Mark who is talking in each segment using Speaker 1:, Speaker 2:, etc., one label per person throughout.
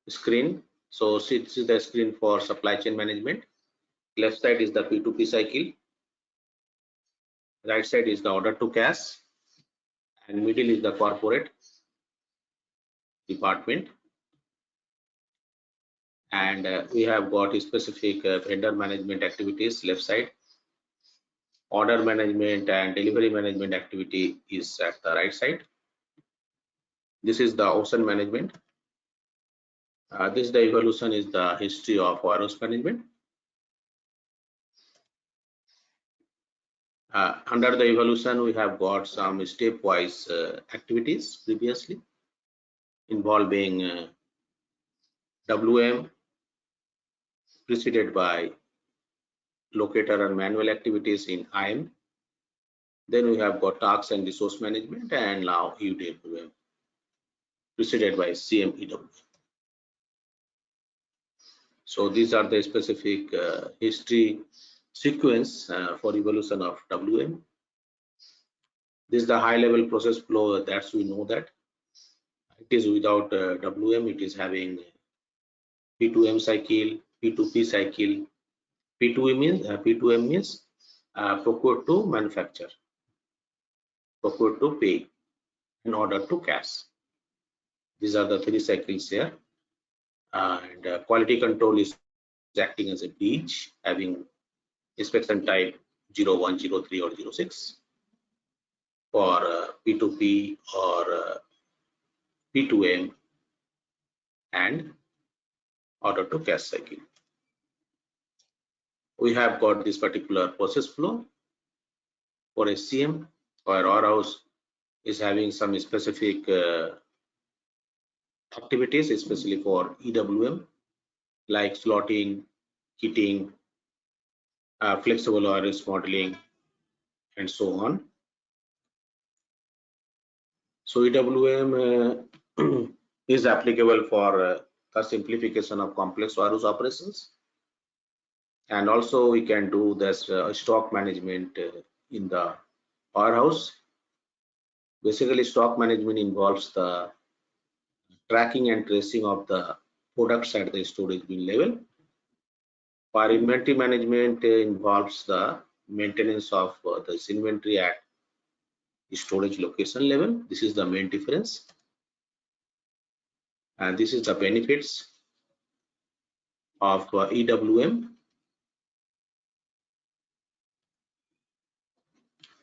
Speaker 1: screen. So this is the screen for supply chain management. Left side is the P2P cycle, right side is the order to cash, and middle is the corporate department. And we have got specific vendor management activities left side. Order management and delivery management activity is at the right side. This is the ocean management. This the evolution is the history of warehouse management. Under the evolution, we have got some stepwise activities previously involving WM preceded by locator and manual activities in IM. Then we have got tasks and resource management, and now EWM preceded by SCM EWM. So these are the specific history sequence for evolution of WM. This is the high level process flow. That's we know that it is without WM. It is having P2M cycle, P2P cycle. P2M means procure to manufacture, procure to pay, in order to cash. These are the three cycles here. And quality control is acting as a bridge, having inspection type 01, 03 or 06 for P2P or P2M and order to cash cycle. We have got this particular process flow for SCM, where warehouse is having some specific activities, especially for EWM, like slotting, kitting, flexible warehouse modeling, and so on. So EWM is applicable for the simplification of complex warehouse operations, and also we can do this stock management in the warehouse. Basically, stock management involves the tracking and tracing of the products at the storage bin level. For inventory management involves the maintenance of this inventory at storage location level. This is the main difference, and this is the benefits of EWM.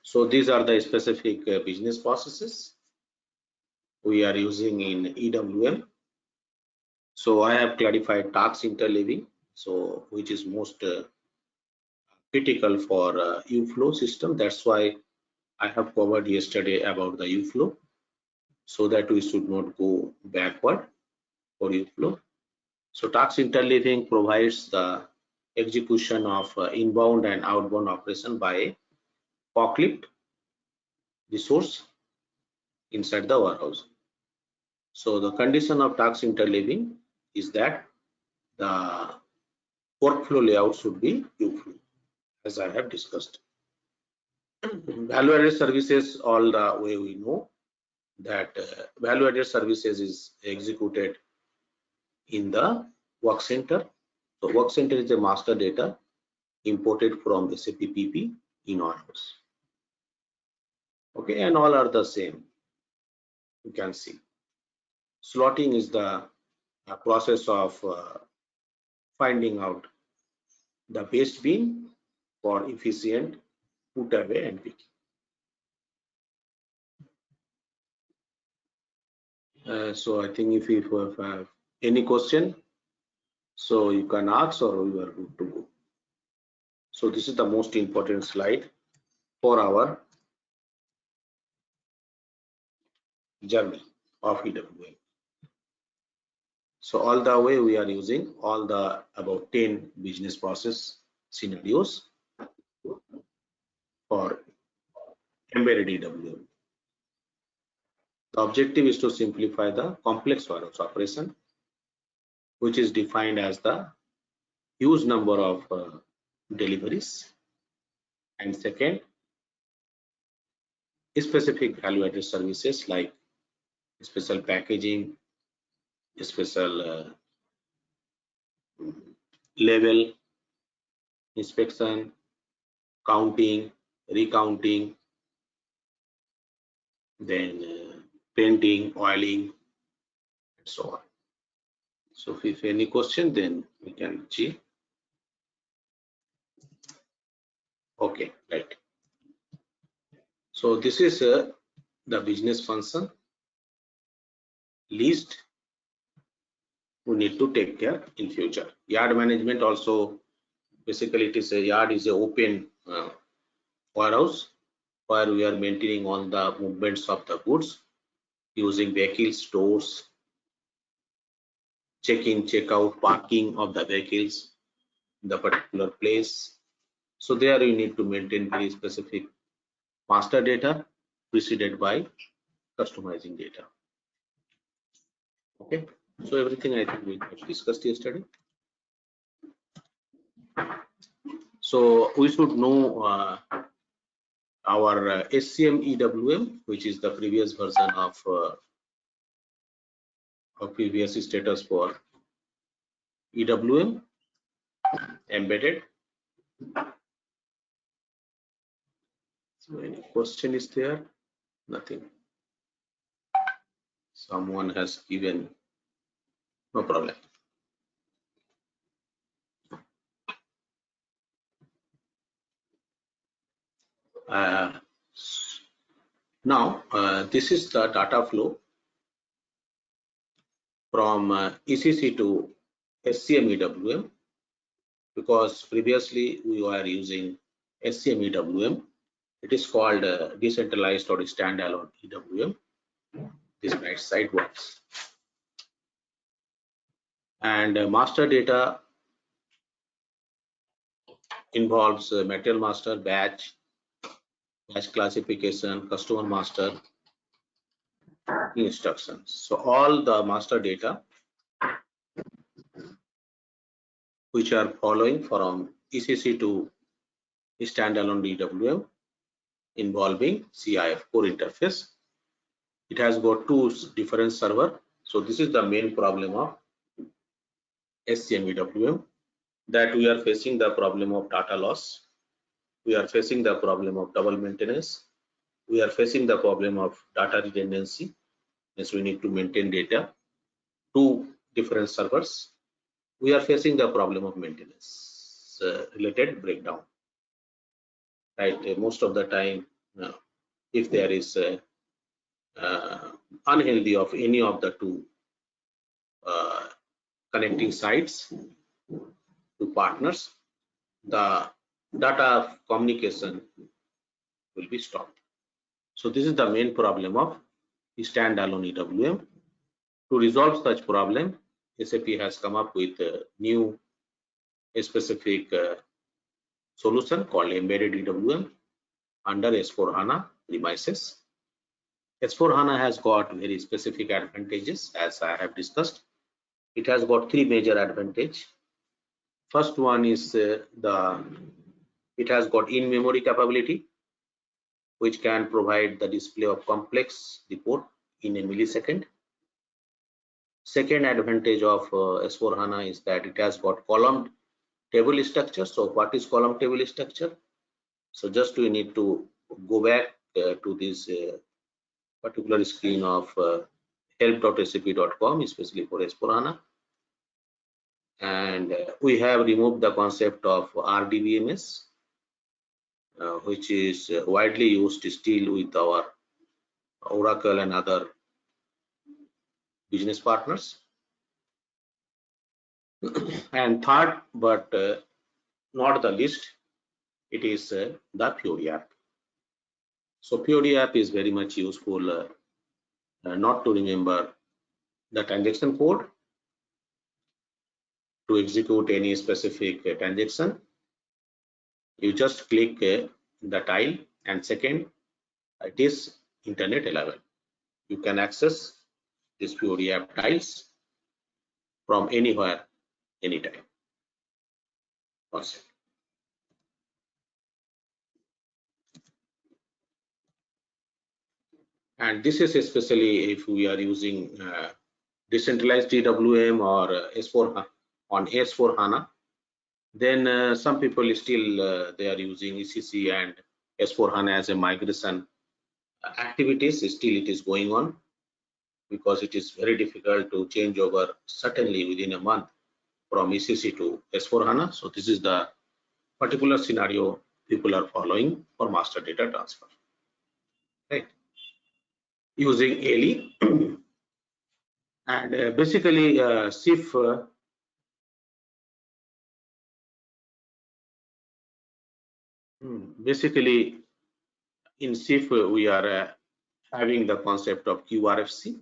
Speaker 1: So these are the specific business processes we are using in EWM. So I have clarified task interleaving, so which is most critical for U-flow system. That's why I have covered yesterday about the U-flow, so that we should not go backward for U-flow. So task interleaving provides the execution of inbound and outbound operation by a forklift resource inside the warehouse. So the condition of task interleaving is that the workflow layout should be U-flow, as I have discussed. Value-added services, all the way we know that value-added services is executed in the work center. So work center is the master data imported from SAP PP in warehouse. Okay, and all are the same. You can see slotting is the process of finding out the best bin for efficient put away and picking. So I think if you have any question, so you can ask, or you are good to go. So this is the most important slide for our journey of EWM. So all the way we are using all the about 10 business process scenarios for embedded EWM. The objective is to simplify the complex warehouse operation, which is defined as the huge number of deliveries, and second, specific value-added services like special packaging, special level, inspection, counting, recounting, then painting, oiling, and so on. So if any question, then we can see. Okay, right. So this is the business function least we need to take care in future. Yard management also, basically it is a yard is a open warehouse where we are maintaining all the movements of the goods using vehicles, stores, check-in, check-out, parking of the vehicles in the particular place. So there you need to maintain very specific master data preceded by customizing data. Okay, so everything I think we discussed yesterday. So we should know our SCM EWM, which is the previous version of previous status for EWM embedded. So any question is there? Nothing. Someone has given, no problem. Now this is the data flow from ECC to SCM EWM, because previously we were using SCM EWM. It is called decentralized or standalone EWM. This right side works. And master data involves material master, batch classification, customer master, instructions. So all the master data which are following from ECC to standalone EWM involving CIF core interface. It has got two different server. So this is the main problem of SCM EWM, that we are facing the problem of data loss. We are facing the problem of double maintenance. We are facing the problem of data redundancy. Yes, we need to maintain data, two different servers. We are facing the problem of maintenance related breakdown. Right, most of the time, if there is unhealthy of any of the two connecting sites to partners, the data communication will be stopped. So this is the main problem of standalone EWM. To resolve such problem, SAP has come up with a new specific solution called embedded EWM under S/4HANA premises. S/4HANA has got very specific advantages, as I have discussed. It has got three major advantages. First one is it has got in-memory capability, which can provide the display of complex report in a millisecond. Second advantage of S/4HANA is that it has got column table structure. So what is column table structure? So just we need to go back to this particular screen of help.sap.com, especially for S/4HANA. And we have removed the concept of RDBMS, which is widely used still with our Oracle and other business partners. And third, but not the least, it is the Fiori app. So Fiori app is very much useful not to remember the transaction code to execute any specific transaction. You just click the tile, and second, it is internet level. You can access this Fiori app tiles from anywhere, anytime. Awesome. And this is especially if we are using decentralized EWM or S4 on S/4HANA. Then some people still they are using ECC and S4HANA as a migration activities. Still it is going on because it is very difficult to change over certainly within a month from ECC to S4HANA. So this is the particular scenario people are following for master data transfer, right? Using ALE and basically SIF basically in SIF we are having the concept of QRFC,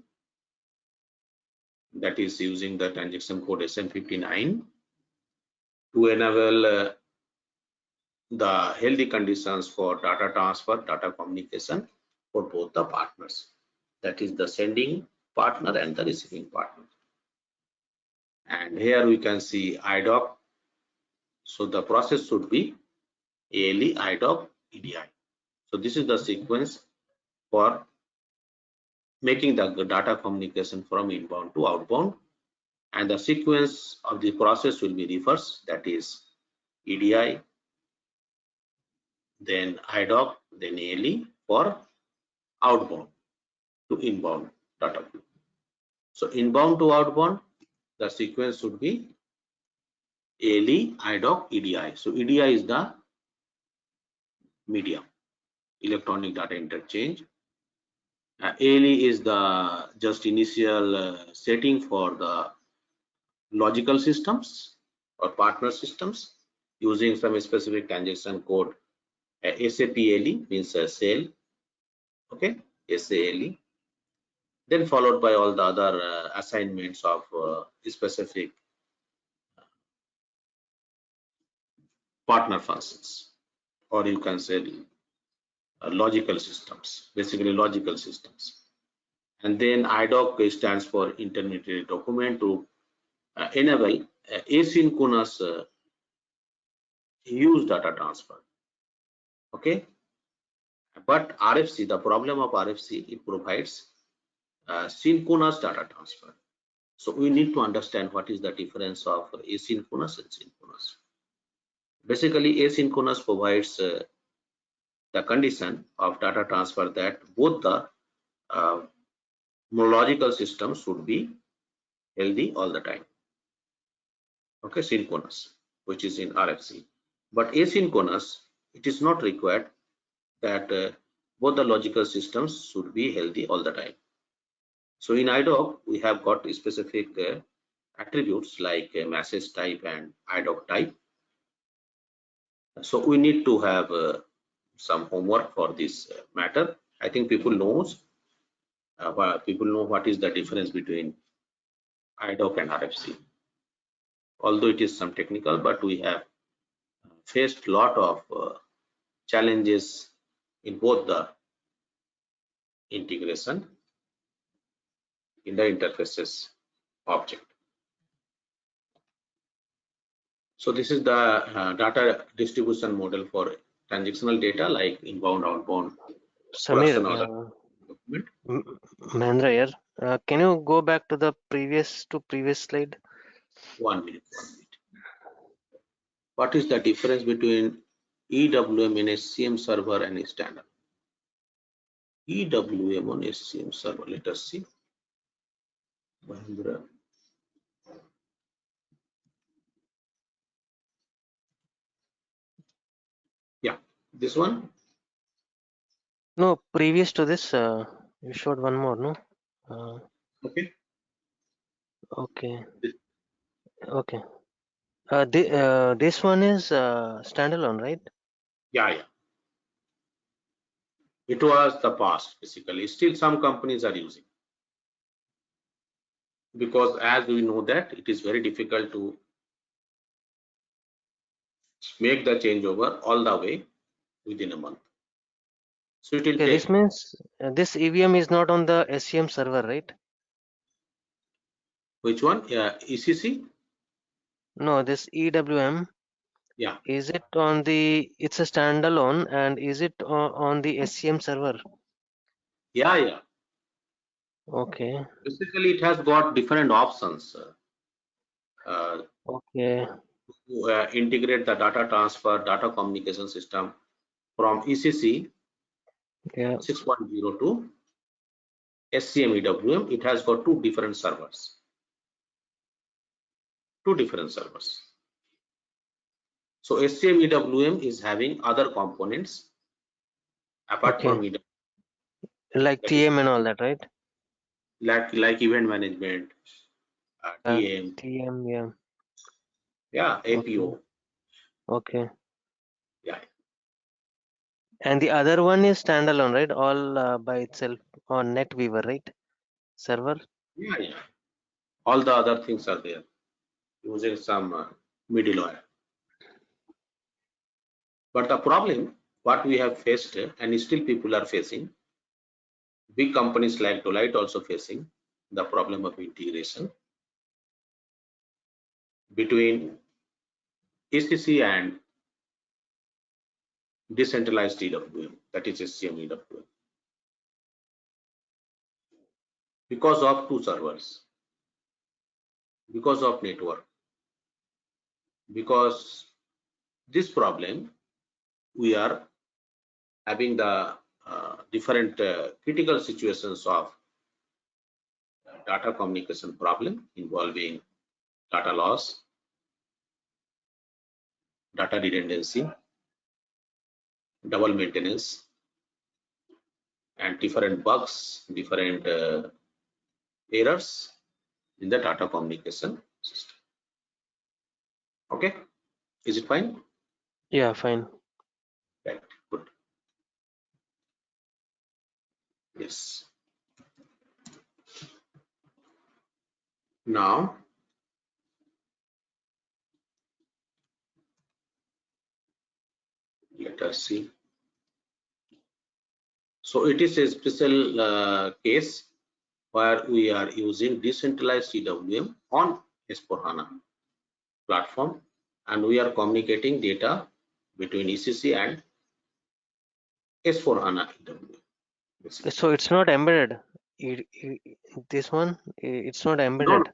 Speaker 1: that is using the transaction code SN59 to enable the healthy conditions for data transfer, data communication for both the partners, that is the sending partner and the receiving partner. And here we can see IDOC. So the process should be ALE, IDOC, EDI. So this is the sequence for making the data communication from inbound to outbound, and the sequence of the process will be reverse, that is EDI, then IDOC, then ALE for outbound to inbound data flow. So inbound to outbound, the sequence should be ALE, IDOC, EDI. So EDI is the medium, electronic data interchange. ALE is the just initial setting for the logical systems or partner systems using some specific transaction code. SAP ALE means sale, okay, SALE. Then followed by all the other assignments of specific partner functions, or you can say logical systems, basically logical systems. And then IDOC stands for intermediary document to enable asynchronous use data transfer. Okay, but RFC, the problem of RFC, it provides synchronous data transfer. So we need to understand what is the difference of asynchronous and synchronous. Basically, asynchronous provides the condition of data transfer that both the logical systems should be healthy all the time. Okay, synchronous, which is in RFC. But asynchronous, it is not required that both the logical systems should be healthy all the time. So in IDOC, we have got specific attributes like message type and IDOC type. So we need to have some homework for this matter. I think people know what is the difference between IDOC and RFC. Although it is some technical, but we have faced a lot of challenges in both the integration in the interfaces object. So this is the data distribution model for transactional data like inbound, outbound,
Speaker 2: Samir, Mahendra here. Can you go back to the previous slide?
Speaker 1: 1 minute. What is the difference between EWM in SCM server and standard? EWM on SCM server. Let us see. Mahendra. Yeah, this one.
Speaker 2: No, previous to this, you showed one more, no?
Speaker 1: Okay.
Speaker 2: Okay. Okay. This one is standalone, right?
Speaker 1: Yeah. It was the past, basically. Still, some companies are using, because as we know that it is very difficult to make the changeover all the way within a month. So it will take.
Speaker 2: This means this EVM is not on the SCM server, right?
Speaker 1: Which one? Yeah, ECC.
Speaker 2: No, this EWM.
Speaker 1: Yeah.
Speaker 2: Is it on the? It's a standalone, and is it on the SCM server?
Speaker 1: Yeah.
Speaker 2: Okay.
Speaker 1: Basically, it has got different options.
Speaker 2: Okay.
Speaker 1: to integrate the data transfer, data communication system from ECC
Speaker 2: Yeah.
Speaker 1: 6.0 to SCM EWM. It has got two different servers. So SCM EWM is having other components apart
Speaker 2: Okay.
Speaker 1: from EWM,
Speaker 2: Like
Speaker 1: that is
Speaker 2: TM and all that, right?
Speaker 1: like event management, TM,
Speaker 2: TM, yeah.
Speaker 1: yeah,
Speaker 2: Okay.
Speaker 1: APO,
Speaker 2: Okay.
Speaker 1: yeah,
Speaker 2: And the other one is standalone, right? All by itself on NetWeaver, right? Server.
Speaker 1: yeah. All the other things are there using some middleware. But the problem, what we have faced, and still people are facing, big companies like Deloitte also facing the problem of integration between ECC and decentralized EWM, that is SCM EWM, because of two servers, because of network, because this problem we are having the different critical situations of data communication problem involving data loss, data redundancy, double maintenance, and different bugs, different errors in the data communication system. Okay, is it fine?
Speaker 2: Yeah, fine.
Speaker 1: Right, good. Yes. Now, let us see. So it is a special case where we are using decentralized EWM on S/4HANA platform, and we are communicating data between ECC and S/4HANA EWM.
Speaker 2: So it's not embedded. This one, it's not
Speaker 1: No, no,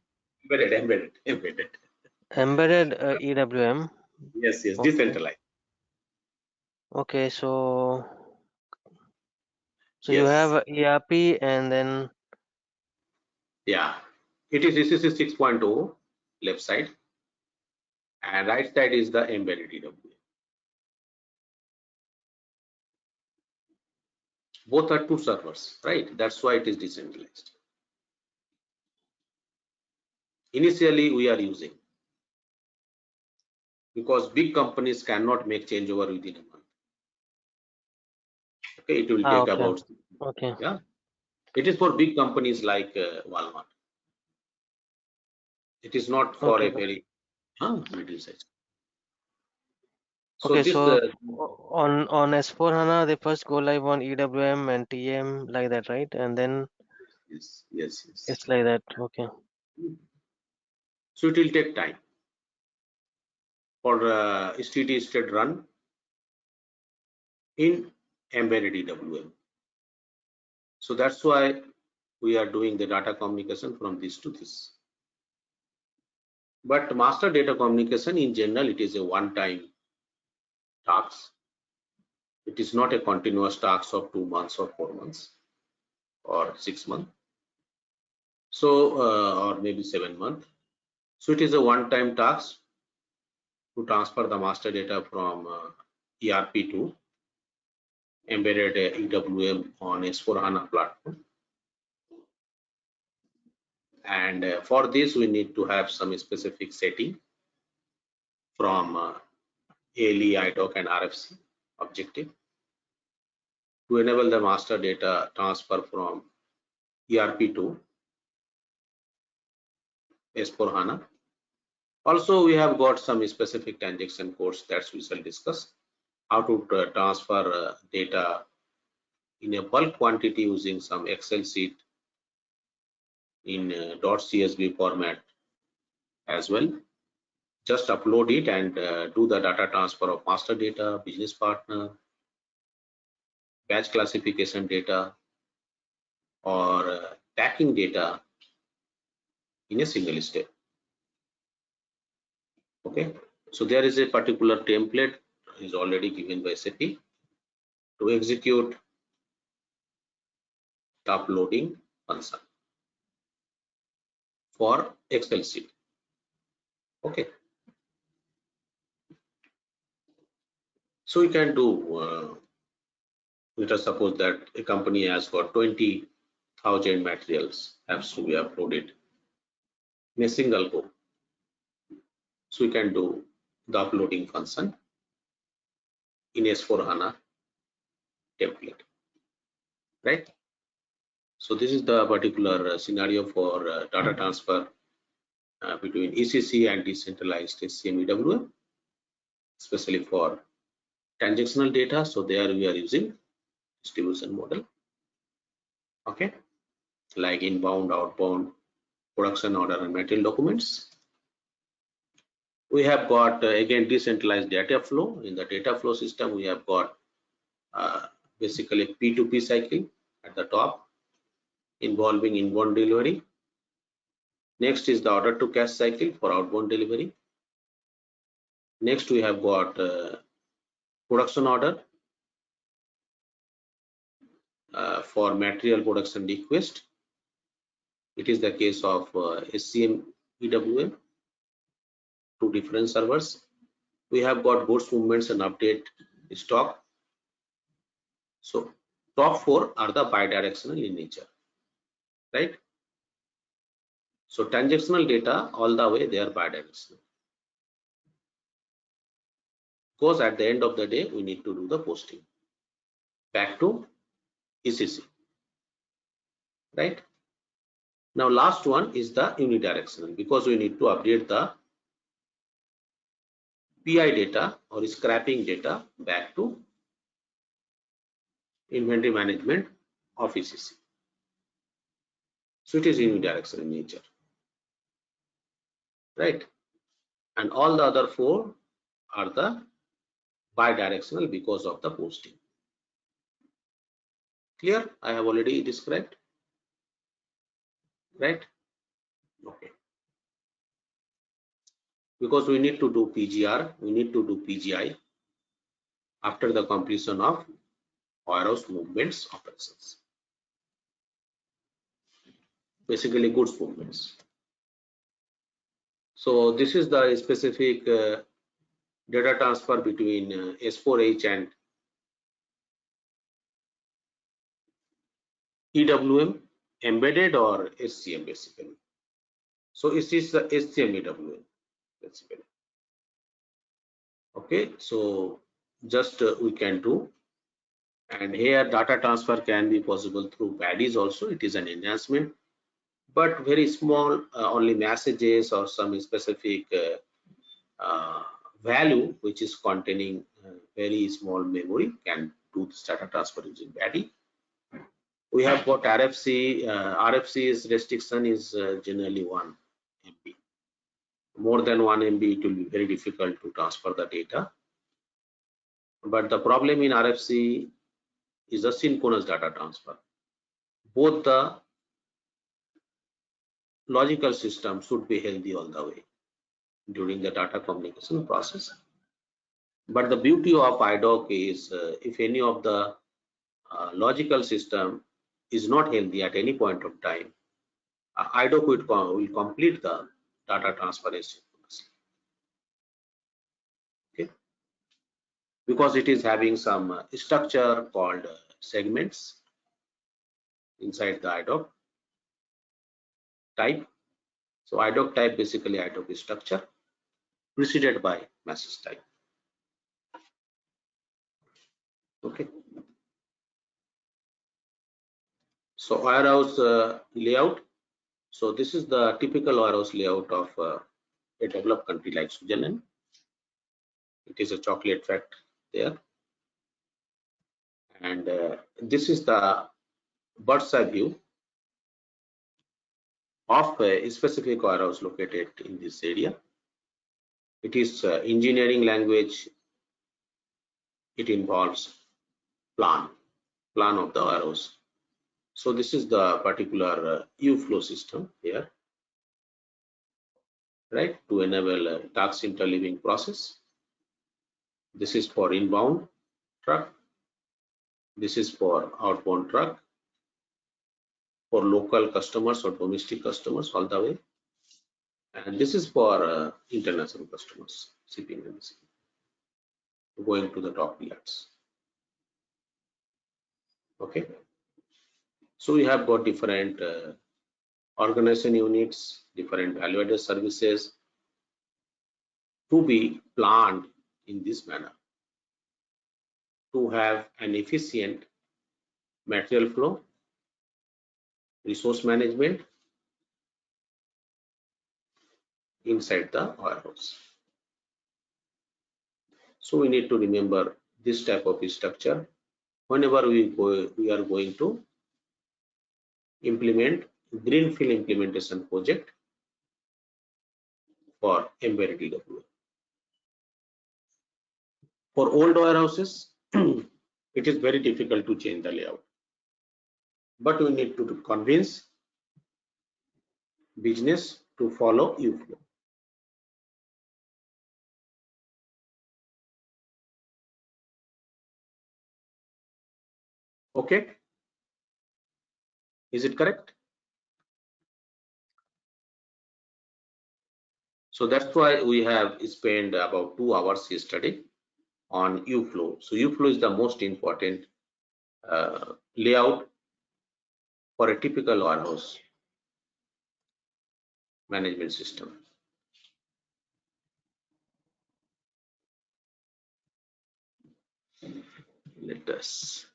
Speaker 2: embedded.
Speaker 1: embedded.
Speaker 2: Embedded EWM.
Speaker 1: Yes, yes,
Speaker 2: Okay.
Speaker 1: decentralized.
Speaker 2: Okay. So you
Speaker 1: Yes,
Speaker 2: have ERP and then
Speaker 1: yeah. It is ECC 6.0 left side, and right side is the embedded EWM. Both are two servers, right? That's why it is decentralized. Initially, we are using, because big companies cannot make changeover within a month. Okay, it will take
Speaker 2: okay.
Speaker 1: about,
Speaker 2: Okay.
Speaker 1: yeah. It is for big companies like Walmart. It is not for
Speaker 2: Okay.
Speaker 1: a very middle size. So
Speaker 2: Okay.
Speaker 1: this,
Speaker 2: So on S4 HANA, they first go live on EWM and TM like that, right? And then
Speaker 1: yes.
Speaker 2: it's like that. Okay.
Speaker 1: So it will take time for steady state run in embedded EWM. So that's why we are doing the data communication from this to this. But master data communication in general, it is a one-time task. It is not a continuous task of 2 months or 4 months or 6 months. So, or maybe 7 months. So it is a one-time task to transfer the master data from ERP to embedded EWM on S/4HANA platform. And for this, we need to have some specific setting from ALE, IDOC, and RFC objective to enable the master data transfer from ERP to S/4HANA. Also, we have got some specific transaction codes that we shall discuss. How to transfer data in a bulk quantity using some Excel sheet in .csv format as well. Just upload it and do the data transfer of master data, business partner, batch classification data, or tracking data in a single step. Okay, So there is a particular template is already given by SAP to execute the uploading function for Excel sheet. Okay. So you can do, let us suppose that a company has got 20,000 materials has to be uploaded in a single go. So you can do the uploading function in S4HANA template, right? So this is the particular scenario for data transfer between ECC and decentralized SCM EWM, especially for transactional data. So there we are using distribution model, okay, like inbound, outbound, production order and material documents. We have got again decentralized data flow. In the data flow system, we have got basically P2P cycle at the top involving inbound delivery. Next is the order to cash cycle for outbound delivery. Next we have got production order for material production request. It is the case of SCM EWM, two different servers. We have got goods movements and update stock. So top four are the bidirectional in nature, right? So transactional data all the way they are bidirectional, because at the end of the day we need to do the posting back to ECC, right? Now last one is the unidirectional, because we need to update the PI data or scrapping data back to inventory management of ECC. So it is unidirectional in nature, right? And all the other four are the bidirectional because of the posting. Clear? I have already described, right? Okay. Because we need to do PGR, we need to do PGI after the completion of warehouse movements operations, basically goods movements. So this is the specific data transfer between S4H and EWM, embedded or SCM basically. So it is the SCM EWM basically. Okay, so just we can do, and here data transfer can be possible through baddies also. It is an enhancement, but very small, only messages or some specific value which is containing very small memory can do this data transfer using baddie. We have got RFC. RFC's restriction is generally 1 MB. More than 1 MB, it will be very difficult to transfer the data. But the problem in RFC is a synchronous data transfer. Both the logical system should be healthy all the way during the data communication process. But the beauty of IDOC is if any of the logical system is not healthy at any point of time, IDOC will complete the data transfer asynchronously. Okay, because it is having some structure called segments inside the IDOC type. So IDOC type basically IDOC structure preceded by message type. Okay. So warehouse layout. So this is the typical warehouse layout of a developed country like Switzerland. It is a chocolate factory there, and this is the bird's eye view of a specific warehouse located in this area. It is engineering language. It involves plan of the warehouse. So this is the particular U flow system here, right, to enable a task interleaving process. This is for inbound truck. This is for outbound truck, for local customers or domestic customers all the way. And this is for international customers, shipping and receiving, going to the top yards. Okay. So we have got different organization units, different value-added services to be planned in this manner to have an efficient material flow, resource management inside the warehouse. So we need to remember this type of structure whenever we are going to implement greenfield implementation project for embedded EWM. For old warehouses, it is very difficult to change the layout, but we need to convince business to follow UFlow. Okay, is it correct? So that's why we have spent about 2 hours yesterday on UFlow. So UFlow is the most important layout for a typical warehouse management system. Let us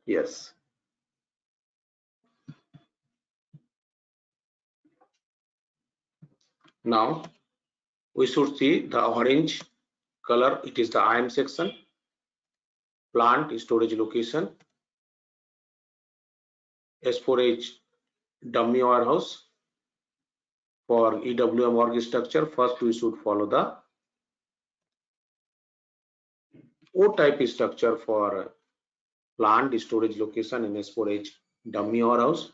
Speaker 1: yes. Now we should see the orange color. It is the IM section, plant storage location, S4H dummy warehouse. For EWM org structure, first we should follow the O type structure for plant storage location in S4H dummy warehouse.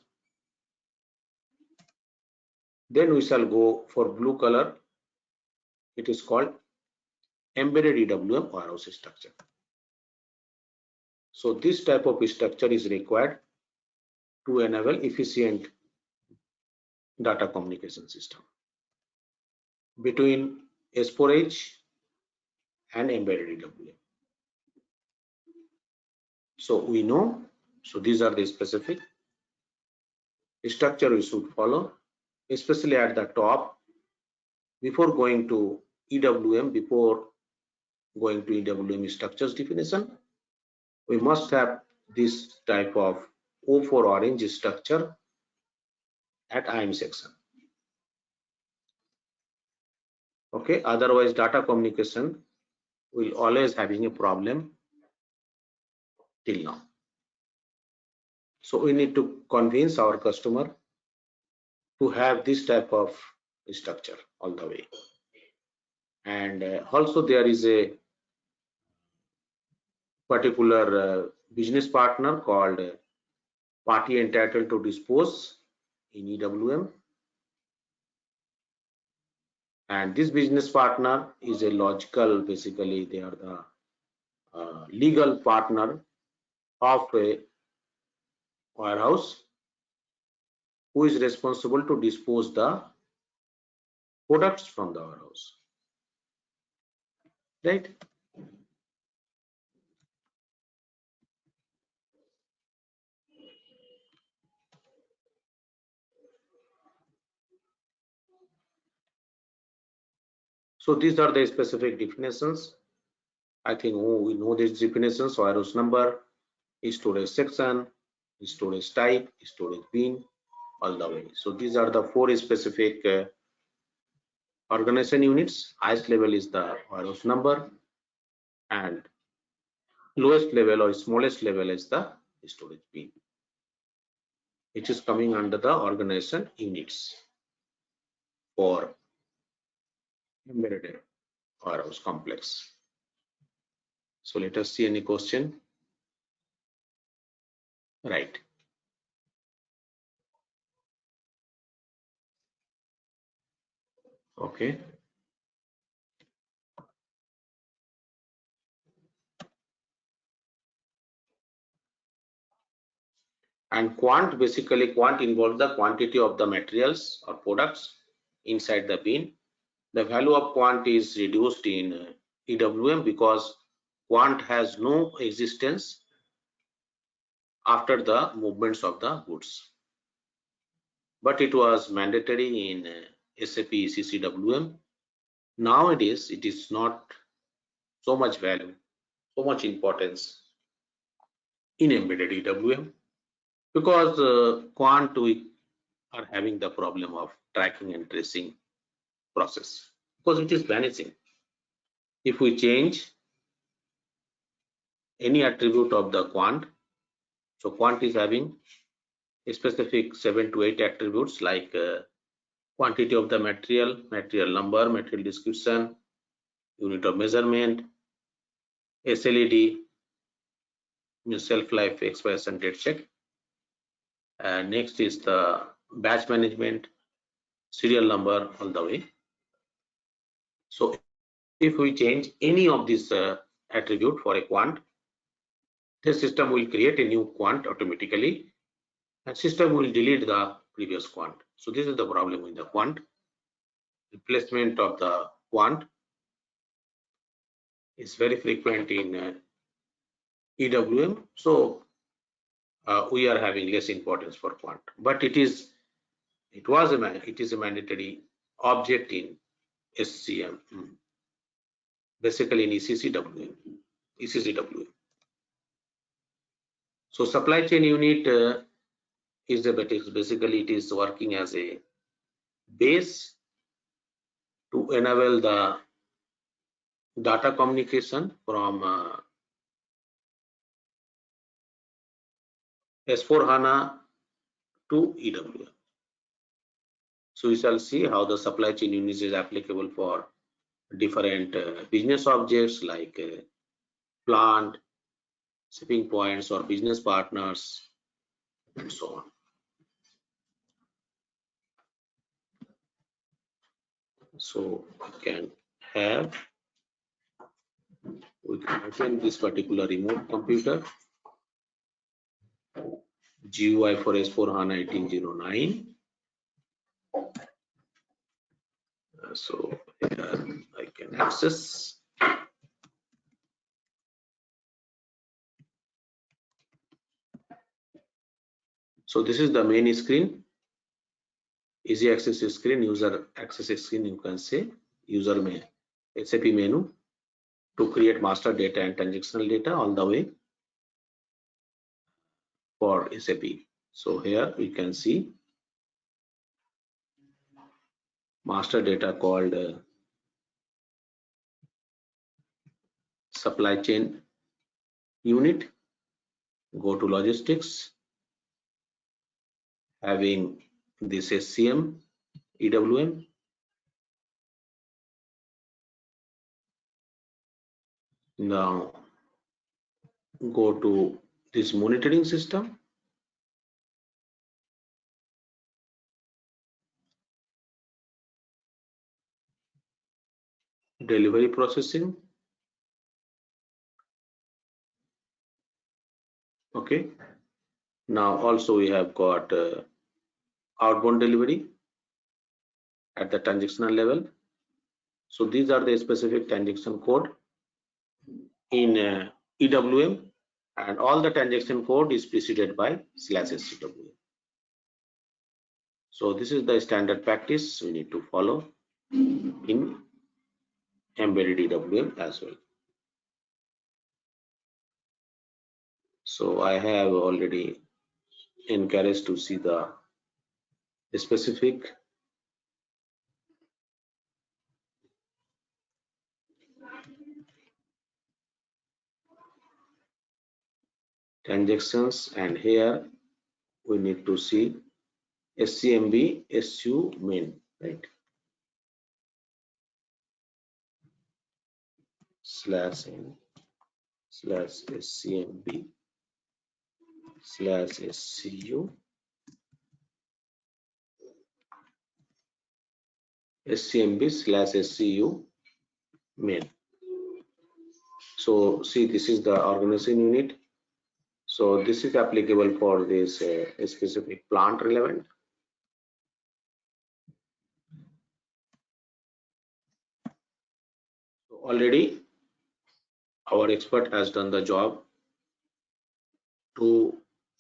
Speaker 1: Then we shall go for blue color. It is called embedded EWM warehouse structure. So this type of structure is required to enable efficient data communication system between S4H and embedded EWM. So we know, so these are the specific structure we should follow, especially at the top. Before going to EWM, before going to EWM structures definition, we must have this type of O4 orange structure at IM section. Okay, otherwise data communication will always having a problem till now. So we need to convince our customer to have this type of structure all the way. And also there is a particular business partner called party entitled to dispose in EWM, and this business partner is a logical, basically they are the legal partner of a warehouse who is responsible to dispose the products from the warehouse, right? So these are the specific definitions. I think we know these definitions: warehouse number, storage section, storage type, storage bin, all the way. So these are the 4 specific organization units. Highest level is the warehouse number, and lowest level or smallest level is the storage bin, which is coming under the organization units. for embedded warehouse complex. So let us see any question. Right. Okay. And quant, basically quant involves the quantity of the materials or products inside the bin. The value of quant is reduced in EWM because quant has no existence after the movements of the goods. But it was mandatory in SAP ECCWM. Nowadays, it is not so much value, so much importance in embedded EWM because quant we are having the problem of tracking and tracing process because it is vanishing. If we change any attribute of the quant, so quant is having a specific 7 to 8 attributes like quantity of the material, material number, material description, unit of measurement, SLED, shelf life expiration date check. And next is the batch management, serial number all the way. So if we change any of this attribute for a quant, the system will create a new quant automatically and system will delete the previous quant. So this is the problem with the quant. Replacement of the quant is very frequent in EWM. So we are having less importance for quant, but it is a mandatory object in SCM, basically in ECCWM. So supply chain unit is basically it is working as a base to enable the data communication from S4HANA to EWM. So we shall see how the supply chain unit is applicable for different business objects like plant, shipping points or business partners and so on. So we can open this particular remote computer, GUI for S4HANA 1809. So here I can access. So this is the main screen, easy access screen, user access screen, you can say, user may SAP menu to create master data and transactional data all the way for SAP. So here we can see master data called supply chain unit. Go to logistics, having this SCM, EWM. Now go to this monitoring system. Delivery processing. Okay. Now also we have got outbound delivery at the transactional level. So these are the specific transaction code in EWM, and all the transaction code is preceded by /SCWM. So this is the standard practice we need to follow in embedded EWM as well. So I have already encouraged to see the specific transactions, and here we need to see SCMB SU main, right? /n/scmb /scu scmb/scu main. So see, this is the organization unit. So this is applicable for this specific plant relevant. So already our expert has done the job to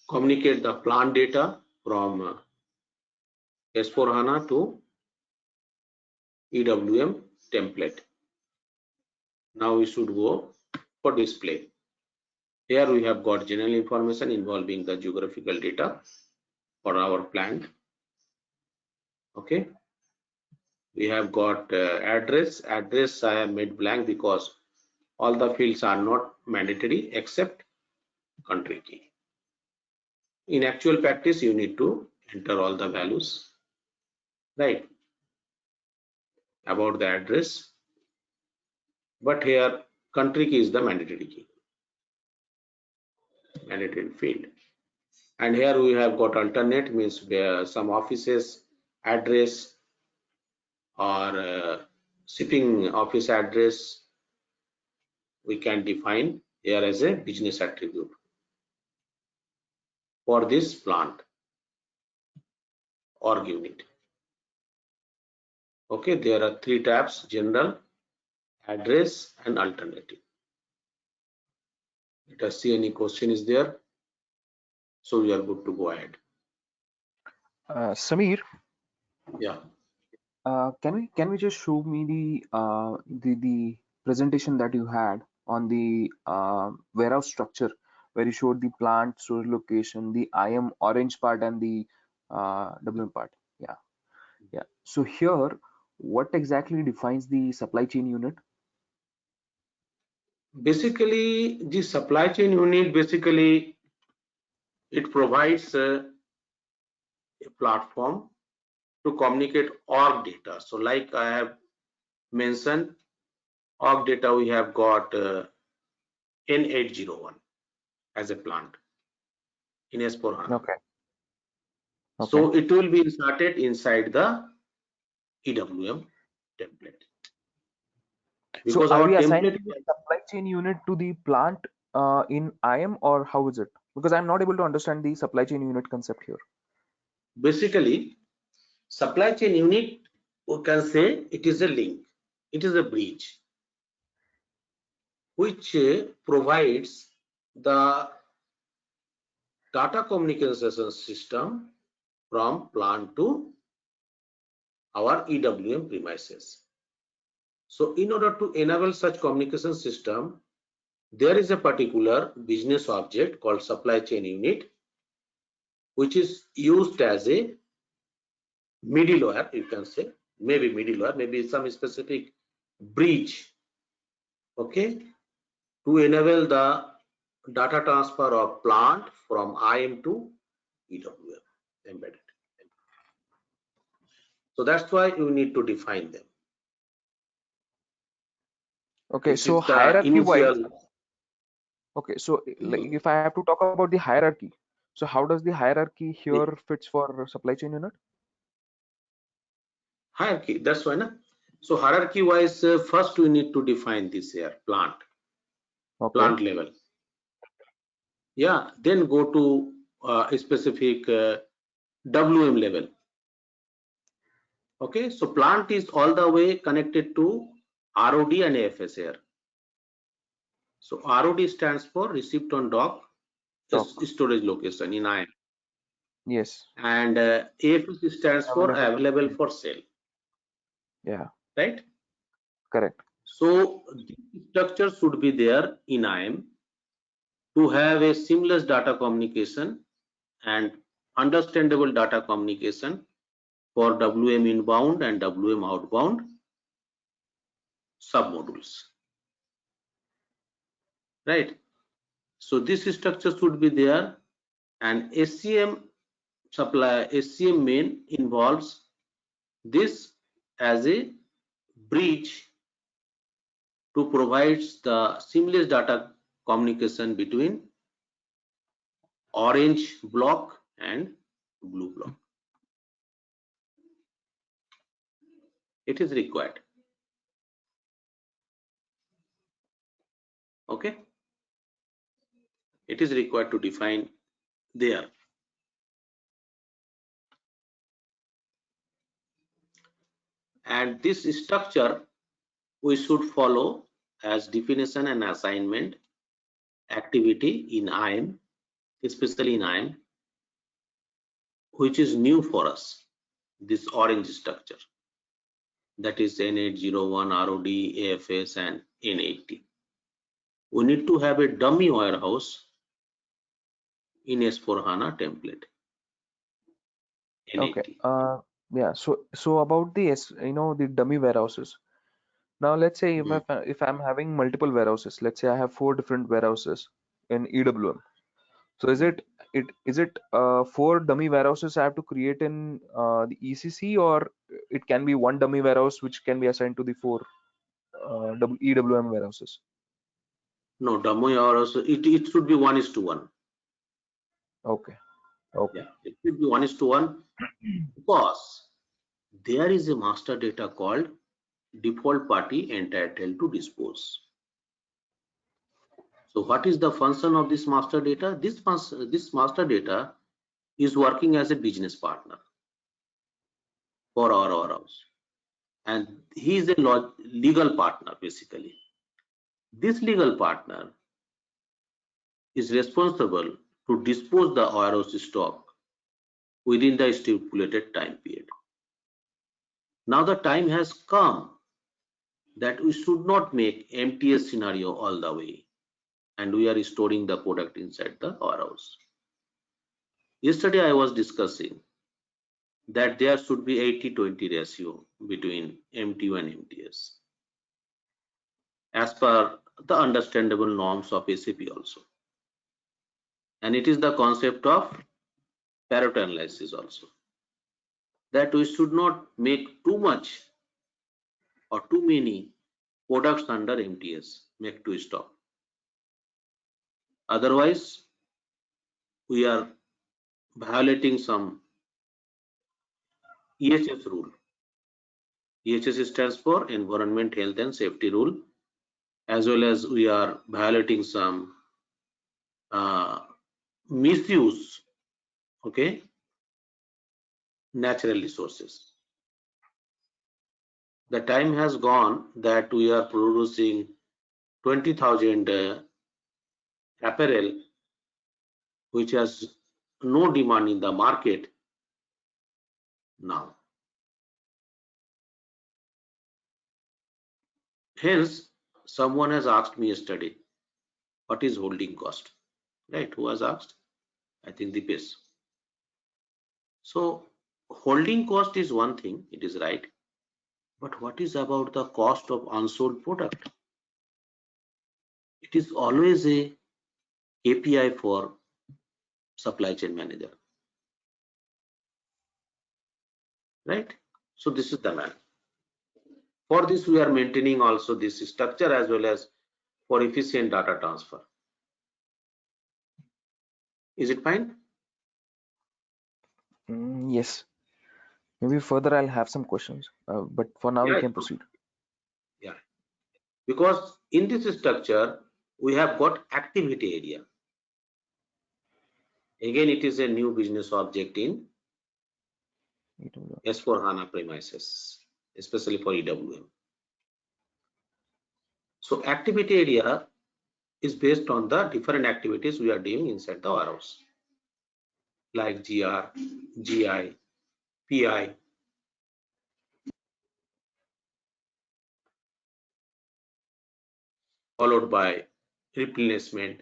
Speaker 1: communicate the plant data from S/4HANA to EWM template. Now we should go for display. Here we have got general information involving the geographical data for our plant. Okay, we have got address. I have made blank because all the fields are not mandatory except country key. In actual practice, you need to enter all the values, right, about the address, but here country key is the mandatory key, mandatory field. And here we have got alternate, means where some offices address or shipping office address we can define here as a business attribute for this plant org unit. Okay, there are three tabs: general, address, and alternative. Let us see any question is there. So we are good to go ahead.
Speaker 3: Samir,
Speaker 1: Yeah.
Speaker 3: Can we just show me the presentation that you had on the warehouse structure, where you showed the plant, storage location, the IM orange part, and the WM part? Yeah. So here, what exactly defines the supply chain unit?
Speaker 1: Basically, the supply chain unit, basically it provides a platform to communicate org data. So like I have mentioned, org data we have got N801 as a plant in S/4HANA.
Speaker 3: Okay.
Speaker 1: So it will be inserted inside the EWM template. Because
Speaker 3: so are
Speaker 1: our
Speaker 3: we assigning
Speaker 1: template
Speaker 3: the supply chain unit to the plant in IM, or how is it? Because I'm not able to understand the supply chain unit concept here.
Speaker 1: basically supply chain unit, we can say it is a link, it is a bridge which provides the data communication system from plant to our EWM premises. So in order to enable such communication system, there is a particular business object called supply chain unit, which is used as a middleware, you can say, maybe middleware, maybe some specific bridge, okay, to enable the data transfer of plant from IM to EWM embedded. So that's why you need to define them.
Speaker 3: Okay,
Speaker 1: This
Speaker 3: so
Speaker 1: is the
Speaker 3: hierarchy wise,
Speaker 1: initial.
Speaker 3: okay, so like if I have to talk about the hierarchy, so how does the hierarchy here fits for supply chain unit?
Speaker 1: Hierarchy, that's why. So hierarchy wise, first we need to define this here plant, plant level. Yeah, then go to a specific WM level. Okay, so plant is all the way connected to ROD and AFS here. So ROD stands for receipt on dock, storage location in IM.
Speaker 3: Yes.
Speaker 1: And AFS stands for available for sale.
Speaker 3: Yeah.
Speaker 1: Right?
Speaker 3: Correct.
Speaker 1: So this structure should be there in IM to have a seamless data communication and understandable data communication for WM inbound and WM outbound submodules. Right? So this structure should be there, and SCM main involves this as a bridge to provide the seamless data communication between orange block and blue block. It is required. Okay. It is required to define there. And this structure we should follow as definition and assignment activity in IM, especially in IM, which is new for us, this orange structure, that is N801, ROD, AFS and N80. We need to have a dummy warehouse in S4HANA template.
Speaker 3: Okay.
Speaker 1: N80.
Speaker 3: Yeah. So about the the dummy warehouses. Now let's say if I'm having multiple warehouses, let's say I have 4 different warehouses in EWM. So is it 4 dummy warehouses I have to create in the ECC, or it can be one dummy warehouse which can be assigned to the 4 EWM warehouses?
Speaker 1: No, dummy warehouse, it should be 1:1.
Speaker 3: Okay. Okay.
Speaker 1: Yeah, it should be 1:1 because there is a master data called default party entitled to dispose. So what is the function of this master data? This master data is working as a business partner for our warehouse, and he is a legal partner basically. This legal partner is responsible to dispose the warehouse stock within the stipulated time period. Now the time has come that we should not make MTS scenario all the way, and we are storing the product inside the warehouse. Yesterday I was discussing that there should be 80-20 ratio between MTU and MTS as per the understandable norms of SAP also, and it is the concept of Pareto analysis also, that we should not make too much or too many products under MTS, make to stock. Otherwise, we are violating some EHS rule. EHS stands for Environment, Health and Safety Rule, as well as we are violating some misuse, okay, natural resources. The time has gone that we are producing 20,000 apparel which has no demand in the market now. Hence, someone has asked me yesterday, what is holding cost? Right? Who has asked? I think Dipesh. So, holding cost is one thing, it is right. But what is about the cost of unsold product? It is always a KPI for supply chain manager. Right? So, this is the man. For this, we are maintaining also this structure as well as for efficient data transfer. Is it fine?
Speaker 3: Yes. Maybe further I'll have some questions, but for now we can proceed.
Speaker 1: Yeah. Because in this structure, we have got activity area. Again, it is a new business object in S4HANA premises, especially for EWM. So activity area is based on the different activities we are doing inside the warehouse, like GR, GI, PI. Followed by replenishment,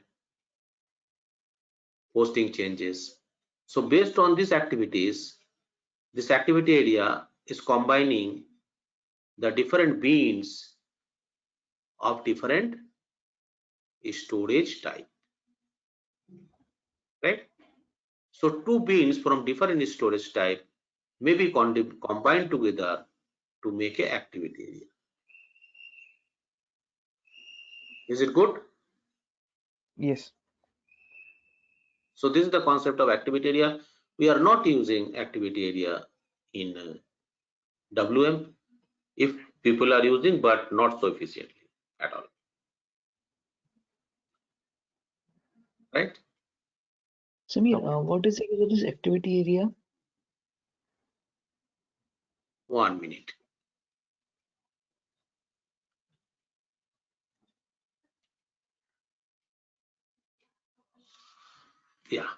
Speaker 1: posting changes. So based on these activities, this activity area is combining the different beans of different storage type, right? So 2 beans from different storage type may be combined together to make an activity area. Is it good?
Speaker 3: Yes.
Speaker 1: So this is the concept of activity area. We are not using activity area in WM if people are using, but not so efficiently at all, right?
Speaker 4: Samir,
Speaker 3: Okay.
Speaker 4: what is the use of this activity area?
Speaker 1: 1 minute. Yeah.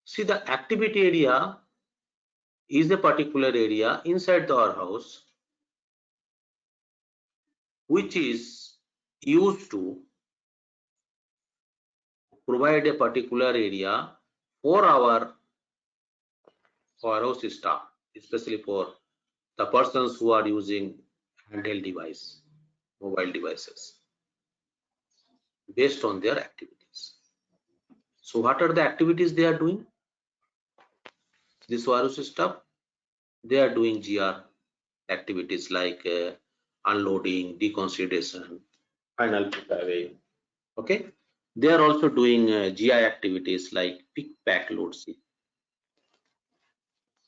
Speaker 1: See, the activity area is a particular area inside the warehouse which is used to provide a particular area for our warehouse staff, especially for the persons who are using handheld device, mobile devices, based on their activities. So what are the activities they are doing? This warehouse staff, they are doing GR activities like unloading, deconsolidation, final put away. Okay, they are also doing GI activities like pick, pack, load, ship.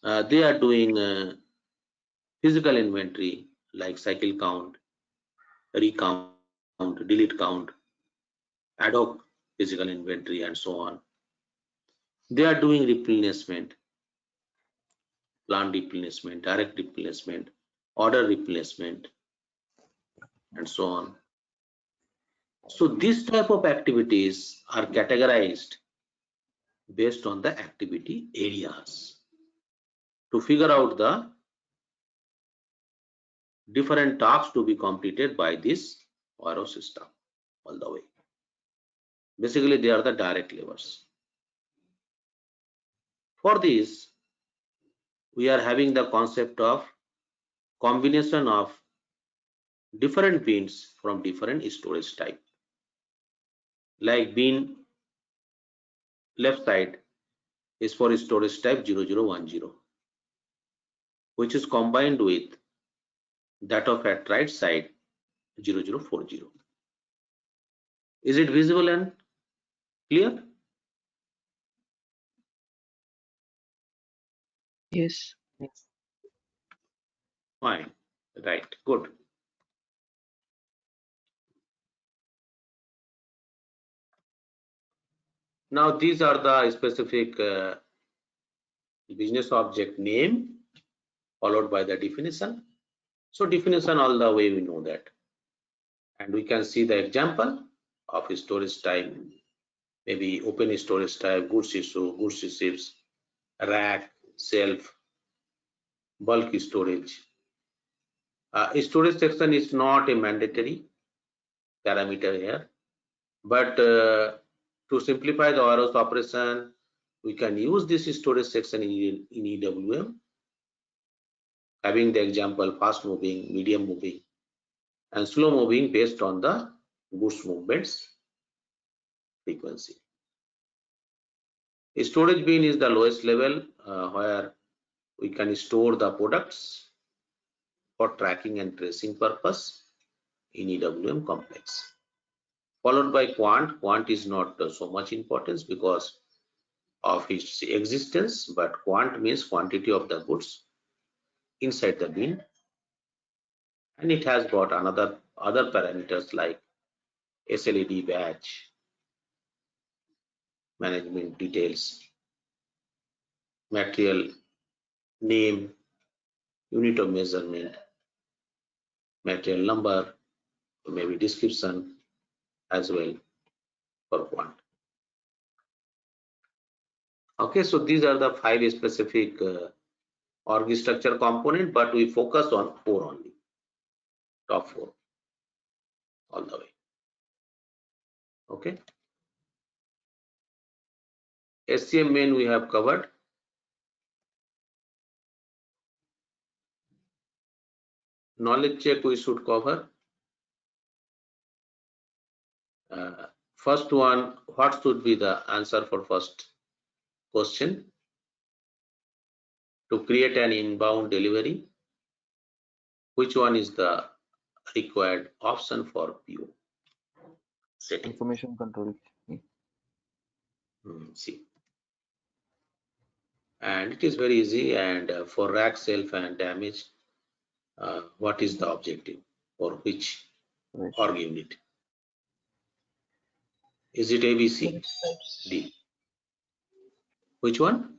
Speaker 1: They are doing physical inventory like cycle count, recount, delete count, ad hoc physical inventory, and so on. They are doing replenishment, plant replenishment, direct replenishment, order replenishment, and so on. So this type of activities are categorized based on the activity areas to figure out the different tasks to be completed by this warehouse system all the way. Basically, they are the direct levers. For this, we are having the concept of combination of different bins from different storage type. Like bin left side is for storage type 0010, which is combined with that of at right side 0040. Is it visible and clear?
Speaker 4: Yes.
Speaker 1: Fine. Right. Good. Now these are the specific business object name followed by the definition. So definition all the way we know that, and we can see the example of storage type, maybe open storage type, goods issue, goods receipts, rack, shelf, bulk storage. Storage section is not a mandatory parameter here, but to simplify the warehouse operation, we can use this storage section in EWM, having the example fast moving, medium moving, and slow moving based on the goods movements frequency. A storage bin is the lowest level where we can store the products for tracking and tracing purpose in EWM complex. Followed by quant. Quant is not so much importance because of its existence, but quant means quantity of the goods inside the bin, and it has got other parameters like SLED batch, management details, material name, unit of measurement, material number, maybe description as well for quant. Okay, so these are the 5 specific org structure component, but we focus on 4 only, top 4 all the way. Okay, SCM main we have covered. Knowledge check we should cover. First one, what should be the answer for first question? To create an inbound delivery, which one is the required option for PO? setting.
Speaker 3: Information control.
Speaker 1: See, and it is very easy. And for rack, self, and damage, what is the objective for which
Speaker 3: Right.
Speaker 1: org unit? Is it A, B, C,
Speaker 4: Types.
Speaker 1: D? Which one?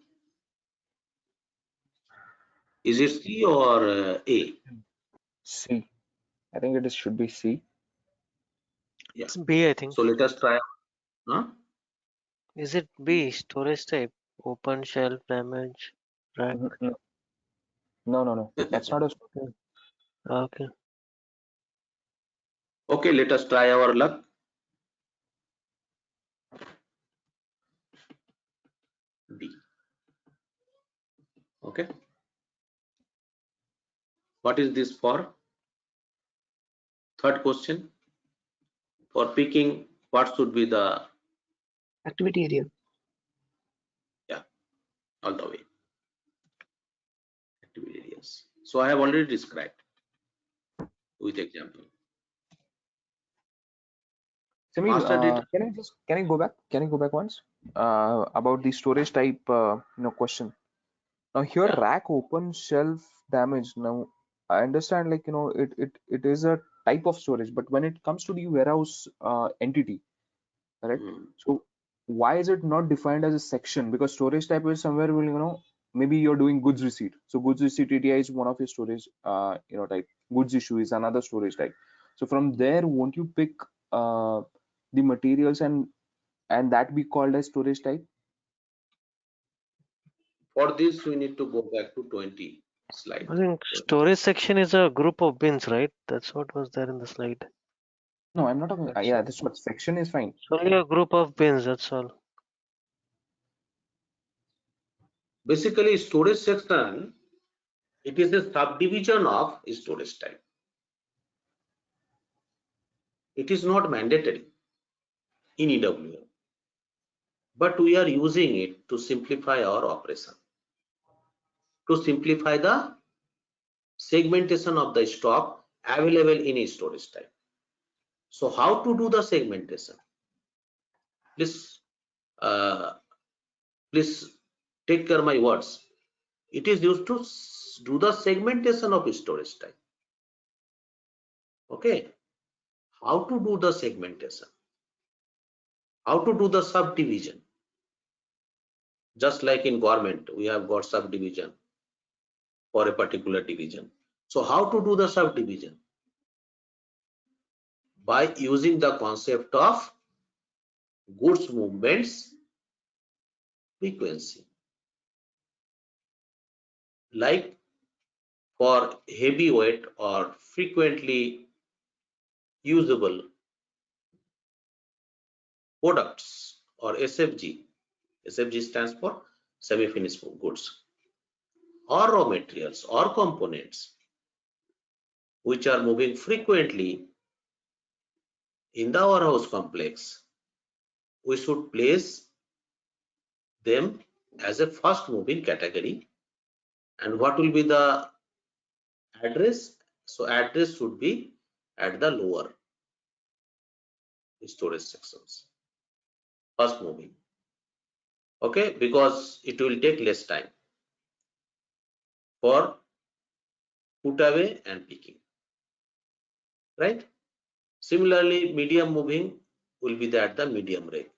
Speaker 1: Is it C or A?
Speaker 3: C. I think it is, should be C.
Speaker 1: Yeah.
Speaker 2: It's B, I think.
Speaker 1: So let us try. Huh?
Speaker 2: Is it B, storage type? Open shelf, damage, rack.
Speaker 3: No, no. That's not a.
Speaker 2: Okay.
Speaker 1: Okay, let us try our luck. D. Okay. What is this for? Third question. For picking, what should be the
Speaker 4: Activity area.
Speaker 1: all the way activity areas? So I have already described with example.
Speaker 3: Samir,
Speaker 1: Master data.
Speaker 3: can I go back? Can I go back once? About the storage type, question. Now here,
Speaker 1: Yeah.
Speaker 3: rack open shelf damage. Now I understand, like, it is a type of storage, but when it comes to the warehouse entity, correct? So why is it not defined as a section? Because storage type is somewhere will, maybe you're doing goods receipt. So goods receipt area is one of your storage type. Goods issue is another storage type. So from there, won't you pick the materials and that be called as storage type?
Speaker 1: For this, we need to go back to 20 slide.
Speaker 2: I think storage section is a group of bins, right? That's what was there in the slide.
Speaker 3: No, I'm not talking.
Speaker 2: That's
Speaker 3: Yeah,
Speaker 2: all.
Speaker 3: this what section is fine.
Speaker 2: It's only a group of bins, that's all.
Speaker 1: Basically, storage section, it is a subdivision of storage type. It is not mandatory in EWM, but we are using it to simplify our operation, to simplify the segmentation of the stock available in a storage type. So how to do the segmentation? Please, please take care my words. It is used to do the segmentation of storage type. Okay. How to do the segmentation? How to do the subdivision? Just like in government, we have got subdivision for a particular division. So how to do the subdivision? By using the concept of goods movements frequency. Like for heavyweight or frequently usable products or SFG. SFG stands for semi-finished goods, or raw materials or components which are moving frequently in the warehouse complex. We should place them as a fast moving category. And what will be the address? So address should be at the lower storage sections, fast moving. Okay, because it will take less time for put away and picking, right? Similarly, medium moving will be at the medium rate,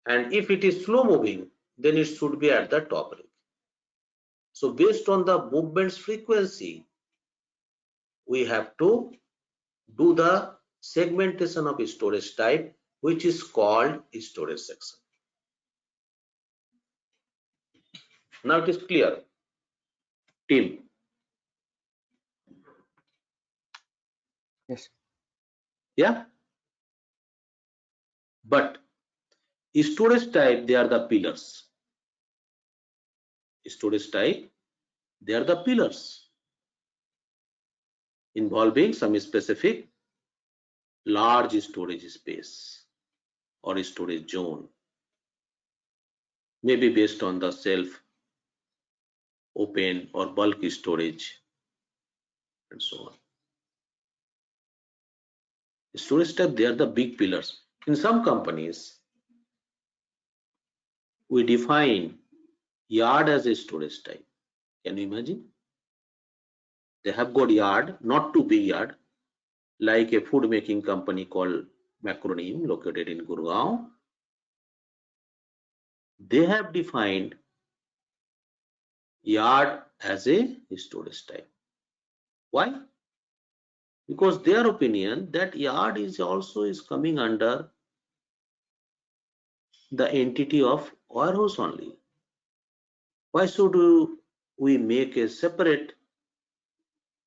Speaker 1: and if it is slow moving, then it should be at the top rate. So based on the movements frequency, we have to do the segmentation of storage type, which is called storage section. Now it is clear, team.
Speaker 3: Yes.
Speaker 1: Yeah, but storage type, they are the pillars. Storage type, they are the pillars involving some specific large storage space or storage zone, maybe based on the self, open or bulk storage and so on. Storage type, they are the big pillars. In some companies, we define yard as a storage type. Can you imagine? They have got yard, not too big yard, like a food making company called Macronym located in Gurgaon. They have defined yard as a storage type. Why? Because their opinion that yard is also is coming under the entity of warehouse only. Why should we make a separate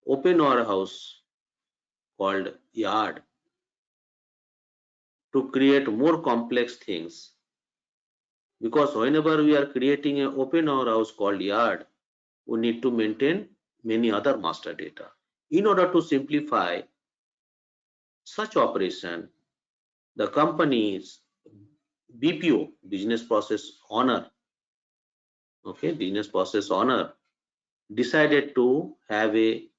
Speaker 1: open warehouse called yard to create more complex things? Because whenever we are creating an open warehouse called yard, we need to maintain many other master data. In order to simplify such operation, the company's BPO, business process owner, business process owner decided to have a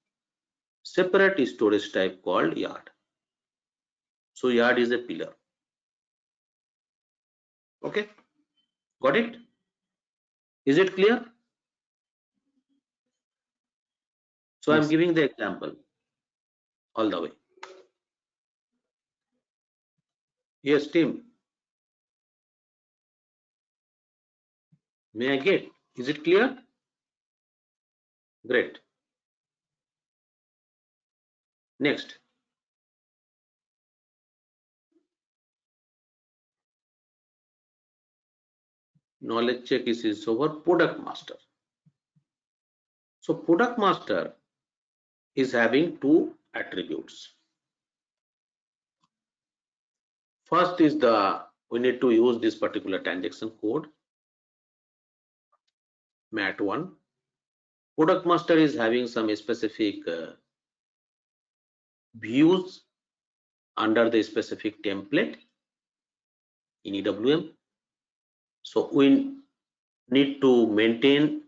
Speaker 1: separate storage type called yard. So yard is a pillar. Okay, got it? Is it clear? So
Speaker 3: Yes.
Speaker 1: I'm giving the example all the way. Yes, Tim. May I get? Is it clear? Great. Next. Knowledge check is over product master. So product master is having two attributes. First is we need to use this particular transaction code, MAT1. Product master is having some specific views under the specific template in EWM. So we need to maintain,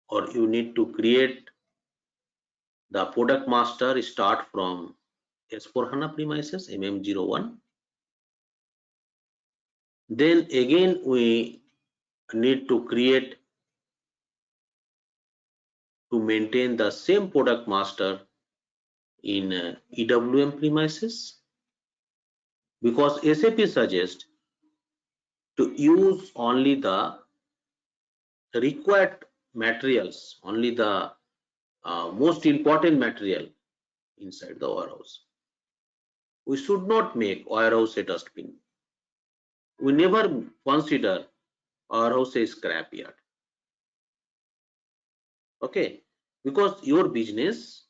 Speaker 1: or you need to create the product master start from S4HANA premises MM01. Then again we need to create to maintain the same product master in EWM premises, because SAP suggests to use only the required materials, only the most important material inside the warehouse. We should not make warehouse a dustbin. We never consider warehouse a scrap yard. Okay, because your business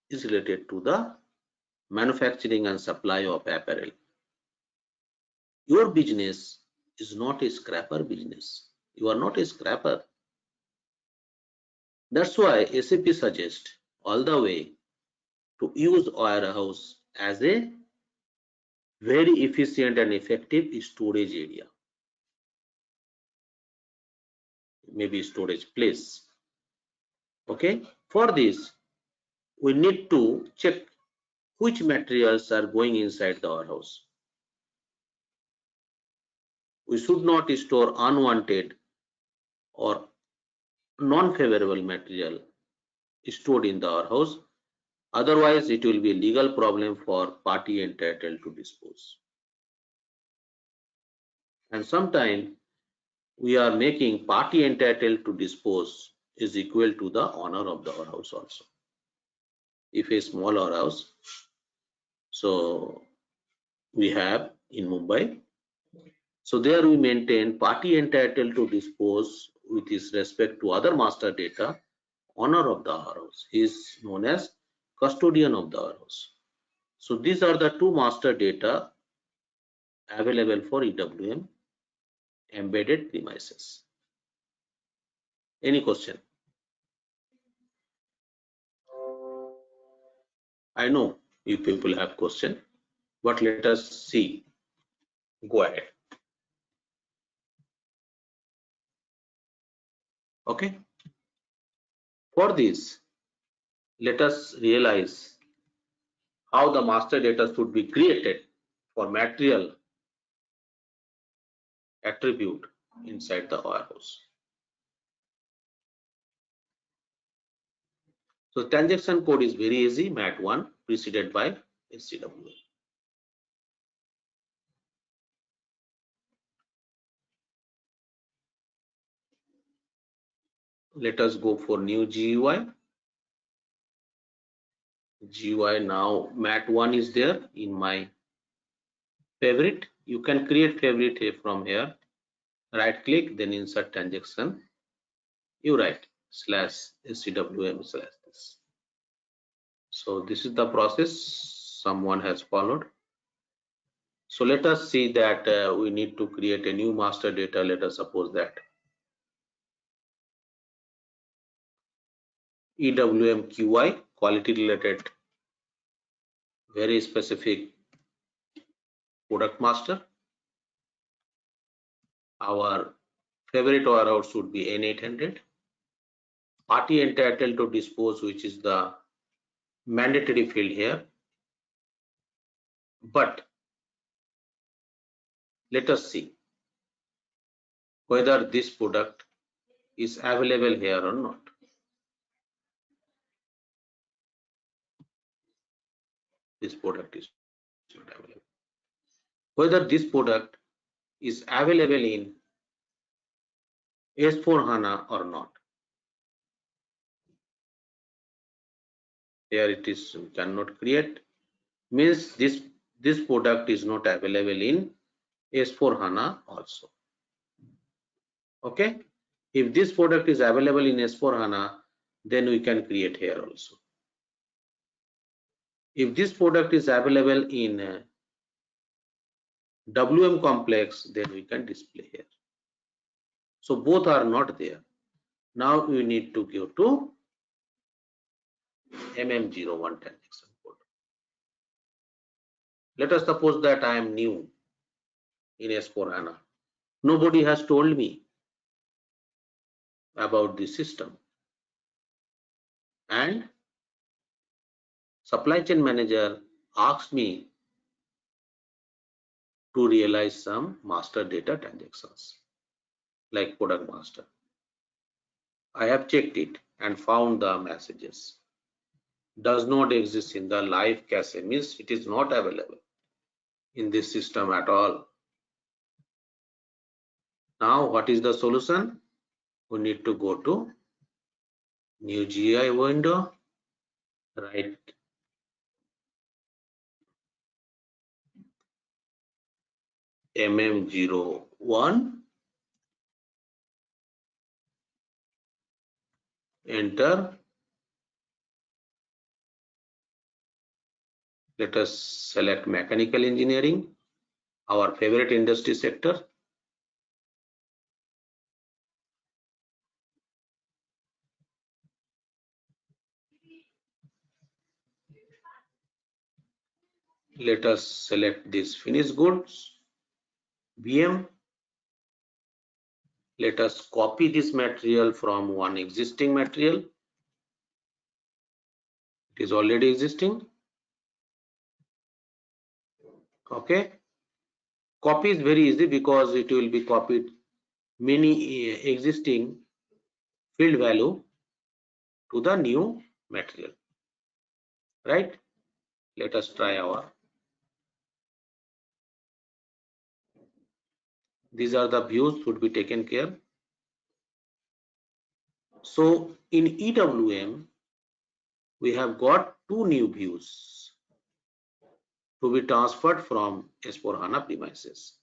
Speaker 1: is related to the manufacturing and supply of apparel. Your business is not a scrapper business. You are not a scrapper. That's why SAP suggests all the way to use warehouse as a very efficient and effective storage area, maybe storage place. Okay, for this we need to check which materials are going inside the warehouse. We should not store unwanted or non-favorable material stored in the warehouse. Otherwise, it will be a legal problem for party entitled to dispose. And sometimes we are making party entitled to dispose is equal to the owner of the warehouse also. If a small warehouse, so we have in Mumbai, so there we maintain party entitled to dispose with his respect to other master data, owner of the warehouse. He is known as custodian of the warehouse. So these are the two master data available for EWM embedded premises. Any question? I know you people have question, but let us see. Go ahead. Okay. For this, let us realize how the master data should be created for material attribute inside the warehouse. So transaction code is very easy, MAT1 preceded by SCWM. Let us go for new GUI. GUI now MAT1 is there in my favorite. You can create favorite here from here. Right click, then insert transaction. You write /SCWM/this. So this is the process someone has followed. So let us see that we need to create a new master data. Let us suppose that EWM QI, quality related, very specific product master. Our favorite warehouse would be N800. Party entitled to dispose, which is the mandatory field here. But let us see whether this product is available here or not. This product is not available. Whether this product is available in S4HANA or not. Here it is cannot create, means this product is not available in S4HANA also. Okay, if this product is available in S4HANA, then we can create here also. If this product is available in WM complex, then we can display here. So both are not there. Now we need to go to MM01 transaction code. Let us suppose that I am new in S4HANA. Nobody has told me about this system. And supply chain manager asked me to realize some master data transactions like product master. I have checked it and found the messages. Does not exist in the live cache, means it is not available in this system at all. Now what is the solution? We need to go to new GUI window, write MM01, enter. Let us select mechanical engineering, our favorite industry sector. Let us select this finished goods, BM. Let us copy this material from one existing material. It is already existing. Okay. Copy is very easy because it will be copied many existing field value to the new material. Right? Let us try our. These are the views should be taken care. So in EWM, we have got two new views to be transferred from S4HANA premises.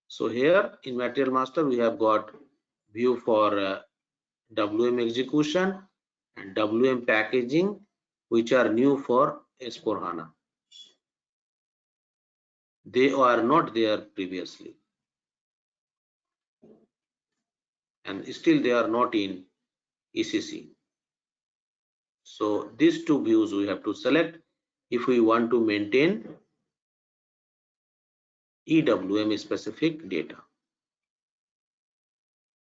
Speaker 1: So here in material master, we have got view for WM execution and WM packaging, which are new for S4HANA. They are not there previously. And still they are not in ECC. So these two views we have to select if we want to maintain EWM specific data.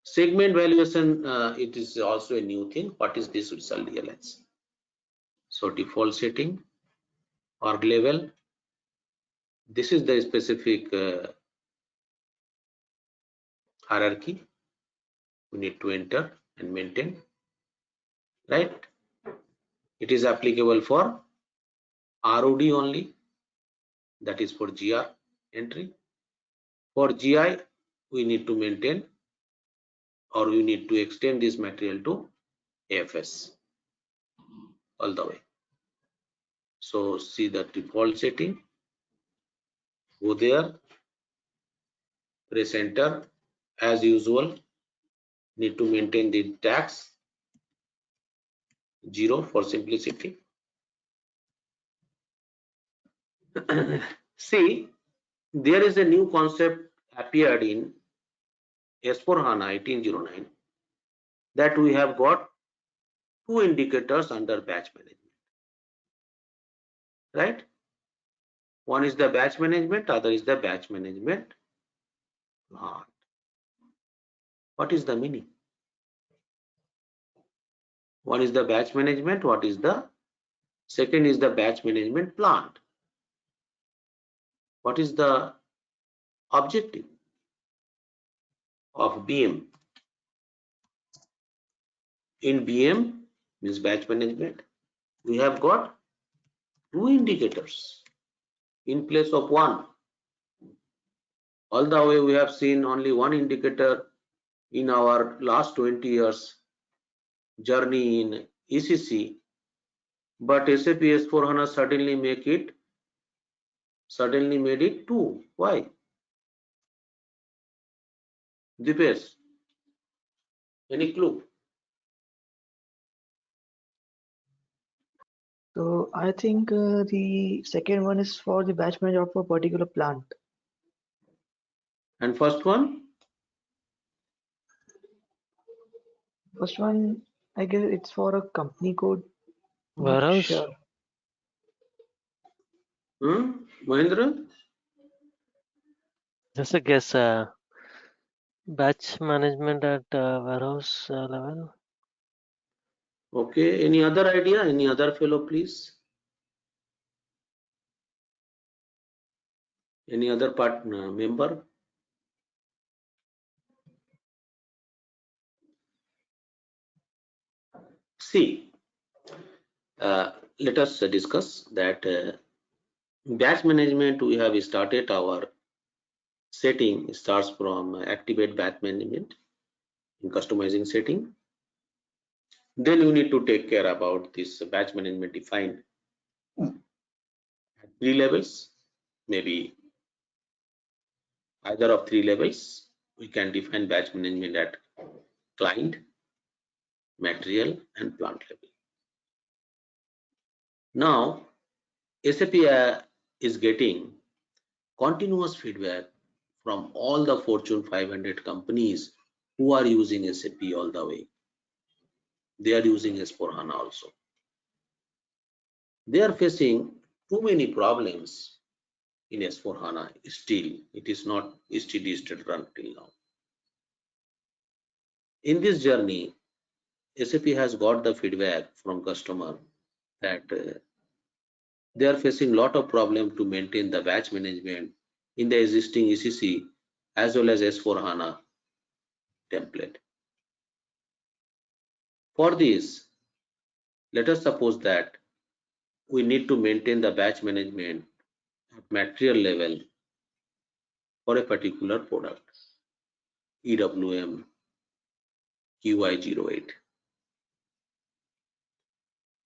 Speaker 1: Segment valuation, it is also a new thing. What is this? We shall realize. So default setting, or level. This is the specific hierarchy we need to enter and maintain, right? It is applicable for ROD only, that is for GR entry. For GI, we need to maintain, or we need to extend this material to AFS all the way. So see the default setting, go there, press enter. As usual, need to maintain the tax 0 for simplicity. See, there is a new concept appeared in S4HANA 1809 that we have got two indicators under batch management, right? One is the batch management, other is the batch management plant. What is the meaning? One is the batch management, what is the second is the batch management plant. What is the objective of BM? In BM means batch management, we have got two indicators in place of one. All the way we have seen only one indicator in our last 20 years journey in ECC, but SAP S4HANA suddenly made it two. Why? Dipesh, any clue?
Speaker 4: So I think the second one is for the batch manager of a particular plant.
Speaker 1: And first one?
Speaker 4: First one, I guess it's for a company code. Not
Speaker 2: Warehouse?
Speaker 4: sure.
Speaker 1: Mahendra?
Speaker 2: Just a guess. Batch management at warehouse level.
Speaker 1: Okay, any other idea? Any other fellow, please? Any other partner member? See, let us discuss that batch management. We have started our setting starts from activate batch management in customizing setting. Then you need to take care about this batch management defined at 3 levels, maybe either of 3 levels. We can define batch management at client, material, and plant level. Now, SAP is getting continuous feedback from all the Fortune 500 companies who are using SAP all the way. They are using S4HANA also. They are facing too many problems in S4HANA still. It is not steady state run till now. In this journey, SAP has got the feedback from customer that they are facing lot of problem to maintain the batch management in the existing ECC as well as S4HANA template. For this, let us suppose that we need to maintain the batch management at material level for a particular product, EWM QI08.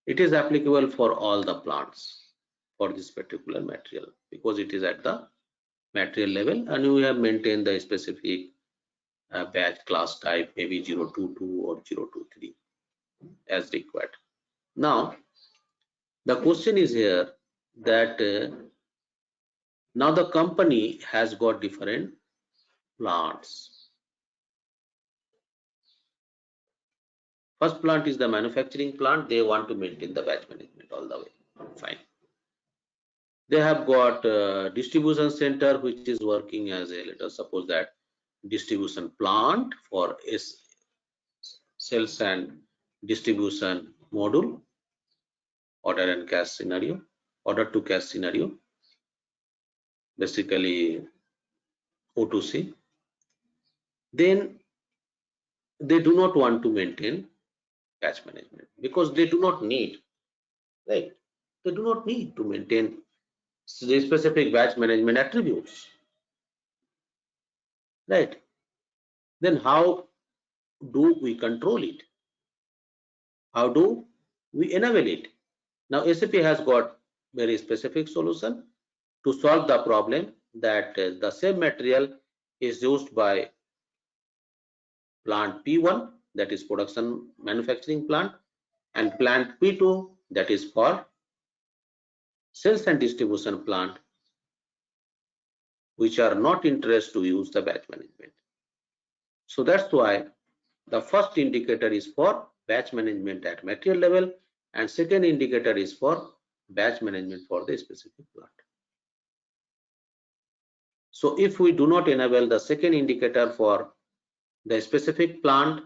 Speaker 1: It is applicable for all the plants for this particular material because it is at the material level and we have maintained the specific batch class type, maybe 022 or 023 as required. Now, the question is here that now the company has got different plants. First plant is the manufacturing plant. They want to maintain the batch management all the way. Fine. They have got a distribution center which is working as a, let us suppose that distribution plant for sales and distribution module, order and cash scenario. order to cash scenario, basically O2C, then they do not want to maintain batch management because they do not need, right? They do not need to maintain the specific batch management attributes, right? Then how do we control it? How do we enable it? Now SAP has got very specific solution to solve the problem that the same material is used by plant P1, that is production manufacturing plant, and plant P2, that is for sales and distribution plant, which are not interested to use the batch management. So that's why the first indicator is for batch management at material level, and second indicator is for batch management for the specific plant. So if we do not enable the second indicator for the specific plant,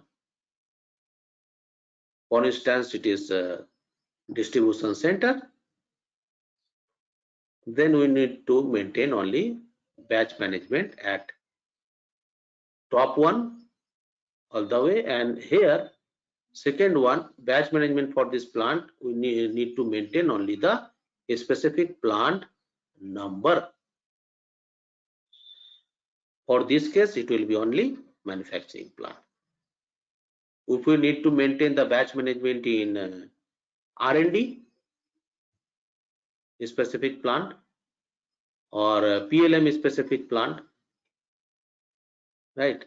Speaker 1: for instance, it is a distribution center, then we need to maintain only batch management at top one all the way, and here second one, batch management for this plant, we need to maintain only the specific plant number. For this case, it will be only manufacturing plant. If we need to maintain the batch management in R&D, specific plant, or PLM specific plant, right?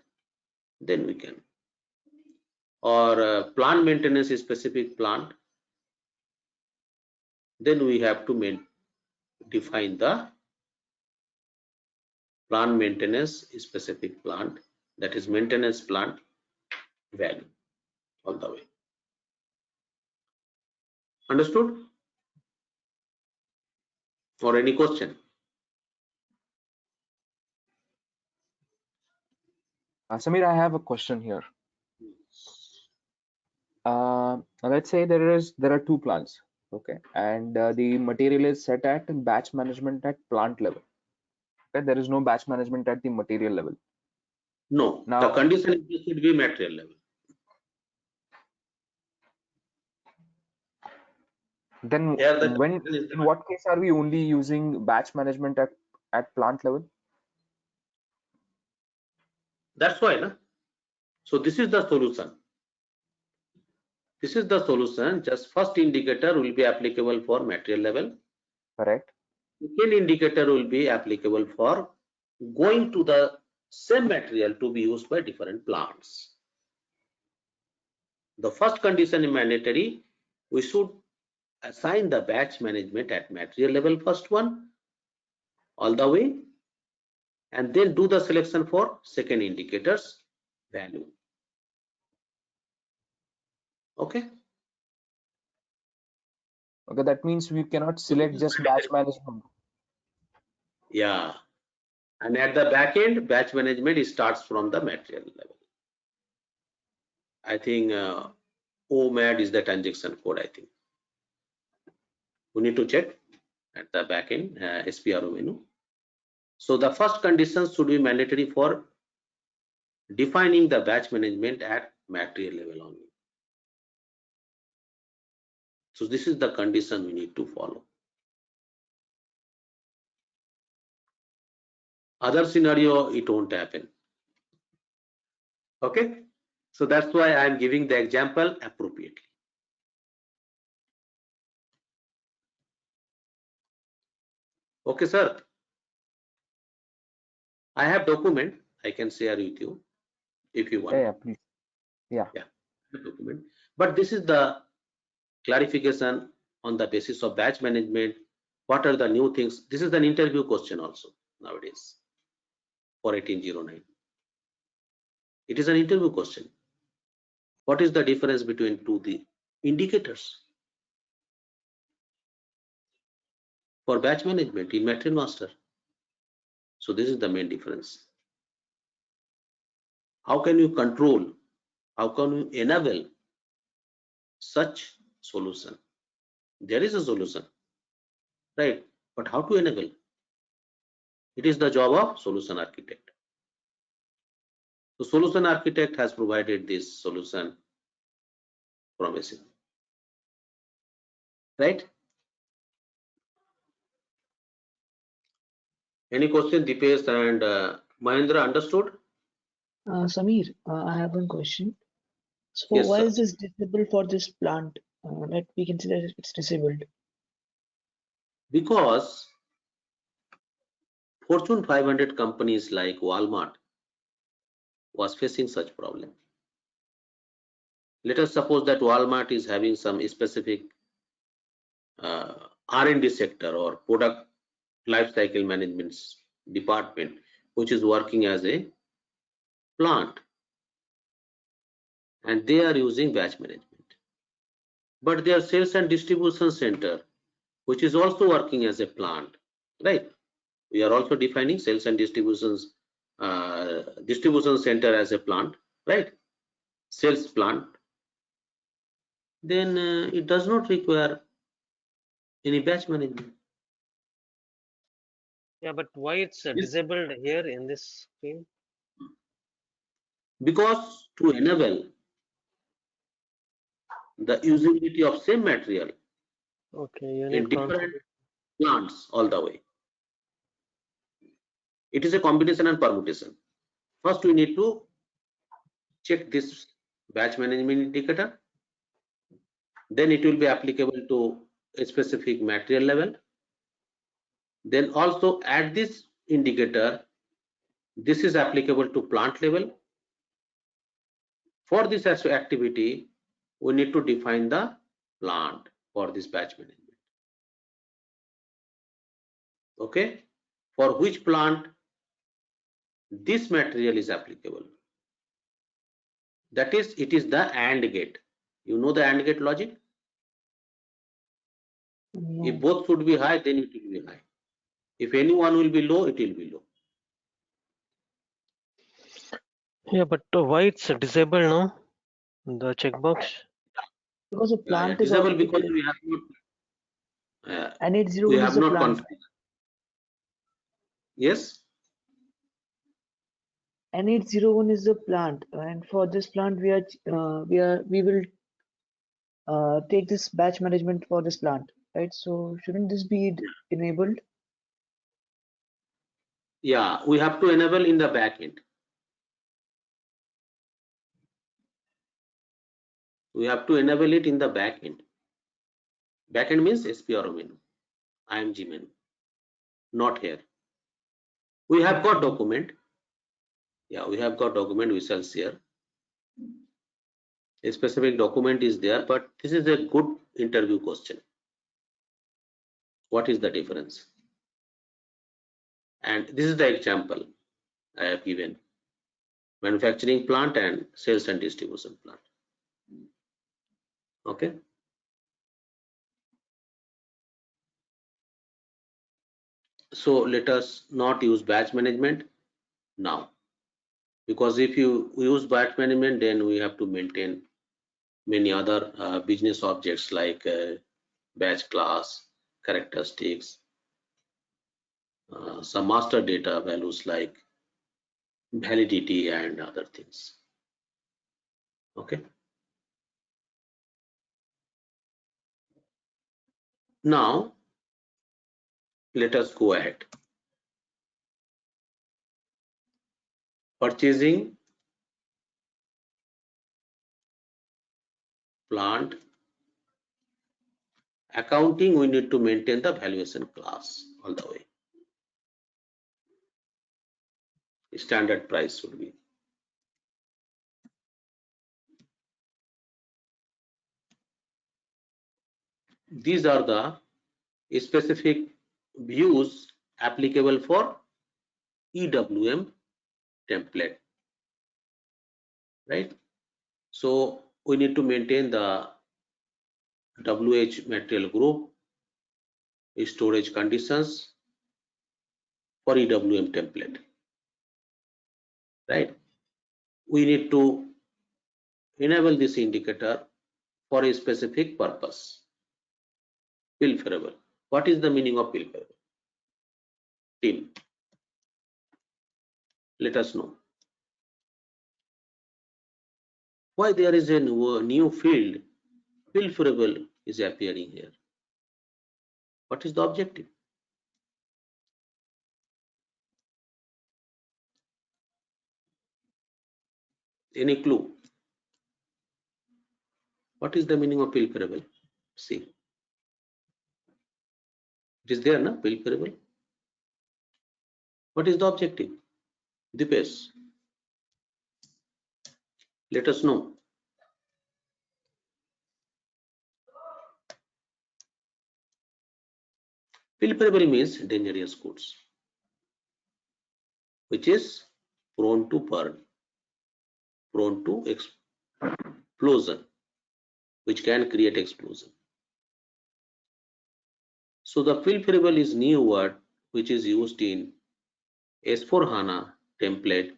Speaker 1: Then we can. Or plant maintenance specific plant, then we have to define the plant maintenance specific plant, that is maintenance plant value all the way. Understood? Or any question?
Speaker 3: Samir, I have a question here. Let's say there are two plants, okay, and the material is set at batch management at plant level. Okay, there is no batch management at the material level.
Speaker 1: No,
Speaker 3: Now,
Speaker 1: the condition should be material level.
Speaker 3: Then in what case are we only using batch management at plant level?
Speaker 1: That's why, no? So this is the solution. This is the solution. Just first indicator will be applicable for material level.
Speaker 3: Correct.
Speaker 1: Second indicator will be applicable for going to the same material to be used by different plants. The first condition is mandatory. We should assign the batch management at material level, first one, all the way, and then do the selection for second indicator's value. Okay.
Speaker 3: Okay, that means we cannot select just batch management.
Speaker 1: Yeah, and at the back end, batch management starts from the material level. I think OMAD is the transaction code. I think we need to check at the back end SPRO menu. So the first condition should be mandatory for defining the batch management at material level only. So this is the condition we need to follow. Other scenario, it won't happen. Okay, so that's why I am giving the example appropriately. Okay, sir. I have document I can share with you if you want.
Speaker 3: Yeah, please. Yeah.
Speaker 1: Document. But this is the clarification on the basis of batch management. What are the new things? This is an interview question also nowadays for 1809. It is an interview question. What is the difference between the indicators for batch management in material master? So this is the main difference. How can you control? How can you enable such solution? There is a solution, right? But how to enable? It is the job of solution architect. So solution architect has provided this solution from SAP, right? Any question, Dipesh and Mahendra, understood?
Speaker 4: Samir, I have one question. So
Speaker 1: Yes,
Speaker 4: why
Speaker 1: sir.
Speaker 4: is this disabled for this plant? That we can see that it's disabled.
Speaker 1: Because Fortune 500 companies like Walmart was facing such problem. Let us suppose that Walmart is having some specific R&D sector or product lifecycle management department, which is working as a plant, and they are using batch management. But their sales and distribution center, which is also working as a plant, right? We are also defining sales and distribution center as a plant, right? Sales plant. Then it does not require any batch management.
Speaker 2: Yeah, but why it's
Speaker 1: Yes.
Speaker 2: disabled here in this screen?
Speaker 1: Because to enable the usability of same material
Speaker 2: Okay,
Speaker 1: in
Speaker 2: unit
Speaker 1: different
Speaker 2: configuration.
Speaker 1: plants all the way. It is a combination and permutation. First, we need to check this batch management indicator. Then it will be applicable to a specific material level. Then also at this indicator, this is applicable to plant level. For this activity, we need to define the plant for this batch management. Okay, for which plant this material is applicable. That is, it is the AND gate. You know the AND gate logic?
Speaker 4: No.
Speaker 1: If both should be high, then it will be high. If any one will be low, it will be low.
Speaker 2: Yeah, but why it's disabled now? The checkbox.
Speaker 4: Because the plant is
Speaker 1: Disabled
Speaker 4: already
Speaker 1: because
Speaker 4: there.
Speaker 1: we have not
Speaker 4: N801 is the plant.
Speaker 1: configured. Yes.
Speaker 4: N801 is the plant, and for this plant we will take this batch management for this plant, right? So shouldn't this be enabled?
Speaker 1: Yeah, we have to enable in the back end. We have to enable it in the back end. Back end means SPRO menu, IMG menu, not here. We have got document. Yeah, we have got document, we shall share. A specific document is there, but this is a good interview question. What is the difference? And this is the example I have given. Manufacturing plant and sales and distribution plant. Okay. So let us not use batch management now, because if you use batch management, then we have to maintain many other business objects like batch class, characteristics, some master data values like validity and other things. Okay. Now let us go ahead. Purchasing plant. Accounting, we need to maintain the valuation class all the way. Standard price should be. These are the specific views applicable for EWM template, right? So we need to maintain the WH material group, storage conditions for EWM template, right? We need to enable this indicator for a specific purpose, fill variable. What is the meaning of field variable? Team, let us know. Why there is a new field variable is appearing here? What is the objective? Any clue? What is the meaning of field variable? See, it is there, na, field variable. What is the objective? Dipesh, let us know. Field variable means dangerous goods, which is prone to burn, prone to explosion, which can create explosion. So the field variable is new word which is used in S/4HANA template,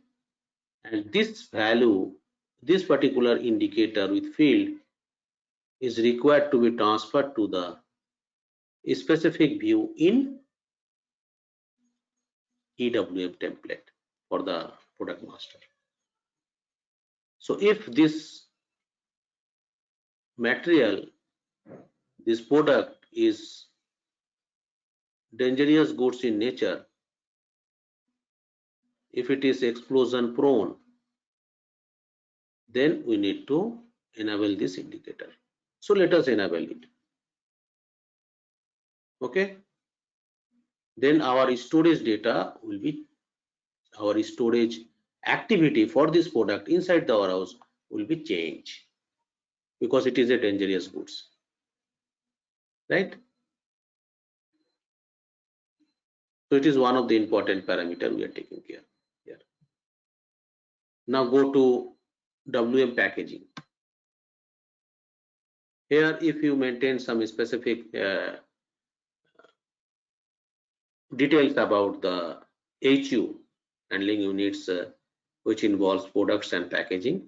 Speaker 1: and this value, this particular indicator with field is required to be transferred to the specific view in EWM template for the product master. So if this material, this product is dangerous goods in nature, if it is explosion prone, then we need to enable this indicator. So let us enable it. Okay. Then our storage data will be, our storage activity for this product inside the warehouse will be changed because it is a dangerous goods, right? So it is one of the important parameter we are taking care here. Now go to WM packaging. Here, if you maintain some specific details about the HU, handling units, which involves products and packaging,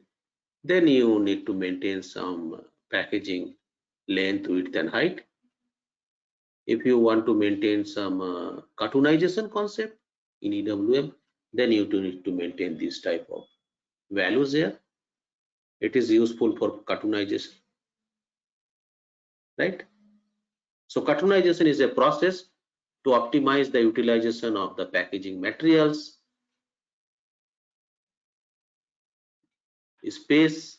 Speaker 1: then you need to maintain some packaging length, width and height. If you want to maintain some cartoonization concept in EWM, then you need to maintain this type of values here. It is useful for cartoonization, right? So cartoonization is a process to optimize the utilization of the packaging materials, space,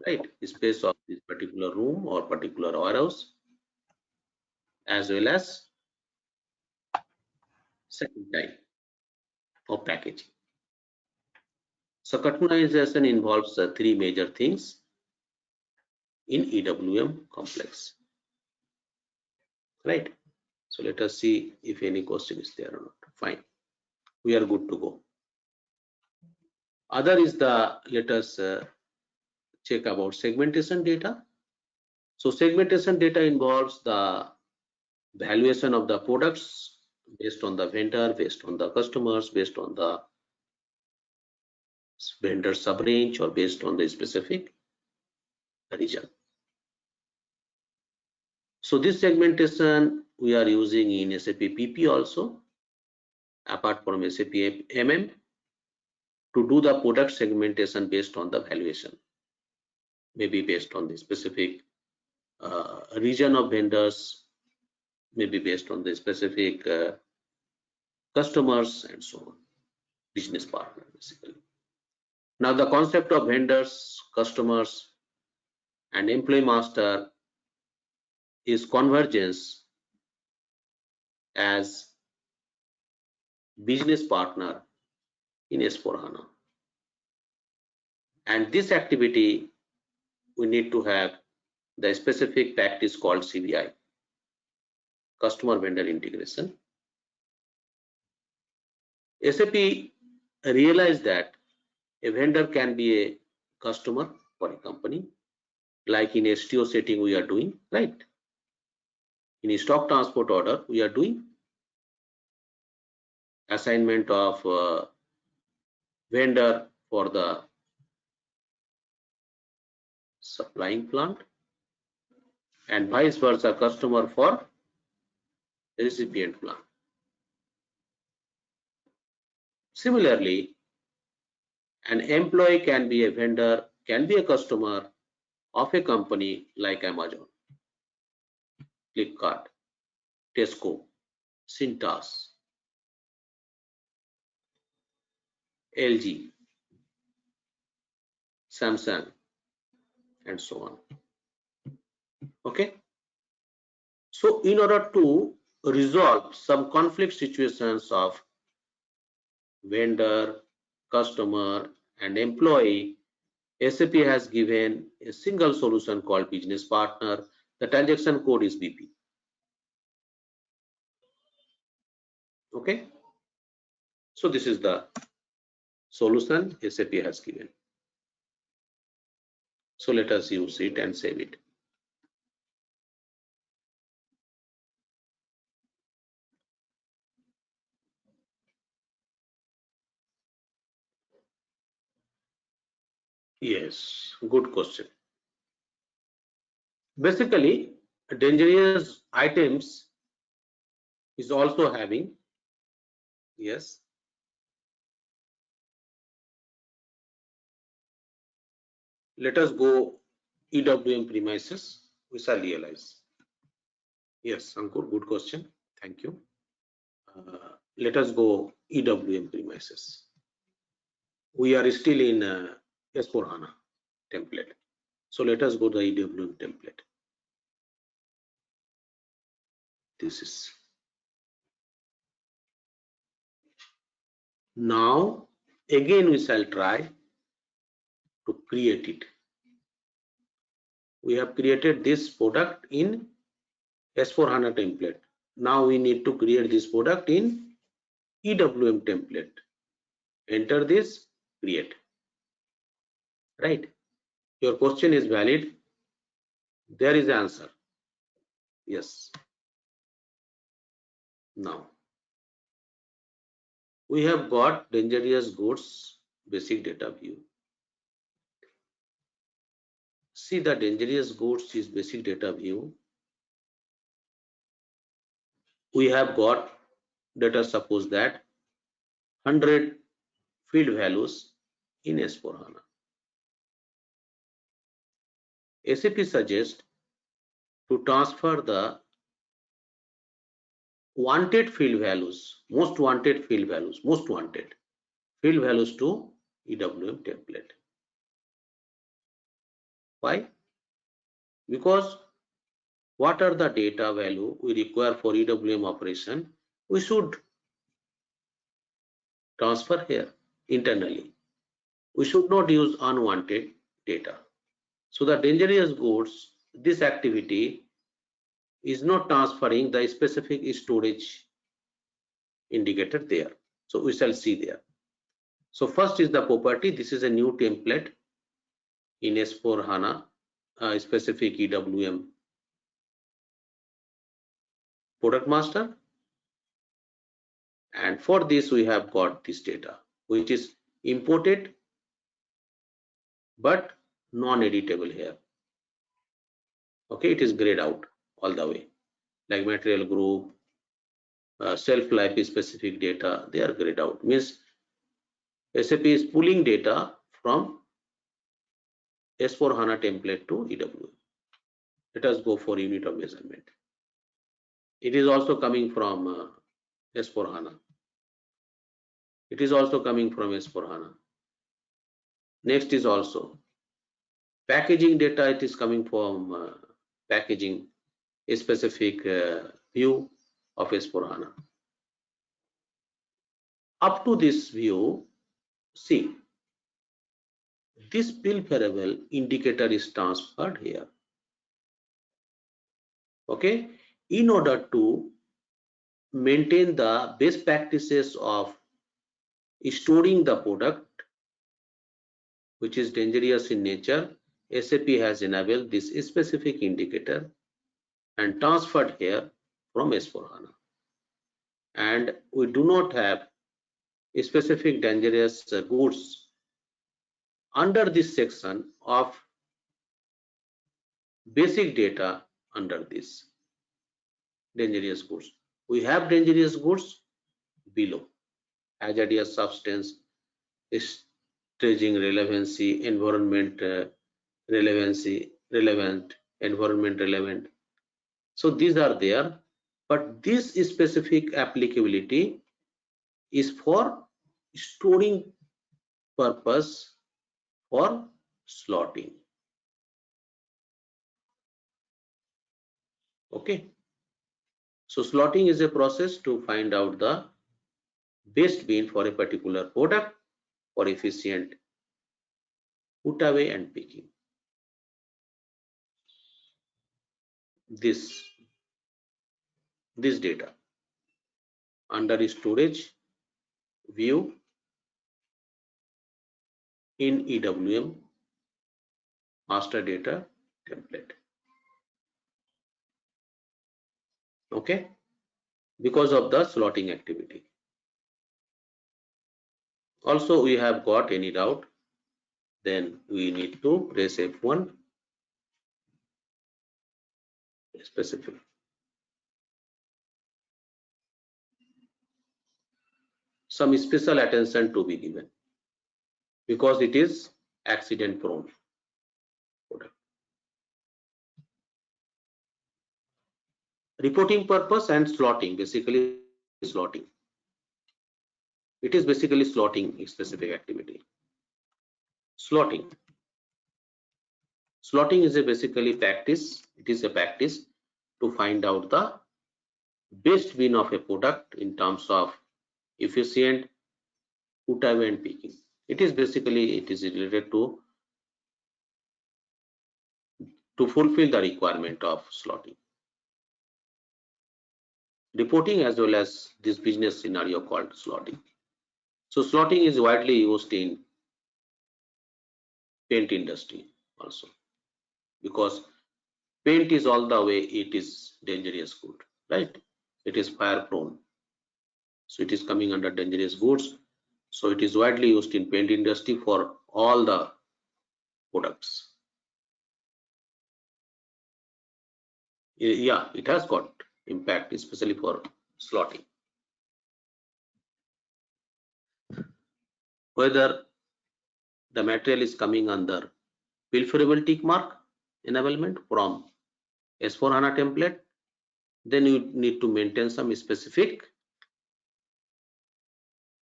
Speaker 1: right? Space of this particular room or particular warehouse, as well as second type of packaging. So cartoonization involves three major things in EWM complex, right? So let us see if any question is there or not. Fine, we are good to go. Other is the, let us check about segmentation data. So segmentation data involves the valuation of the products based on the vendor, based on the customers, based on the vendor sub range, or based on the specific region. So this segmentation we are using in SAP PP also, apart from SAP MM, to do the product segmentation based on the valuation, maybe based on the specific region of vendors, maybe based on the specific customers and so on, business partner basically. Now the concept of vendors, customers and employee master is convergence as business partner in S/4HANA. And this activity we need to have the specific practice called CVI, customer vendor integration. SAP realized that a vendor can be a customer for a company, like in STO setting we are doing, right? In a stock transport order we are doing assignment of vendor for the supplying plant, and vice versa customer for recipient plant. Similarly, an employee can be a vendor, can be a customer of a company like Amazon, Flipkart, Tesco, Cintas, LG, Samsung, and so on. Okay. So in order to resolve some conflict situations of vendor, customer, and employee, SAP has given a single solution called business partner. The transaction code is BP. Okay. So this is the solution SAP has given. So let us use it and save it. Yes, good question. Basically, dangerous items is also having, yes, let us go EWM premises, we shall realize. Yes, Ankur, good question. Thank you. Let us go EWM premises. We are still in S4HANA template. So let us go to the EWM template. This is. Now, again, we shall try to create it. We have created this product in S4HANA template. Now we need to create this product in EWM template. Enter this, create. Right? Your question is valid. There is answer. Yes. Now we have got dangerous goods basic data view. See, the dangerous goods is basic data view. We have got, let us suppose that 100 field values in S4HANA. SAP suggests to transfer the wanted field values, most wanted field values to EWM template. Why? Because what are the data value we require for EWM operation, we should transfer here internally. We should not use unwanted data. So the dangerous goods, this activity is not transferring the specific storage indicator there. So we shall see there. So first is the property. This is a new template in S4HANA, specific EWM product master. And for this, we have got this data, which is imported but non-editable here. Okay, it is grayed out all the way, like material group, shelf life specific data, they are grayed out. Means SAP is pulling data from S4HANA template to EWM. Let us go for unit of measurement. It is also coming from S4HANA. It is also coming from S4HANA. Next is also packaging data. It is coming from packaging, a specific view of S4HANA. Up to this view, see, this bill variable indicator is transferred here. Okay, in order to maintain the best practices of storing the product, which is dangerous in nature, SAP has enabled this specific indicator and transferred here from S4HANA. And we do not have specific dangerous goods under this section of basic data under this dangerous goods. We have dangerous goods below: hazardous substance, staging relevancy, environment relevancy, relevant, environment relevant. So these are there, but this specific applicability is for storing purpose for slotting. Okay, so slotting is a process to find out the best bin for a particular product for efficient put away and picking. This data under storage view in EWM master data template. Okay, because of the slotting activity. Also, we have got any doubt, then we need to press F1 specific. Some special attention to be given because it is accident prone product. Reporting purpose and slotting, basically slotting. It is basically slotting specific activity. Slotting. Slotting is a basically practice. It is a practice to find out the best bin of a product in terms of efficient put away and picking. It is basically, it is related to fulfill the requirement of slotting. Reporting as well as this business scenario called slotting. So slotting is widely used in paint industry also, because paint is all the way, it is dangerous good, right? It is fire prone, so it is coming under dangerous goods. So it is widely used in paint industry for all the products. Yeah, it has got impact, especially for slotting. Whether the material is coming under pilferable tick mark enablement from S/4HANA template, then you need to maintain some specific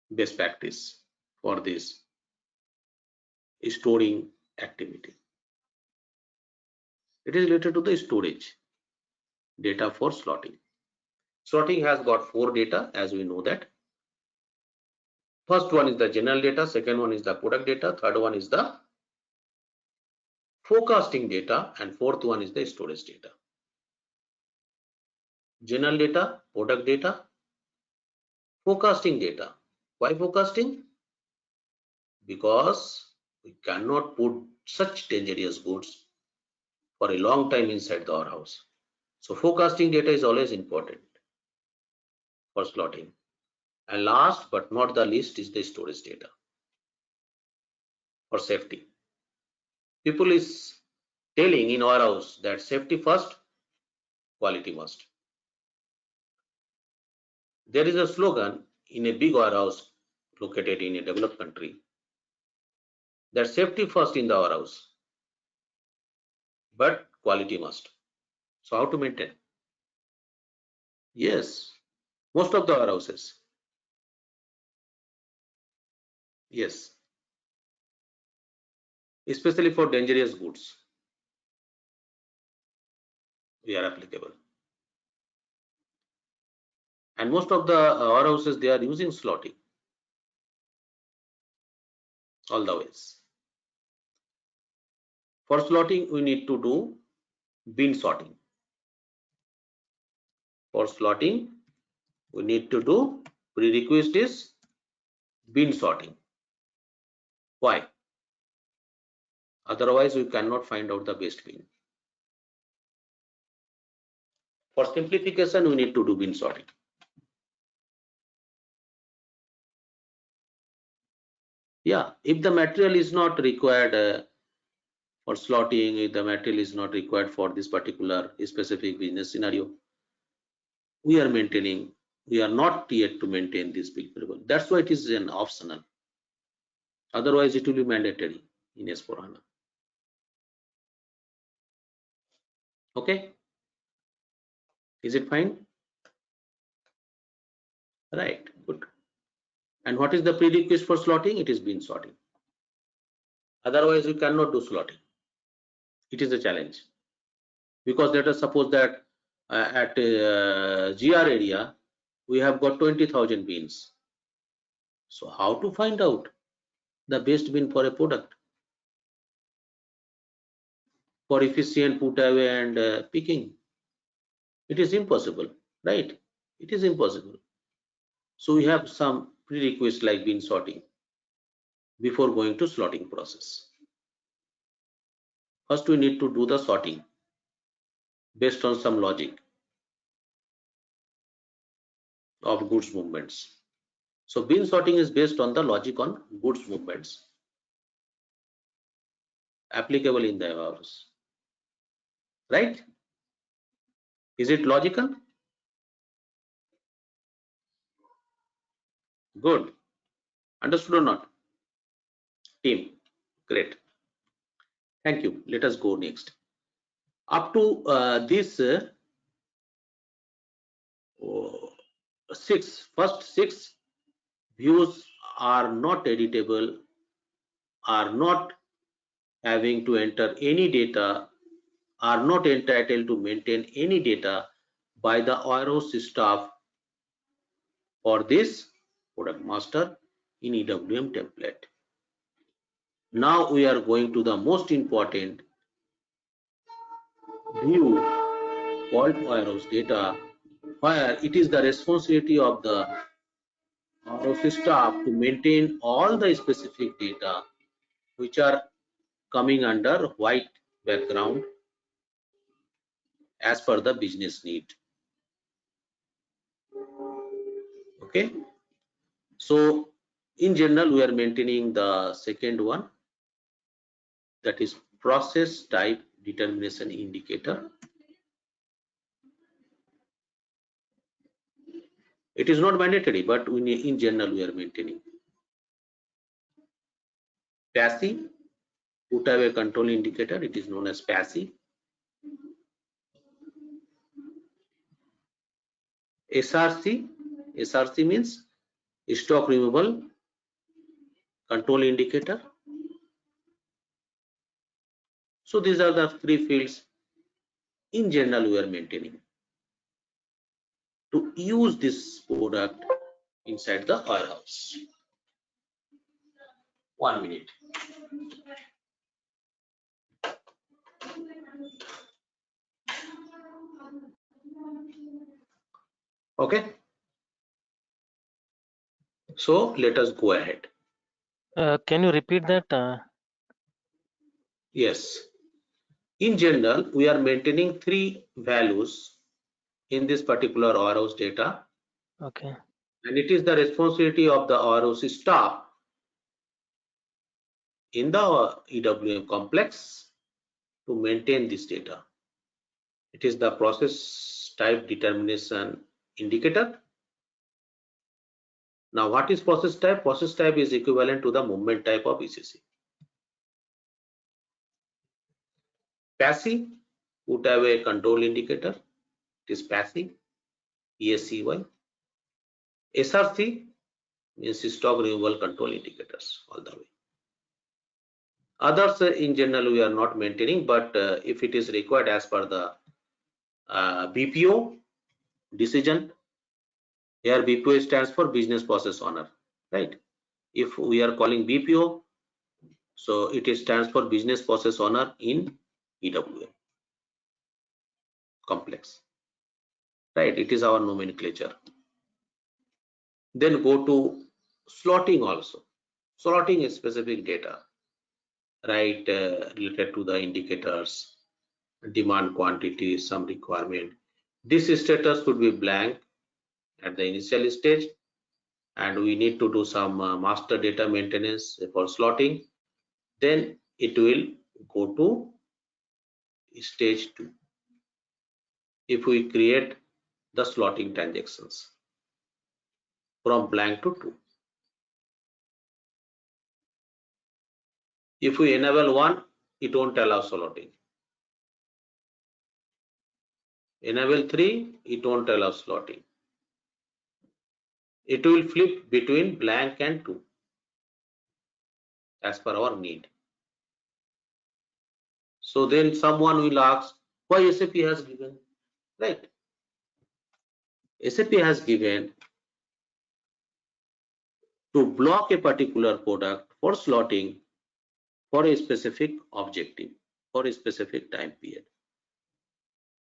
Speaker 1: best practice for this storing activity. It is related to the storage data for slotting. Slotting has got 4 data, as we know that. First one is the general data, second one is the product data, third one is the forecasting data, and fourth one is the storage data. General data, product data, forecasting data. Why forecasting? Because we cannot put such dangerous goods for a long time inside the warehouse. So forecasting data is always important for slotting. And last but not the least is the storage data for safety. People is telling in warehouse that safety first, quality must. There is a slogan in a big warehouse located in a developed country that safety first in the warehouse, but quality must. So how to maintain? Yes, most of the warehouses. Yes, especially for dangerous goods, we are applicable. And most of the warehouses, they are using slotting all the ways. For slotting, we need to do bin sorting. For slotting, we need to do prerequisite is bin sorting. Why? Otherwise, we cannot find out the best bin. For simplification, we need to do bin sorting. Yeah, if the material is not required for slotting, if the material is not required for this particular specific business scenario, we are not yet to maintain this big variable. That's why it is an optional. Otherwise, it will be mandatory in S/4HANA. Okay, is it fine? Right, good. And what is the prerequisite for slotting? It is bin sorting. Otherwise, we cannot do slotting. It is a challenge, because let us suppose that at GR area we have got 20,000 bins. So how to find out the best bin for a product for efficient put away and picking? It is impossible, right? It is impossible. So we have some prerequisites like bin sorting before going to slotting process. First, we need to do the sorting based on some logic of goods movements. So bin sorting is based on the logic on goods movements applicable in the warehouse, right? Is it logical? Good. Understood or not? Team, great. Thank you. Let us go next. Up to this first six views are not editable, are not having to enter any data, are not entitled to maintain any data by the warehouse staff for this product master in EWM template. Now we are going to the most important view called warehouse data, where it is the responsibility of the warehouse staff to maintain all the specific data which are coming under white background as per the business need. Okay, so in general we are maintaining the second one, that is process type determination indicator. It is not mandatory, but in general we are maintaining. PASI, put away control indicator, it is known as PASI. SRC, SRC means stock removal control indicator. So these are the three fields in general we are maintaining to use this product inside the warehouse. 1 minute. Okay, so let us go ahead.
Speaker 2: Can you repeat that?
Speaker 1: Yes, in general we are maintaining three values in this particular warehouse data.
Speaker 2: Okay.
Speaker 1: And it is the responsibility of the warehouse staff in the EWM complex to maintain this data. It is the process type determination indicator. Now what is process type? Process type is equivalent to the movement type of ECC. PASI, put away control indicator, it is PASI, PSCY. SRC means stock removal control indicators all the way. Others in general we are not maintaining, but if it is required as per the BPO decision, here BPO stands for business process owner, right? If we are calling BPO, so it stands for business process owner in EWM complex, right? It is our nomenclature. Then go to slotting also. Slotting is specific data, right, related to the indicators, demand quantity, some requirement. This status should be blank at the initial stage, and we need to do some master data maintenance for slotting. Then it will go to stage 2. If we create the slotting transactions from blank to 2. If we enable 1, it won't allow slotting. Enable 3, it won't allow slotting. It will flip between blank and 2 as per our need. So then someone will ask why SAP has given, right? SAP has given to block a particular product for slotting for a specific objective, for a specific time period.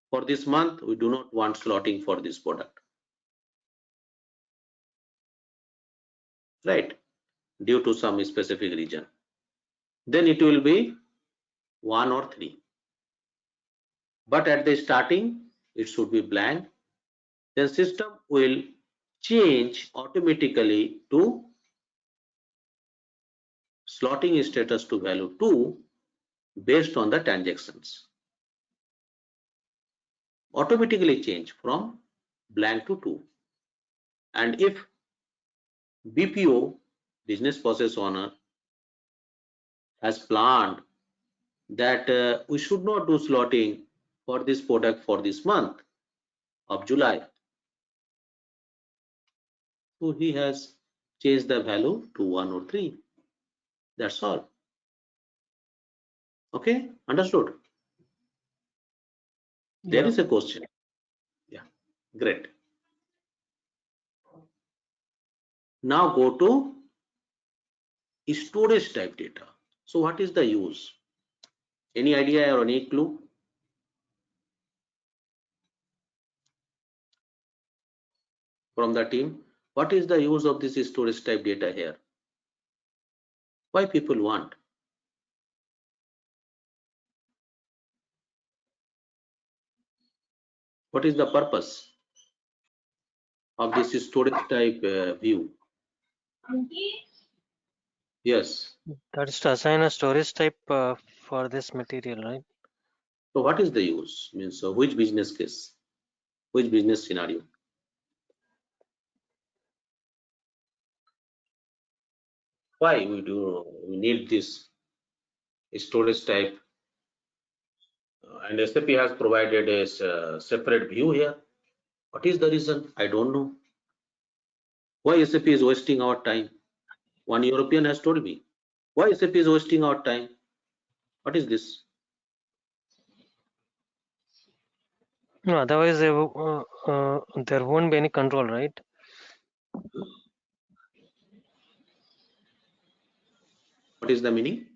Speaker 1: For this month, we do not want slotting for this product, right? Due to some specific reason. Then it will be 1 or 3. But at the starting, it should be blank. Then system will change automatically to slotting status to value 2 based on the transactions. Automatically change from blank to 2. And if BPO, business process owner, has planned that we should not do slotting for this product for this month of July, so he has changed the value to 1 or 3. That's all. Okay, understood? There
Speaker 4: Yeah.
Speaker 1: is a question. Yeah, great. Now go to storage type data. So what is the use? Any idea or any clue from the team? What is the use of this storage type data here? Why people want? What is the purpose of this storage type view? Yes.
Speaker 2: That is to assign a storage type for this material, right?
Speaker 1: So what is the use? Means which business case? Which business scenario? Why we need this storage type? And SAP has provided a separate view here. What is the reason? I don't know. Why SAP is wasting our time? One European has told me. Why SAP is wasting our time? What is this?
Speaker 2: No, otherwise there won't be any control, right?
Speaker 1: What is the meaning?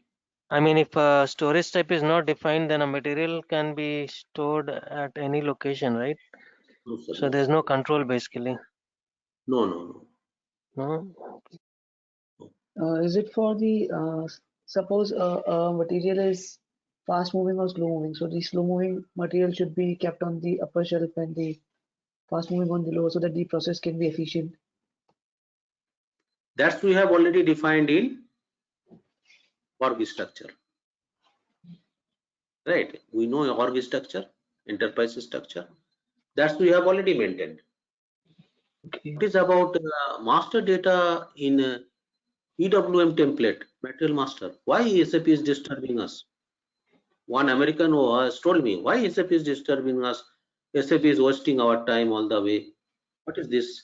Speaker 2: I mean, if a storage type is not defined, then a material can be stored at any location, right?
Speaker 1: No, sir,
Speaker 2: So
Speaker 1: no.
Speaker 2: there's no control basically.
Speaker 1: No, no, no.
Speaker 2: No?
Speaker 4: Is it for the suppose a material is fast moving or slow moving? So the slow moving material should be kept on the upper shelf and the fast moving on the lower, so that the process can be efficient.
Speaker 1: That we have already defined in org structure. Right? We know org structure, enterprise structure. That we have already maintained.
Speaker 4: Okay.
Speaker 1: It is about master data in EWM template, material master. Why SAP is disturbing us? One American who has told me, why SAP is disturbing us? SAP is wasting our time all the way. What is this?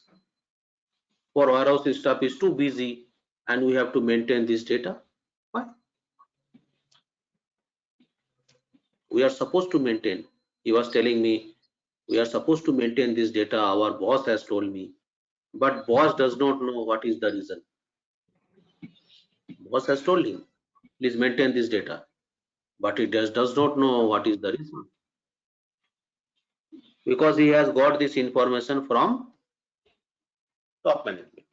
Speaker 1: For warehouse staff is too busy and we have to maintain this data. Why? We are supposed to maintain. He was telling me, we are supposed to maintain this data. Our boss has told me, but boss does not know what is the reason. Boss has told him, please maintain this data, but he does not know what is the reason, because he has got this information from top management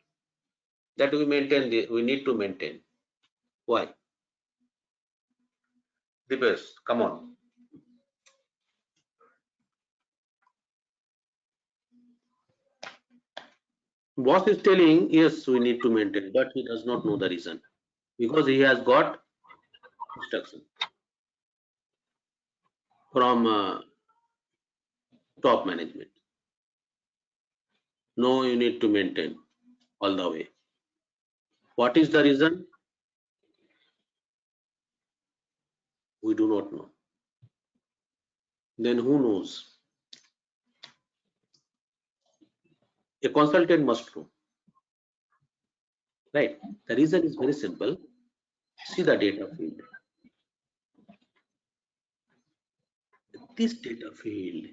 Speaker 1: that we need to maintain. Why? Dipesh, come on. Boss is telling, yes, we need to maintain, but he does not know the reason, because he has got instruction. from top management. No, you need to maintain all the way. What is the reason? We do not know. Then who knows? A consultant must know, right? The reason is very simple. See the data field. This data field,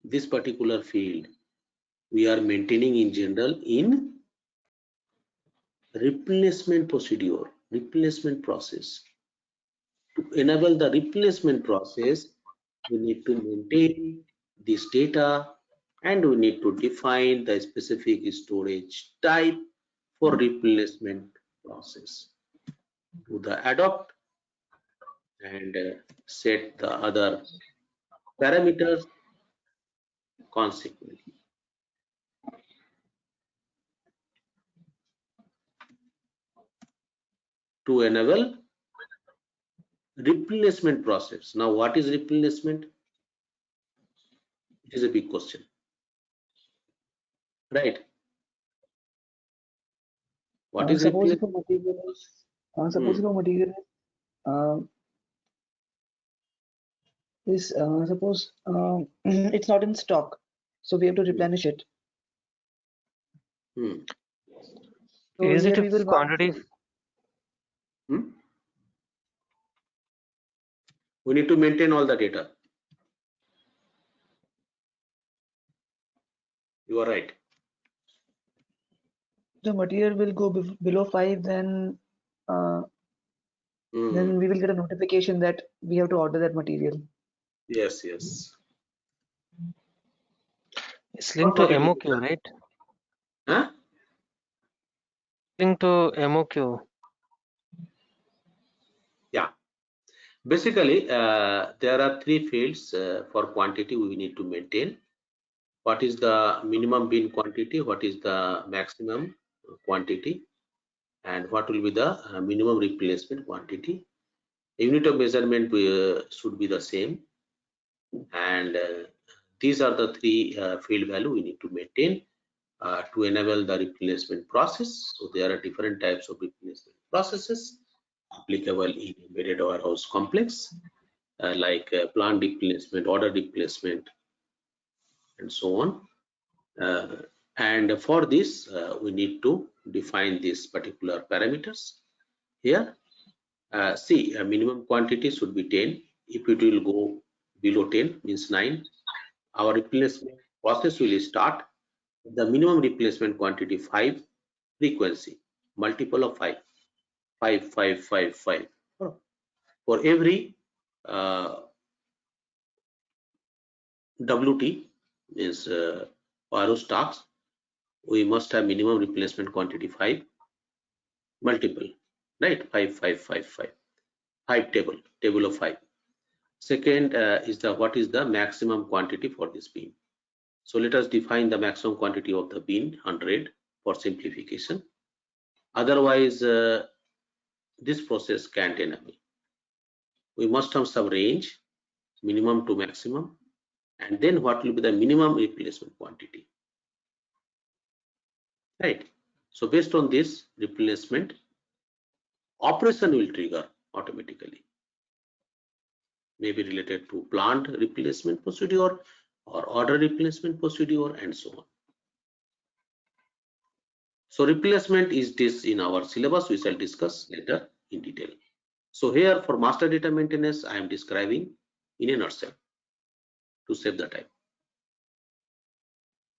Speaker 1: this particular field, we are maintaining in general in replacement procedure, replacement process. To enable the replacement process, we need to maintain this data and we need to define the specific storage type for replacement process. Do the adopt and set the other parameters consequently. To enable replacement process. Now, what is replacement? It is a big question, right? What is
Speaker 4: Suppose if
Speaker 1: replacement?
Speaker 4: a material is, suppose if a material is, suppose it's not in stock, so we have to replenish it.
Speaker 1: Hmm.
Speaker 4: So
Speaker 2: Is
Speaker 4: here
Speaker 2: it
Speaker 4: we will
Speaker 2: a quantity?
Speaker 1: Hmm? We need to maintain all the data. You are right.
Speaker 4: the material will go below 5, then then we will get a notification that we have to order that material.
Speaker 1: Yes, yes.
Speaker 2: It's linked to MOQ, right?
Speaker 1: Huh?
Speaker 2: Linked to MOQ.
Speaker 1: Yeah. Basically, there are three fields for quantity we need to maintain. What is the minimum bin quantity? What is the maximum quantity? And what will be the minimum replacement quantity? Unit of measurement should be the same. And these are the three field value we need to maintain to enable the replacement process. So there are different types of replacement processes applicable in embedded warehouse complex, like plant replacement, order replacement, and so on. And for this, we need to define these particular parameters here. See, a minimum quantity should be 10. If it will go below 10, means 9, our replacement process will start. The minimum replacement quantity 5, frequency multiple of 5, 5, 5, 5, 5. For every WT is RO stocks, we must have minimum replacement quantity 5 multiple, right? 5, 5, 5, 5. 5 table of 5. Second is the what is the maximum quantity for this bean. So let us define the maximum quantity of the bean 100 for simplification. Otherwise, this process can't enable. We must have some range, minimum to maximum, and then what will be the minimum replacement quantity, right? So based on this, replacement operation will trigger automatically, maybe related to plant replacement procedure or order replacement procedure and so on. So replacement is this in our syllabus, we shall discuss later in detail. So here for master data maintenance, I am describing in a nutshell to save the time.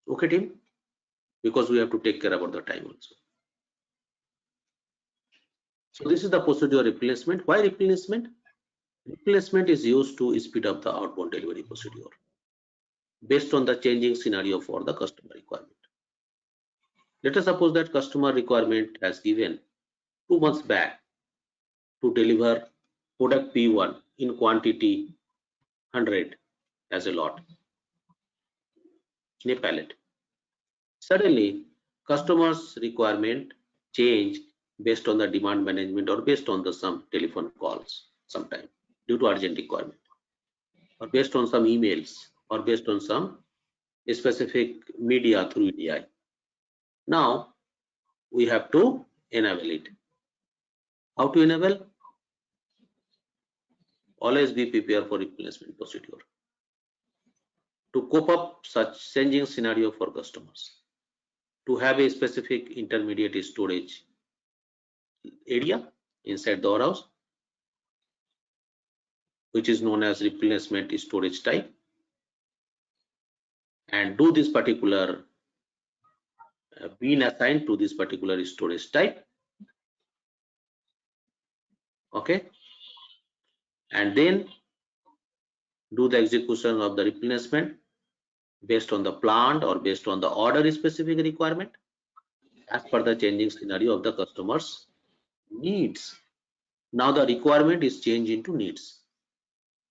Speaker 1: Okay, team, because we have to take care about the time also. So this is the procedure replacement. Why replacement? Replacement is used to speed up the outbound delivery procedure based on the changing scenario for the customer requirement. Let us suppose that customer requirement has given 2 months back to deliver product P1 in quantity 100 as a lot in a pallet. Suddenly, customers' requirement change based on the demand management or based on the some telephone calls sometime due to urgent requirement. or based on some emails or based on some specific media through EDI. Now we have to enable it. How to enable? Always be prepared for replacement procedure to cope up such changing scenario for customers, to have a specific intermediate storage area inside the warehouse, which is known as replacement storage type, and do this particular being assigned to this particular storage type. Okay, and then do the execution of the replacement based on the plant or based on the order specific requirement as per the changing scenario of the customer's needs. Now the requirement is changed into needs.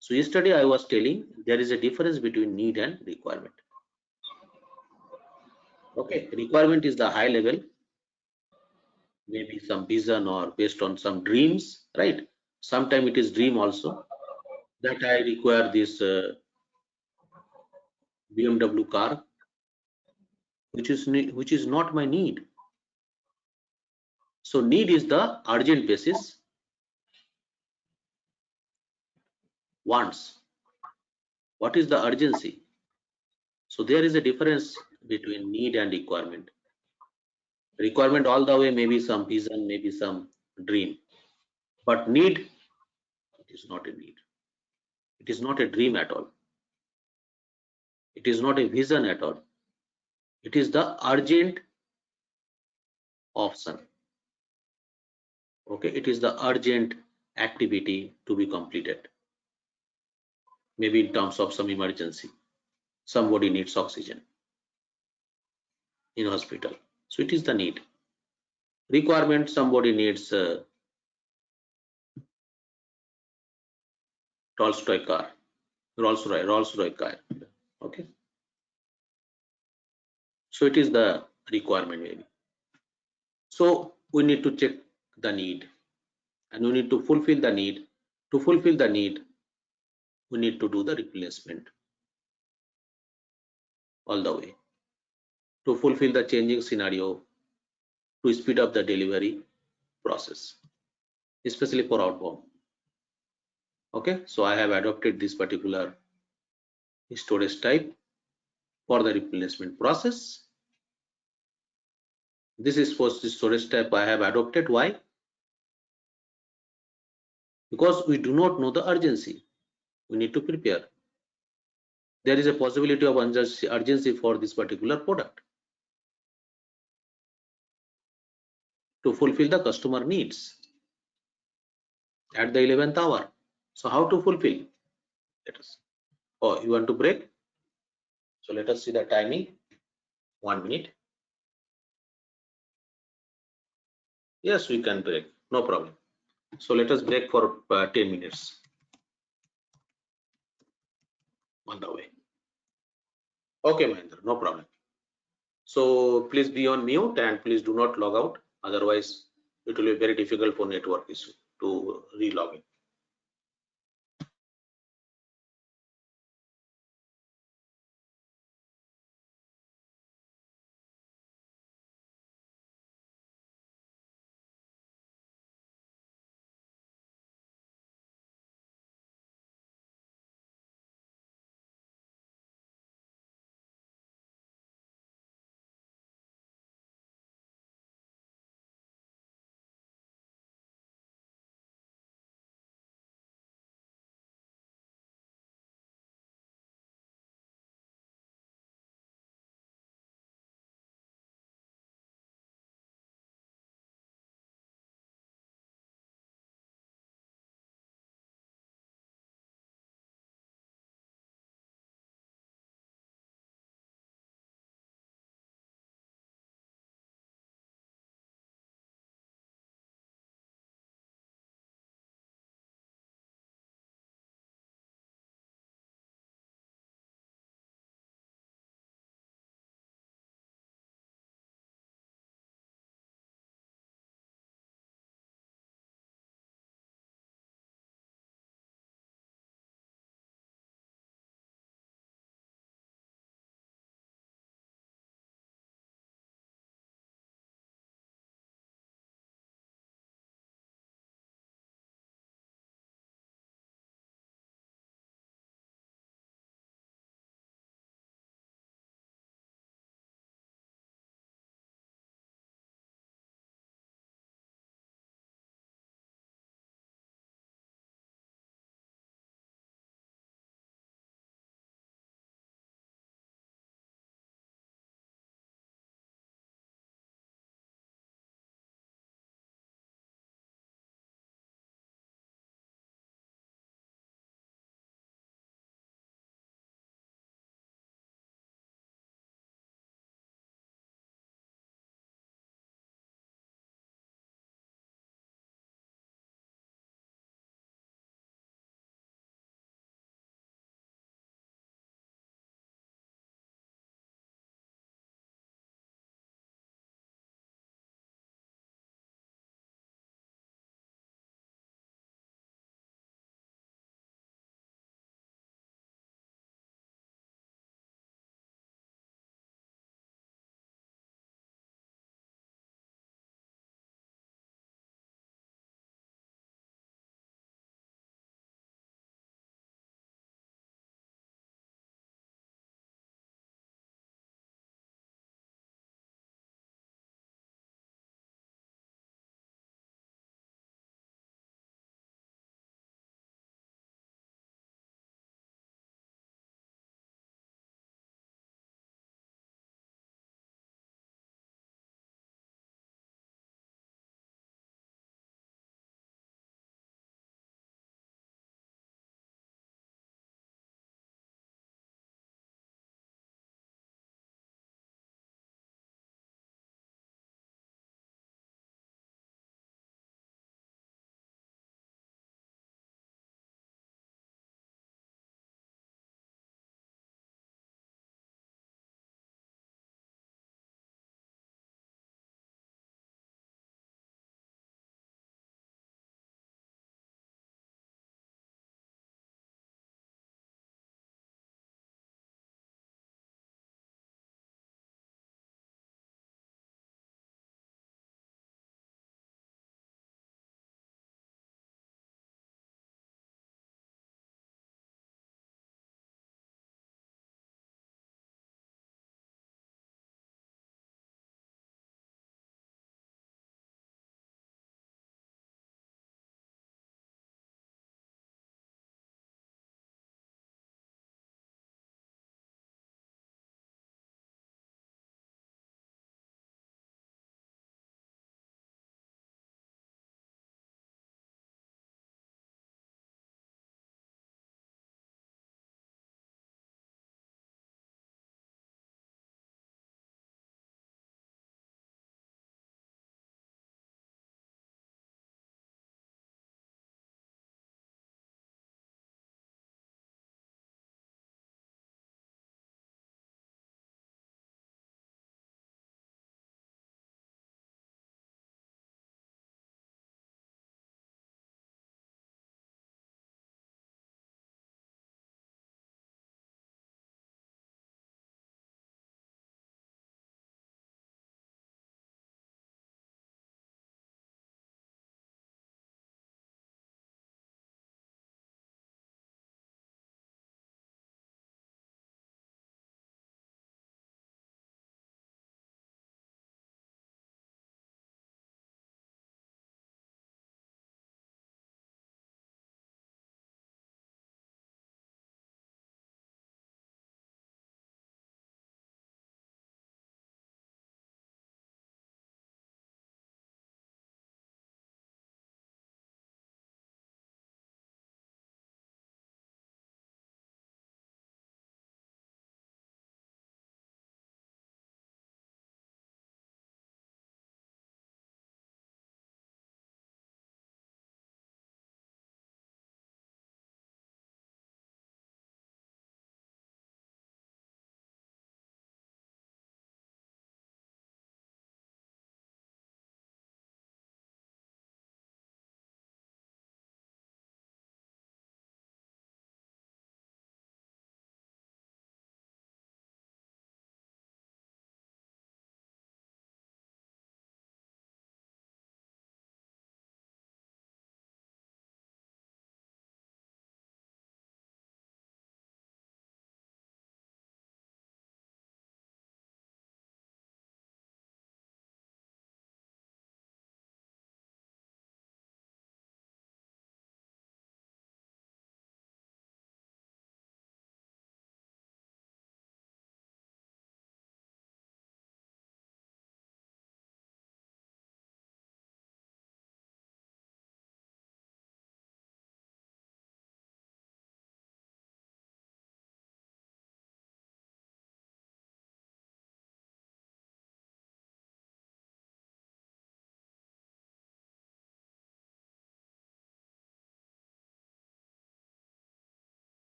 Speaker 1: So yesterday I was telling there is a difference between need and requirement. Okay, requirement is the high level, maybe some vision or based on some dreams, right? Sometimes it is dream also that I require this BMW car, which is not my need. So need is the urgent basis. Wants. What is the urgency? So there is a difference between need and requirement. Requirement all the way maybe some vision, maybe some dream, but need, it is not a need. It is not a dream at all. It is not a vision at all. It is the urgent option. Okay, it is the urgent activity to be completed. Maybe in terms of some emergency, somebody needs oxygen in hospital. So it is the need. Requirement, somebody needs Tolstoy car, Rolls-Royce car. Okay. So it is the requirement maybe. So we need to check the need and we need to fulfill the need. To fulfill the need, we need to do the replacement all the way. To fulfill the changing scenario, to speed up the delivery process, especially for outbound. Okay, so I have adopted this particular storage type for the replacement process. This is for the storage type I have adopted. Why? Because we do not know the urgency. We need to prepare. There is a possibility of urgency for this particular product to fulfill the customer needs at the 11th hour. So how to fulfill? Let us. Oh, you want to break? So let us see the timing. 1 minute. Yes, we can break. No problem. So let us break for 10 minutes. On the way. Okay, Mahendra, no problem. So please be on mute and please do not log out. Otherwise, it will be very difficult for network issue to re-log in.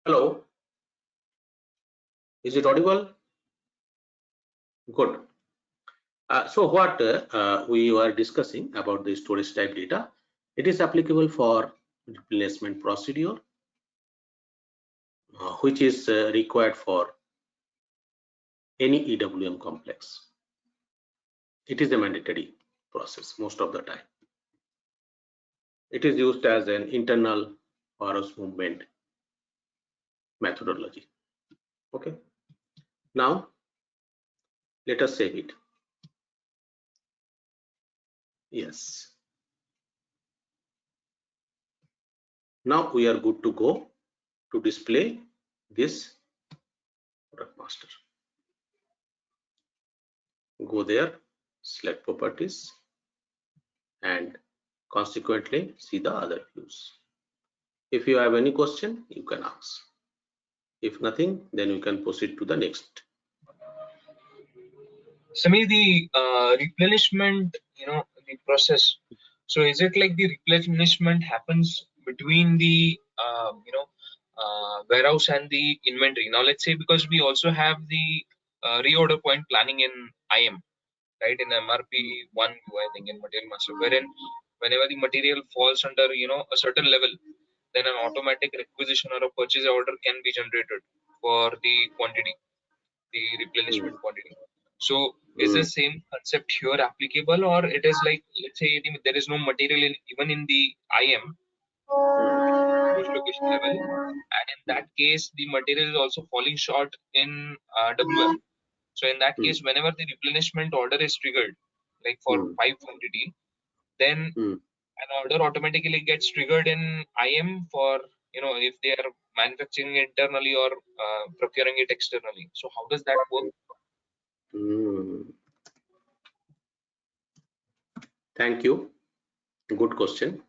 Speaker 1: Hello, is it audible? Good. So what we were discussing about the storage type data, it is applicable for replacement procedure, which is required for any EWM complex. It is a mandatory process most of the time. It is used as an internal warehouse movement methodology. Okay. Now let us save it. Yes. Now we are good to go to display this product master. Go there, select properties, and consequently see the other views. If you have any question, you can ask. If nothing, then you can proceed to the next.
Speaker 5: Samir, the replenishment, the process. So is it like the replenishment happens between the warehouse and the inventory? Now let's say, because we also have the reorder point planning in IM, right, in MRP 1 view, I think, in material master, wherein whenever the material falls under a certain level, then an automatic requisition or a purchase order can be generated for the quantity, the replenishment quantity. So is the same concept here applicable, or it is like, let's say there is no material even in the IM post location level, and in that case the material is also falling short in WM. So in that case, whenever the replenishment order is triggered, like for 5 quantity, then an order automatically gets triggered in IM for if they are manufacturing internally or procuring it externally. So how does that work?
Speaker 1: Thank you. Good question.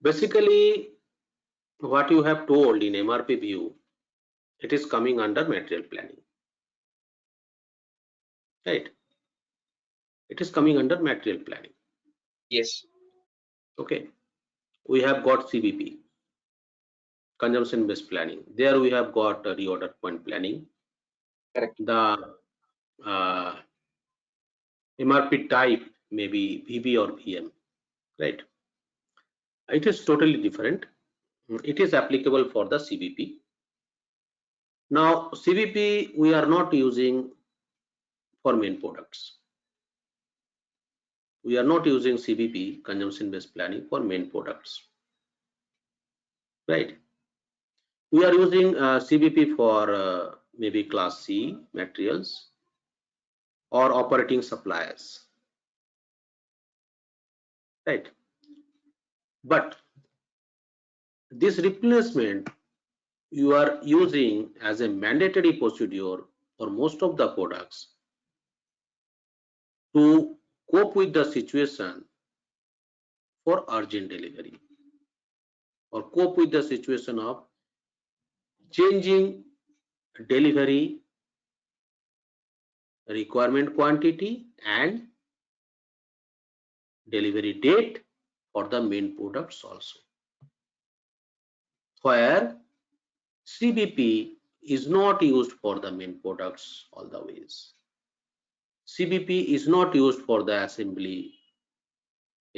Speaker 1: Basically, what you have told in MRP view, it is coming under material planning. Right? It is coming under material planning.
Speaker 5: Yes.
Speaker 1: Okay. We have got CBP, consumption based planning. There we have got a reorder point planning.
Speaker 5: Correct.
Speaker 1: The MRP type may be VB or VM, right? It is totally different. It is applicable for the CBP. Now, CBP we are not using for main products. We are not using CBP, consumption based planning, for main products, right? We are using CBP for maybe class C materials or operating suppliers, right? But this replacement you are using as a mandatory procedure for most of the products to cope with the situation for urgent delivery or cope with the situation of changing delivery requirement quantity and delivery date for the main products also, where CBP is not used for the main products all the ways. CBP is not used for the assembly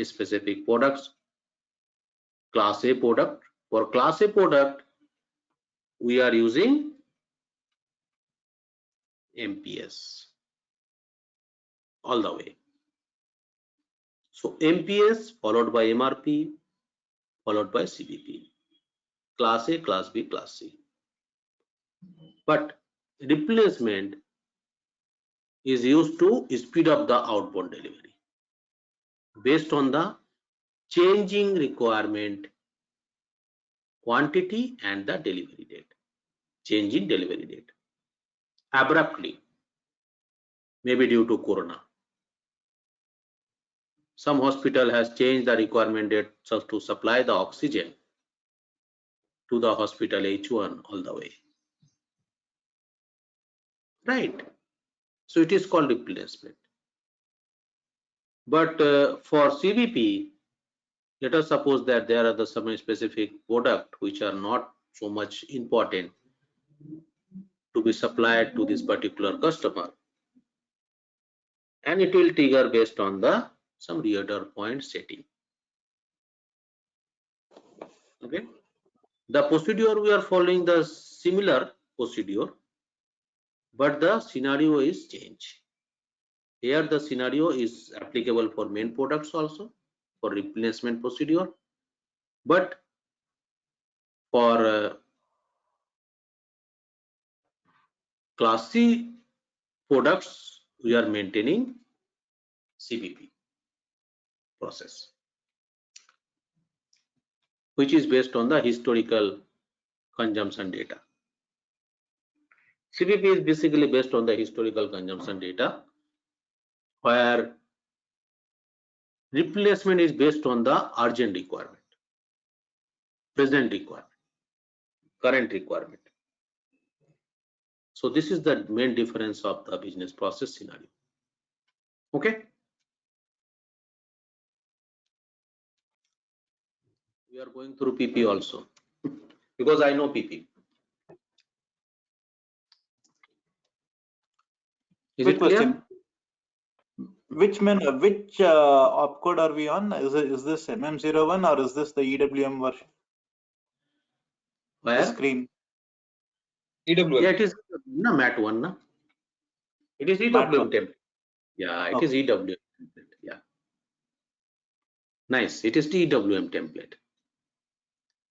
Speaker 1: specific products. Class A product, for class A product we are using MPS all the way. So MPS followed by MRP followed by CBP, class A, class B, class C. But replacement is used to speed up the outbound delivery based on the changing requirement quantity and the delivery date, change in delivery date abruptly, maybe due to corona. Some hospital has changed the requirement date to supply the oxygen to the hospital H1 all the way, right? So it is called replacement. But for CBP, let us suppose that there are some specific product which are not so much important to be supplied to this particular customer, and it will trigger based on the some reorder point setting. Okay, the procedure we are following the similar procedure, but the scenario is changed. Here the scenario is applicable for main products also for replacement procedure, but for class C products we are maintaining CBP process, which is based on the historical consumption data. CBP is basically based on the historical consumption data, where replacement is based on the urgent requirement, present requirement, current requirement. So this is the main difference of the business process scenario. Okay, we are going through PP also because I know PP. Is
Speaker 6: Quick
Speaker 1: it clear?
Speaker 6: question. Which opcode are we on? Is this MM01 or is this the EWM version?
Speaker 1: Where?
Speaker 6: The screen.
Speaker 5: EWM.
Speaker 1: Yeah, it is no MAT1, no? It is EWM
Speaker 6: MAT1.
Speaker 1: template. Yeah, it
Speaker 6: Okay.
Speaker 1: is EWM template. Yeah, nice. It is the EWM template.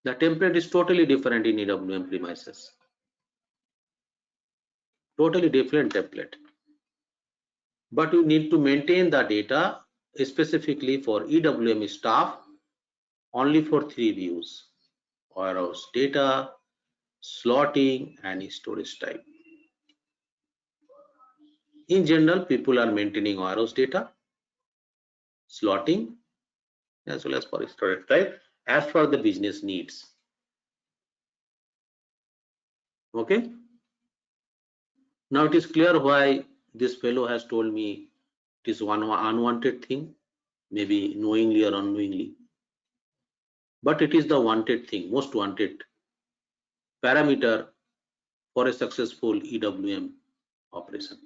Speaker 1: The template is totally different in EWM premises. Totally different template. But you need to maintain the data specifically for EWM staff only for 3 views: warehouse data, slotting, and storage type. In general, people are maintaining warehouse data, slotting, as well as for storage type as per the business needs. Okay. Now it is clear why this fellow has told me it is one unwanted thing, maybe knowingly or unknowingly, but it is the wanted thing, most wanted parameter for a successful EWM operation.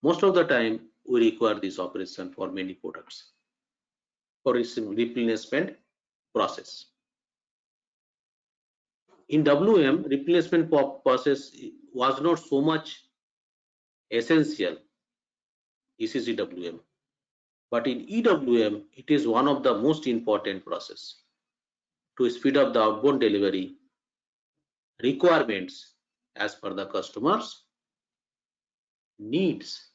Speaker 1: Most of the time we require this operation for many products for replenishment process. In WM, replenishment process was not so much essential, ECC WM, but in EWM it is one of the most important process to speed up the outbound delivery requirements as per the customer's needs.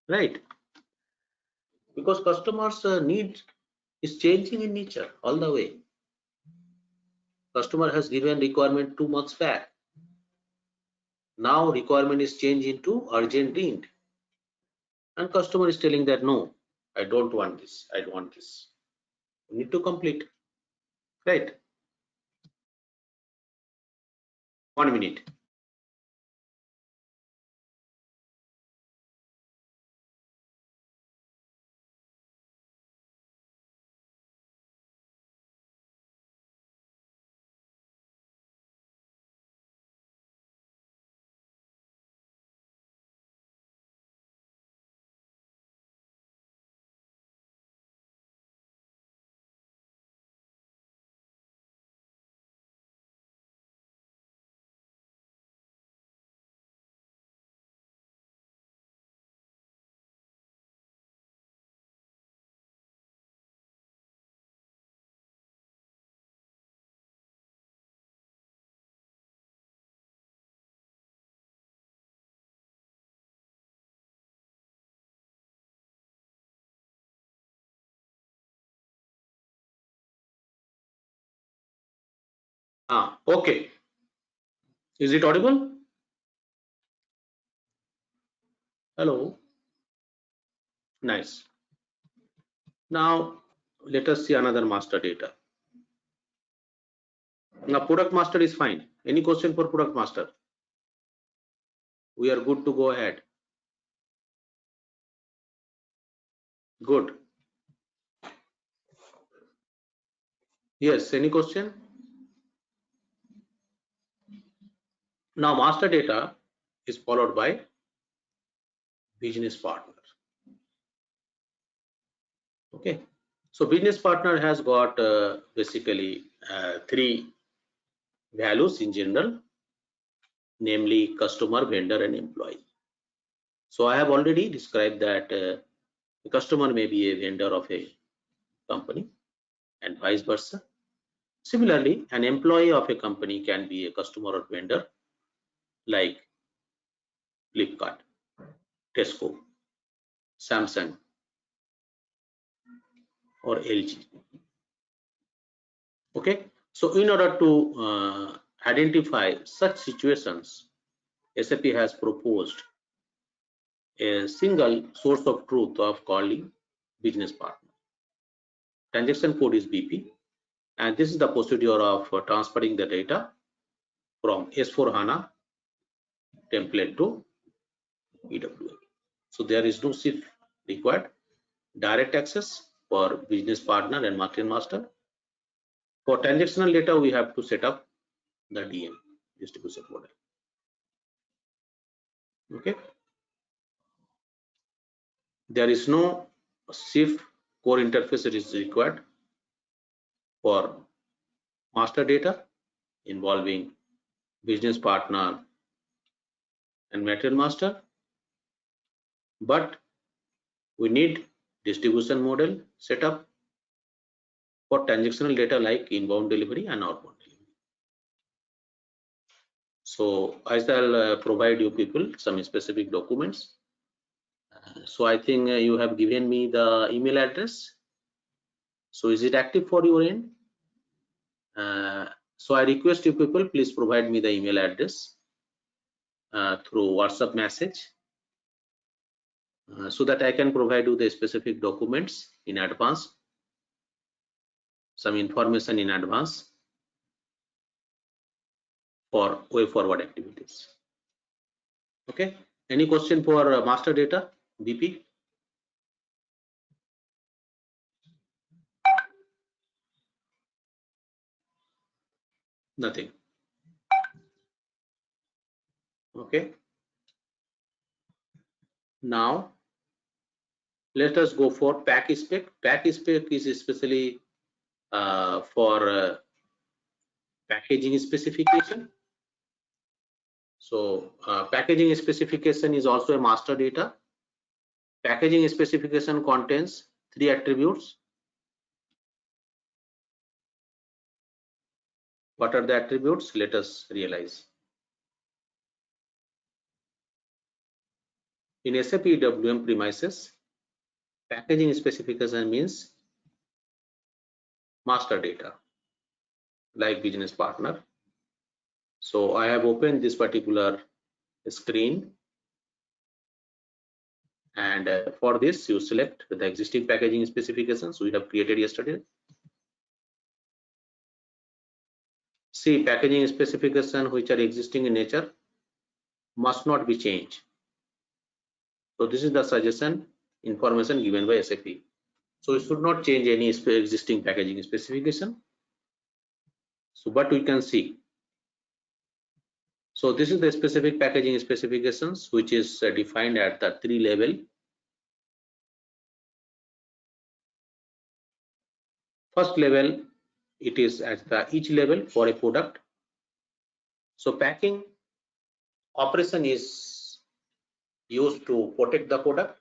Speaker 1: Right? Because customers' need is changing in nature all the way. Customer has given requirement 2 months back. Now requirement is changed into urgent need. And customer is telling that no, I don't want this, I want this. We need to complete. Right? 1 minute. Okay. Is it audible? Hello. Nice. Now let us see another master data. Now product master is fine. Any question for product master? We are good to go ahead. Good. Yes, any question? Now master data is followed by business partner. Okay, so business partner has got basically three values in general, namely customer, vendor, and employee. So I have already described that the customer may be a vendor of a company and vice versa. Similarly, an employee of a company can be a customer or vendor, like Flipkart, Tesco, Samsung, or LG. Okay, so in order to identify such situations, SAP has proposed a single source of truth of calling business partner. Transaction code is BP, and this is the procedure of transferring the data from S4HANA template to EWM. So there is no SIF required. Direct access for business partner and market master. For transactional data, we have to set up the DM, distribution model. Okay. There is no SIF core interface that is required for master data involving business partner and material master, but we need distribution model setup for transactional data like inbound delivery and outbound delivery. So I shall provide you people some specific documents. So I think you have given me the email address. So is it active for your end? So I request you people, please provide me the email address through WhatsApp message so that I can provide you the specific documents in advance, some information in advance for way forward activities. Okay, any question for master data, BP? Nothing. Okay, now let us go for pack spec. Pack spec is especially for packaging specification. So packaging specification is also a master data. Packaging specification contains 3 attributes. What are the attributes? Let us realize. In SAP EWM premises, packaging specification means master data like business partner. So I have opened this particular screen, and for this you select the existing packaging specifications we have created yesterday. See, packaging specification which are existing in nature must not be changed. So this is the suggestion information given by SAP. So it should not change any existing packaging specification. So but we can see. So this is the specific packaging specifications which is defined at the 3 level. First level, it is at the each level for a product. So packing operation is used to protect the product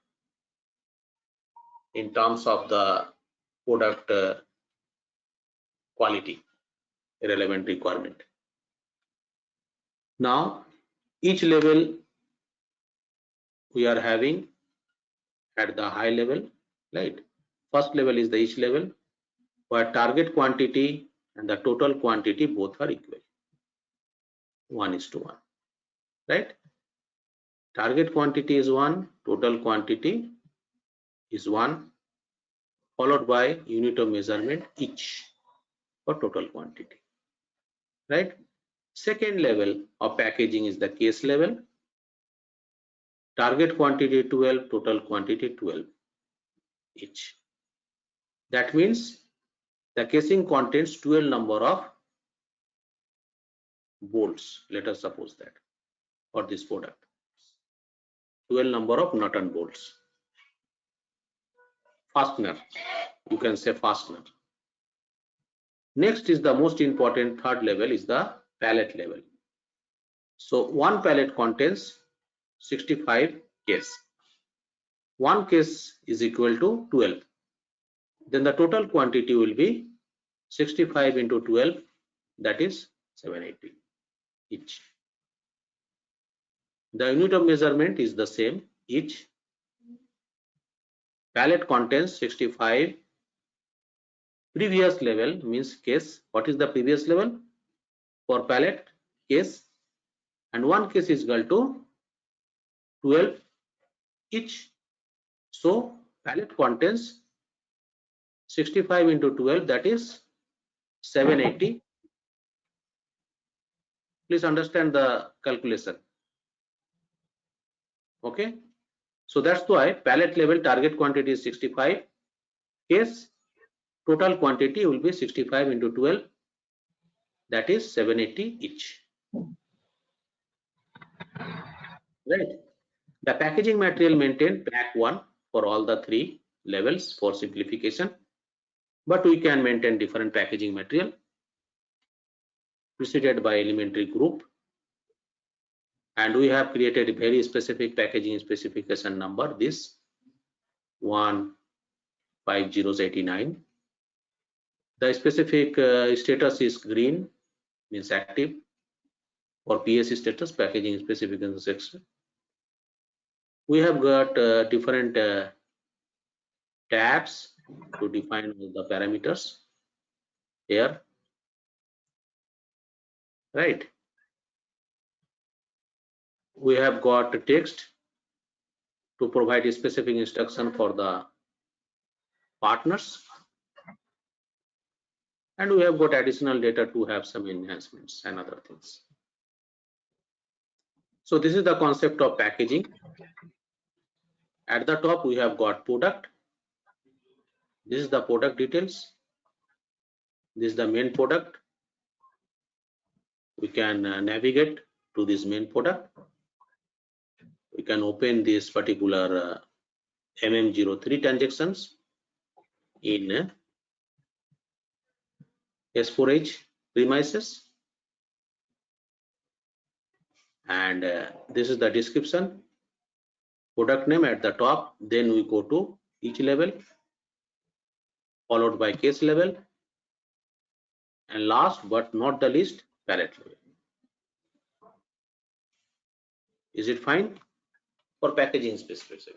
Speaker 1: in terms of the product quality, relevant requirement. Now each level we are having at the high level, right? First level is the each level where target quantity and the total quantity both are equal, 1:1, right? Target quantity is 1, total quantity is 1, followed by unit of measurement each for total quantity, right? Second level of packaging is the case level. Target quantity 12, total quantity 12 each. That means The casing contains 12 number of bolts, let us suppose that, for this product. 12 number of nut and bolts. Fastener, you can say fastener. Next is the most important, third level is the pallet level. So one pallet contains 65 case. One case is equal to 12. Then the total quantity will be 65 into 12, that is 780 each. The unit of measurement is the same. Each pallet contains 65. Previous level means case. What is the previous level for pallet? Case, and one case is equal to 12 each. So pallet contains 65 into 12, that is 780. Please understand the calculation. Okay, so that's why pallet level target quantity is 65. Case total quantity will be 65 into 12, that is 780 each. Right. The packaging material maintained pack 1 for all the 3 levels for simplification, but we can maintain different packaging material preceded by elementary group, and we have created a very specific packaging specification number, this 15089. The specific status is green, means active. For PSC status, packaging specification section, we have got different tabs to define the parameters here, right? We have got text to provide a specific instruction for the partners, and we have got additional data to have some enhancements and other things. So this is the concept of packaging. At the top we have got product. This is the product details. This is the main product. We can navigate to this main product. We can open this particular MM03 transactions in S4H premises, and this is the description, product name at the top. Then we go to each level, followed by case level, and last but not the least, pallet level. Is it fine for packaging specification?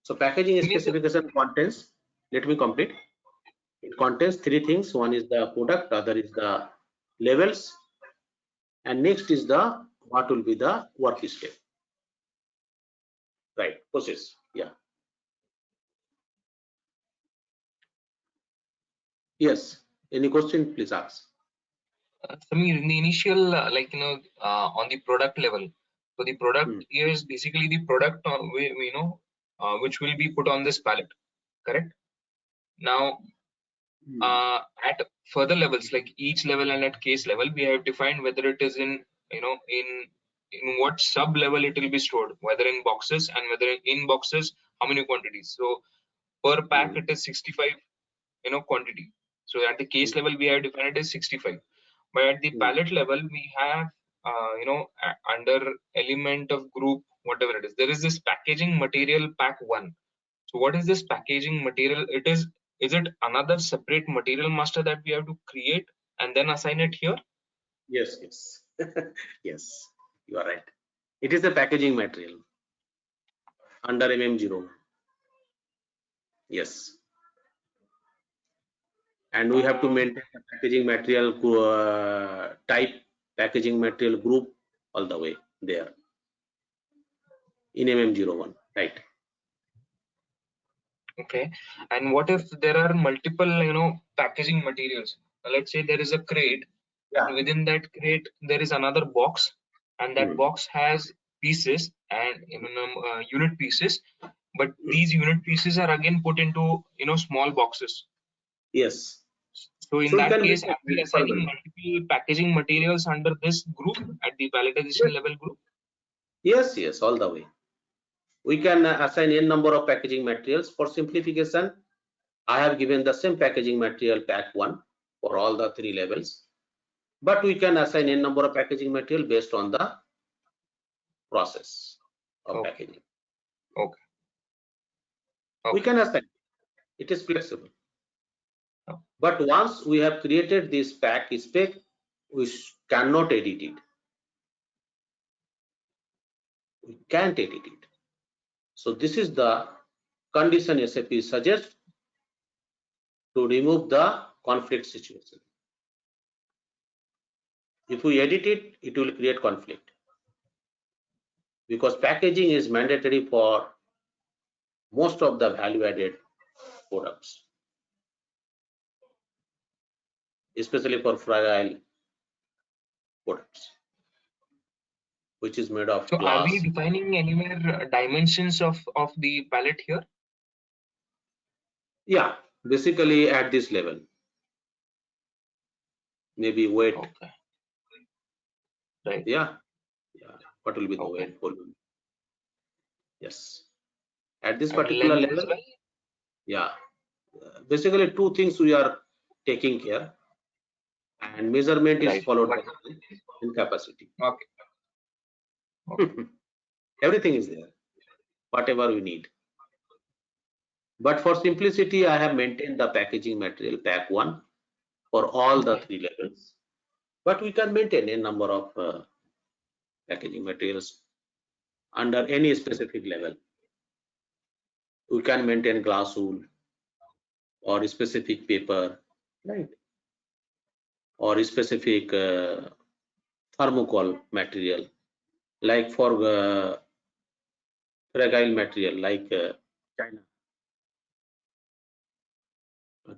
Speaker 1: So packaging specification contains, let me complete. It contains 3 things. One is the product, other is the levels, and next is the what will be the work step. Right, process. Yeah. Yes. Any question, please ask.
Speaker 5: Samir, in the initial, on the product level, so the product is basically the product, which will be put on this pallet, correct? Now, at further levels, like each level and at case level, we have defined whether it is in, in what sub level it will be stored, whether in boxes, and whether in boxes, how many quantities. So per pack it is 65, quantity. So at the case level we have defined it as 65, but at the pallet level we have under element of group, whatever it is, there is this packaging material pack 1. So what is this packaging material? Is it another separate material master that we have to create and then assign it here?
Speaker 1: Yes, yes. Yes, you are right. It is the packaging material under MM01. Yes. And we have to maintain the packaging material type, packaging material group all the way there in MM01, right?
Speaker 5: Okay. And what if there are multiple, packaging materials? Let's say there is a crate, and within that crate there is another box, and that box has pieces and unit pieces, but these unit pieces are again put into small boxes.
Speaker 1: Yes.
Speaker 5: So in
Speaker 1: So you
Speaker 5: that
Speaker 1: can
Speaker 5: case,
Speaker 1: make
Speaker 5: are we
Speaker 1: multiple
Speaker 5: assigning
Speaker 1: vendors.
Speaker 5: multiple packaging materials under this group at the palletization level group?
Speaker 1: Yes, yes, all the way. We can assign n number of packaging materials. For simplification, I have given the same packaging material pack 1 for all the 3 levels, but we can assign n number of packaging material based on the process of
Speaker 5: Okay.
Speaker 1: packaging.
Speaker 5: Okay.
Speaker 1: We
Speaker 5: Okay.
Speaker 1: can assign. It is flexible.
Speaker 5: Oh.
Speaker 1: But once we have created this pack spec, we cannot edit it. We can't edit it. So this is the condition SAP suggests to remove the conflict situation. If we edit it, it will create conflict, because packaging is mandatory for most of the value-added products, especially for fragile products, which is made of
Speaker 5: So are we
Speaker 1: glass.
Speaker 5: defining anywhere dimensions of the pallet here?
Speaker 1: Yeah, basically at this level, maybe weight.
Speaker 5: Okay. Right.
Speaker 1: Yeah, yeah. What will be the
Speaker 5: Okay.
Speaker 1: weight volume? Yes, at this
Speaker 5: And
Speaker 1: particular
Speaker 5: length as
Speaker 1: level.
Speaker 5: well?
Speaker 1: Yeah, basically 2 things we are taking care, and measurement is
Speaker 5: Right.
Speaker 1: followed
Speaker 5: But,
Speaker 1: by in capacity.
Speaker 5: okay. Okay.
Speaker 1: Everything is there, whatever we need. But for simplicity, I have maintained the packaging material pack 1 for all the 3 levels. But we can maintain a number of packaging materials under any specific level. We can maintain glass wool or specific paper, right? Or specific thermocol material, like for fragile material like China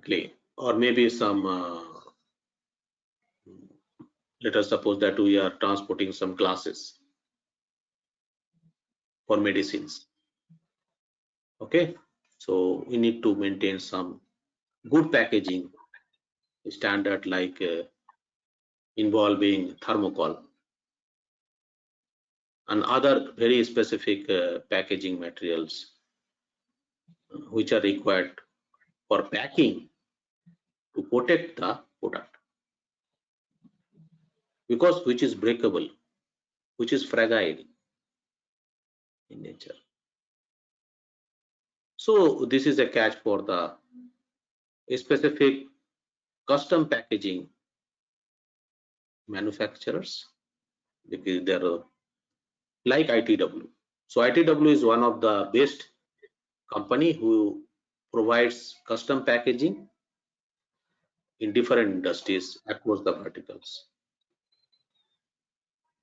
Speaker 1: clay, or maybe some let us suppose that we are transporting some glasses for medicines. Okay, so we need to maintain some good packaging standard, like involving thermocol and other very specific packaging materials which are required for packing to protect the product, because which is breakable, which is fragile in nature. So this is a catch for the specific custom packaging manufacturers, because they're like ITW. So ITW is one of the best company who provides custom packaging in different industries across the verticals.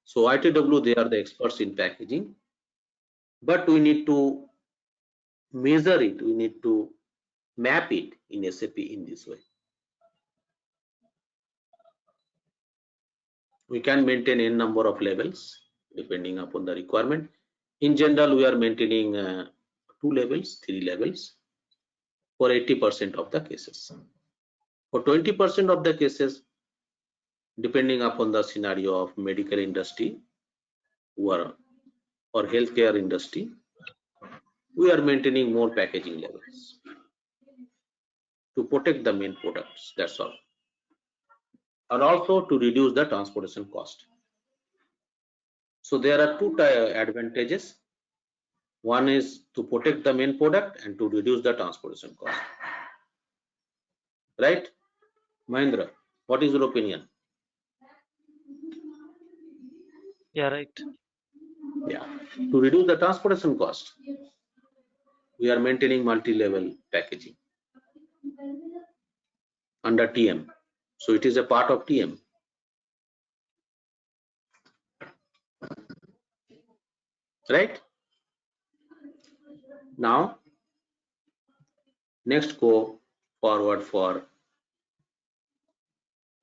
Speaker 1: So ITW, they are the experts in packaging, but we need to measure it, we need to map it in SAP in this way. We can maintain n number of levels depending upon the requirement. In general, we are maintaining 2 levels, 3 levels for 80% of the cases. For 20% of the cases, depending upon the scenario of medical industry or healthcare industry, we are maintaining more packaging levels to protect the main products, that's all, and also to reduce the transportation cost. So there are 2 advantages. One is to protect the main product and to reduce the transportation cost. Right, Mahendra? What is your opinion?
Speaker 2: Yeah, right.
Speaker 1: Yeah, to reduce the transportation cost, we are maintaining multi-level packaging under TM. So it is a part of TM. Right? Now, next go forward for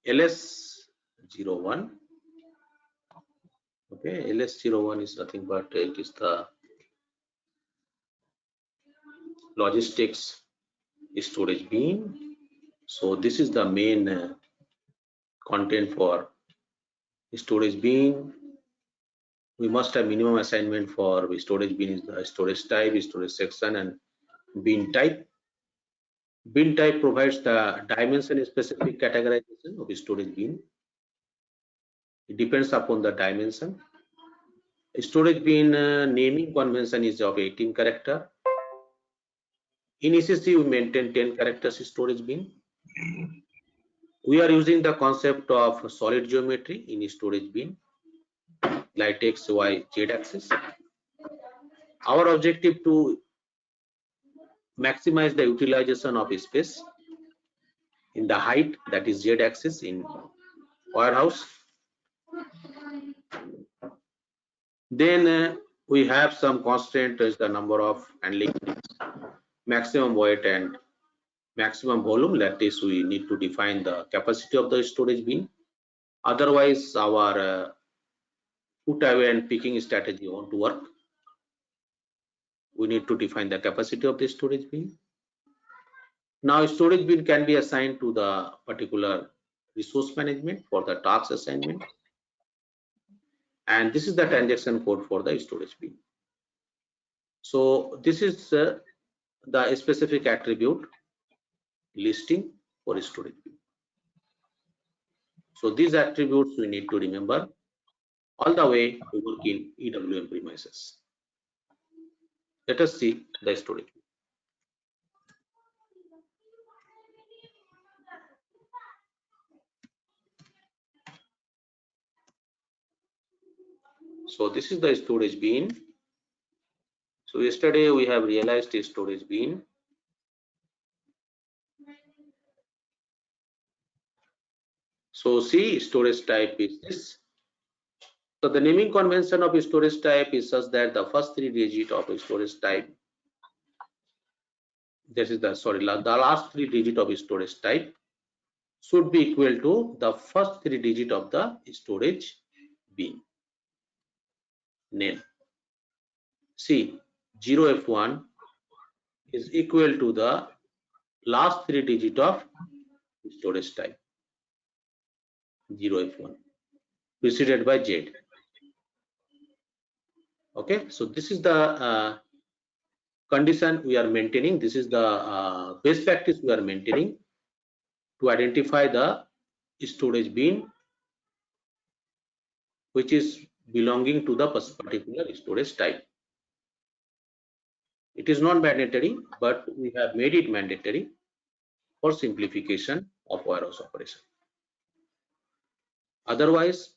Speaker 1: LS01. Okay, LS01 is nothing but it is the logistics storage bin. So this is the main content for storage bin. We must have minimum assignment for storage bin is the storage type, storage section, and bin type. Bin type provides the dimension specific categorization of storage bin. It depends upon the dimension. Storage bin naming convention is of 18 character. In ECC, we maintain 10 characters storage bin. We are using the concept of solid geometry in storage bin, like X, Y, Z axis. Our objective to maximize the utilization of space in the height, that is Z axis in warehouse. Then we have some constraint as the number of handling, maximum weight and maximum volume. That is, we need to define the capacity of the storage bin. Otherwise, our put away and picking strategy won't work. We need to define the capacity of the storage bin. Now, storage bin can be assigned to the particular resource management for the task assignment. And this is the transaction code for the storage bin. So this is the specific attribute listing for storage bin. So these attributes we need to remember all the way to work in EWM premises. Let us see the storage bin. So this is the storage bin. So yesterday we have realized a storage bin. So see, storage type is this. So the naming convention of storage type is such that the first 3 digits of storage type, this is the last 3 digits of storage type should be equal to the first 3 digits of the storage bin name. See, 0F1 is equal to the last 3 digits of storage type, 0F1 preceded by Z. Okay, so this is the condition we are maintaining. This is the best practice we are maintaining to identify the storage bin which is belonging to the particular storage type. It is not mandatory, but we have made it mandatory for simplification of warehouse operation. Otherwise,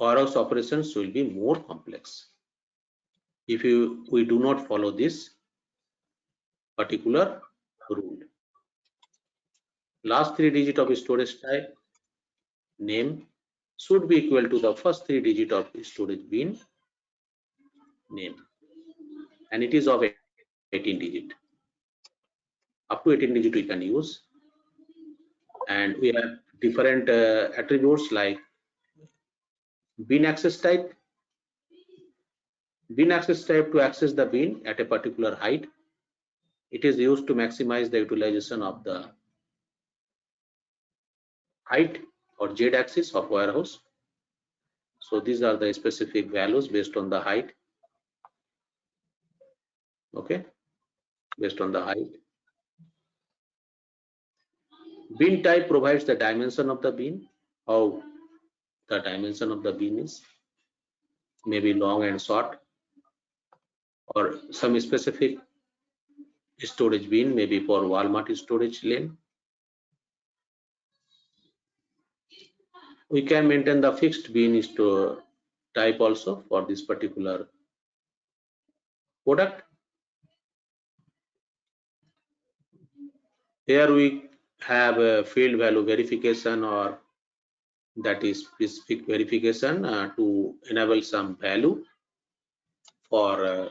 Speaker 1: warehouse operations will be more complex if we do not follow this particular rule. Last 3 digits of storage type name should be equal to the first 3 digits of storage bin name, and it is of 18 digit. Up to 18 digit we can use, and we have different attributes like bin access type. Bin access type to access the bin at a particular height. It is used to maximize the utilization of the height or Z axis of warehouse. So these are the specific values based on the height. Okay, based on the height. Bin type provides the dimension of the bin, how the dimension of the bin is, maybe long and short, or some specific storage bin, maybe for Walmart storage lane. We can maintain the fixed bin type also for this particular product. Here we have a field value verification, or that is specific verification to enable some value for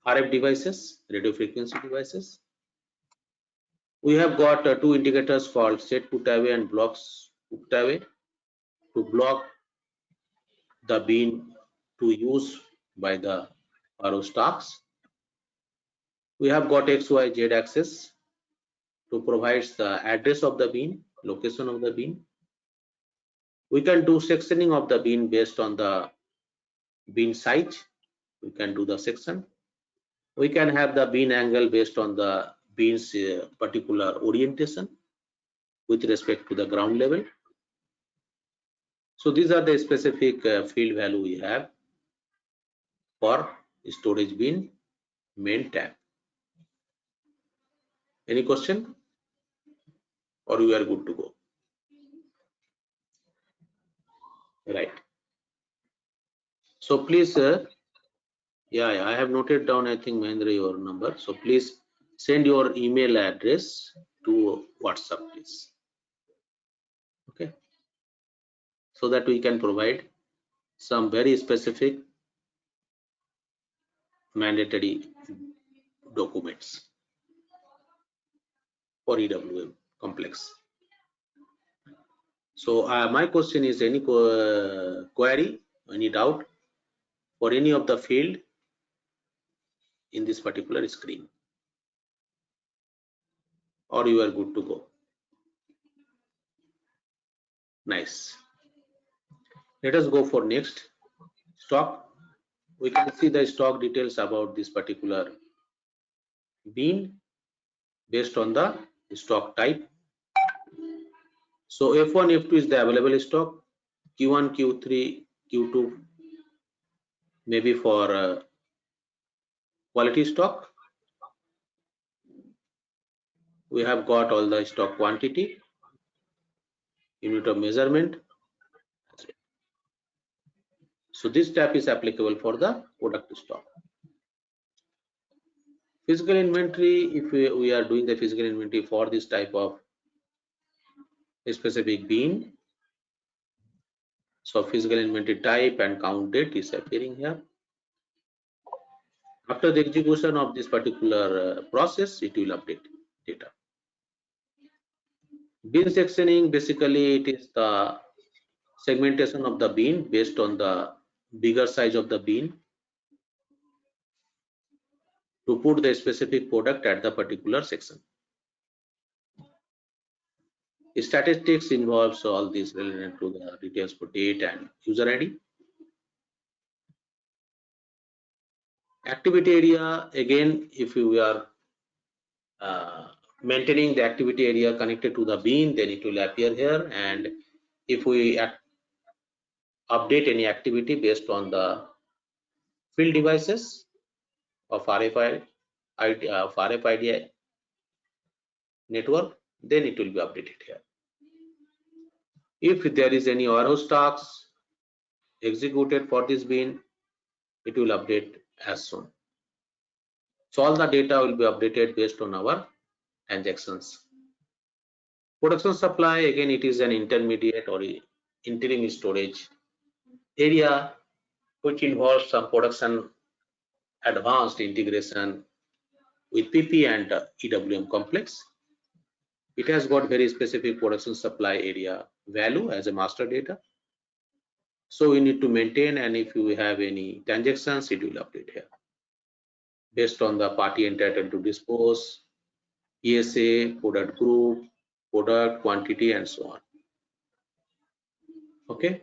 Speaker 1: RF devices, radio frequency devices. We have got 2 indicators called set put away and blocks put away to block the bin to use by the warehouse stocks. We have got X, Y, Z axis to provide the address of the bin, location of the bin. We can do sectioning of the bin based on the bin size. We can do the section. We can have the bin angle based on the bin's particular orientation with respect to the ground level. So these are the specific field value we have for storage bin main tab. Any question? Or we are good to go? Right. So please, yeah, I have noted down, I think, Mahendra, your number. So please send your email address to WhatsApp, please. Okay. So that we can provide some very specific mandatory documents for EWM complex. So my question is, any query, any doubt for any of the field in this particular screen, or you are good to go? Nice. Let us go for next stock. We can see the stock details about this particular bin based on the stock type. So F1, F2 is the available stock. Q1, Q3, Q2 maybe for quality stock. We have got all the stock quantity, unit of measurement. So this tab is applicable for the product stock. Physical inventory, if we are doing the physical inventory for this type of specific bin, so physical inventory type and count date is appearing here. After the execution of this particular process, it will update data. Bin sectioning, basically it is the segmentation of the bin based on the bigger size of the bin to put the specific product at the particular section. Statistics involves all these related to the details for date and user ID. Activity area, again, if we are maintaining the activity area connected to the bin, then it will appear here. And if we update any activity based on the field devices of RFID network, then it will be updated here. If there is any warehouse tasks executed for this bin, it will update as soon. So all the data will be updated based on our transactions. Production supply, again, it is an intermediate or interim storage area which involves some production advanced integration with PP and EWM complex. It has got very specific production supply area value as a master data. So we need to maintain, and if you have any transactions, it will update here based on the party entitled to dispose, ESA, product group, product quantity, and so on. Okay.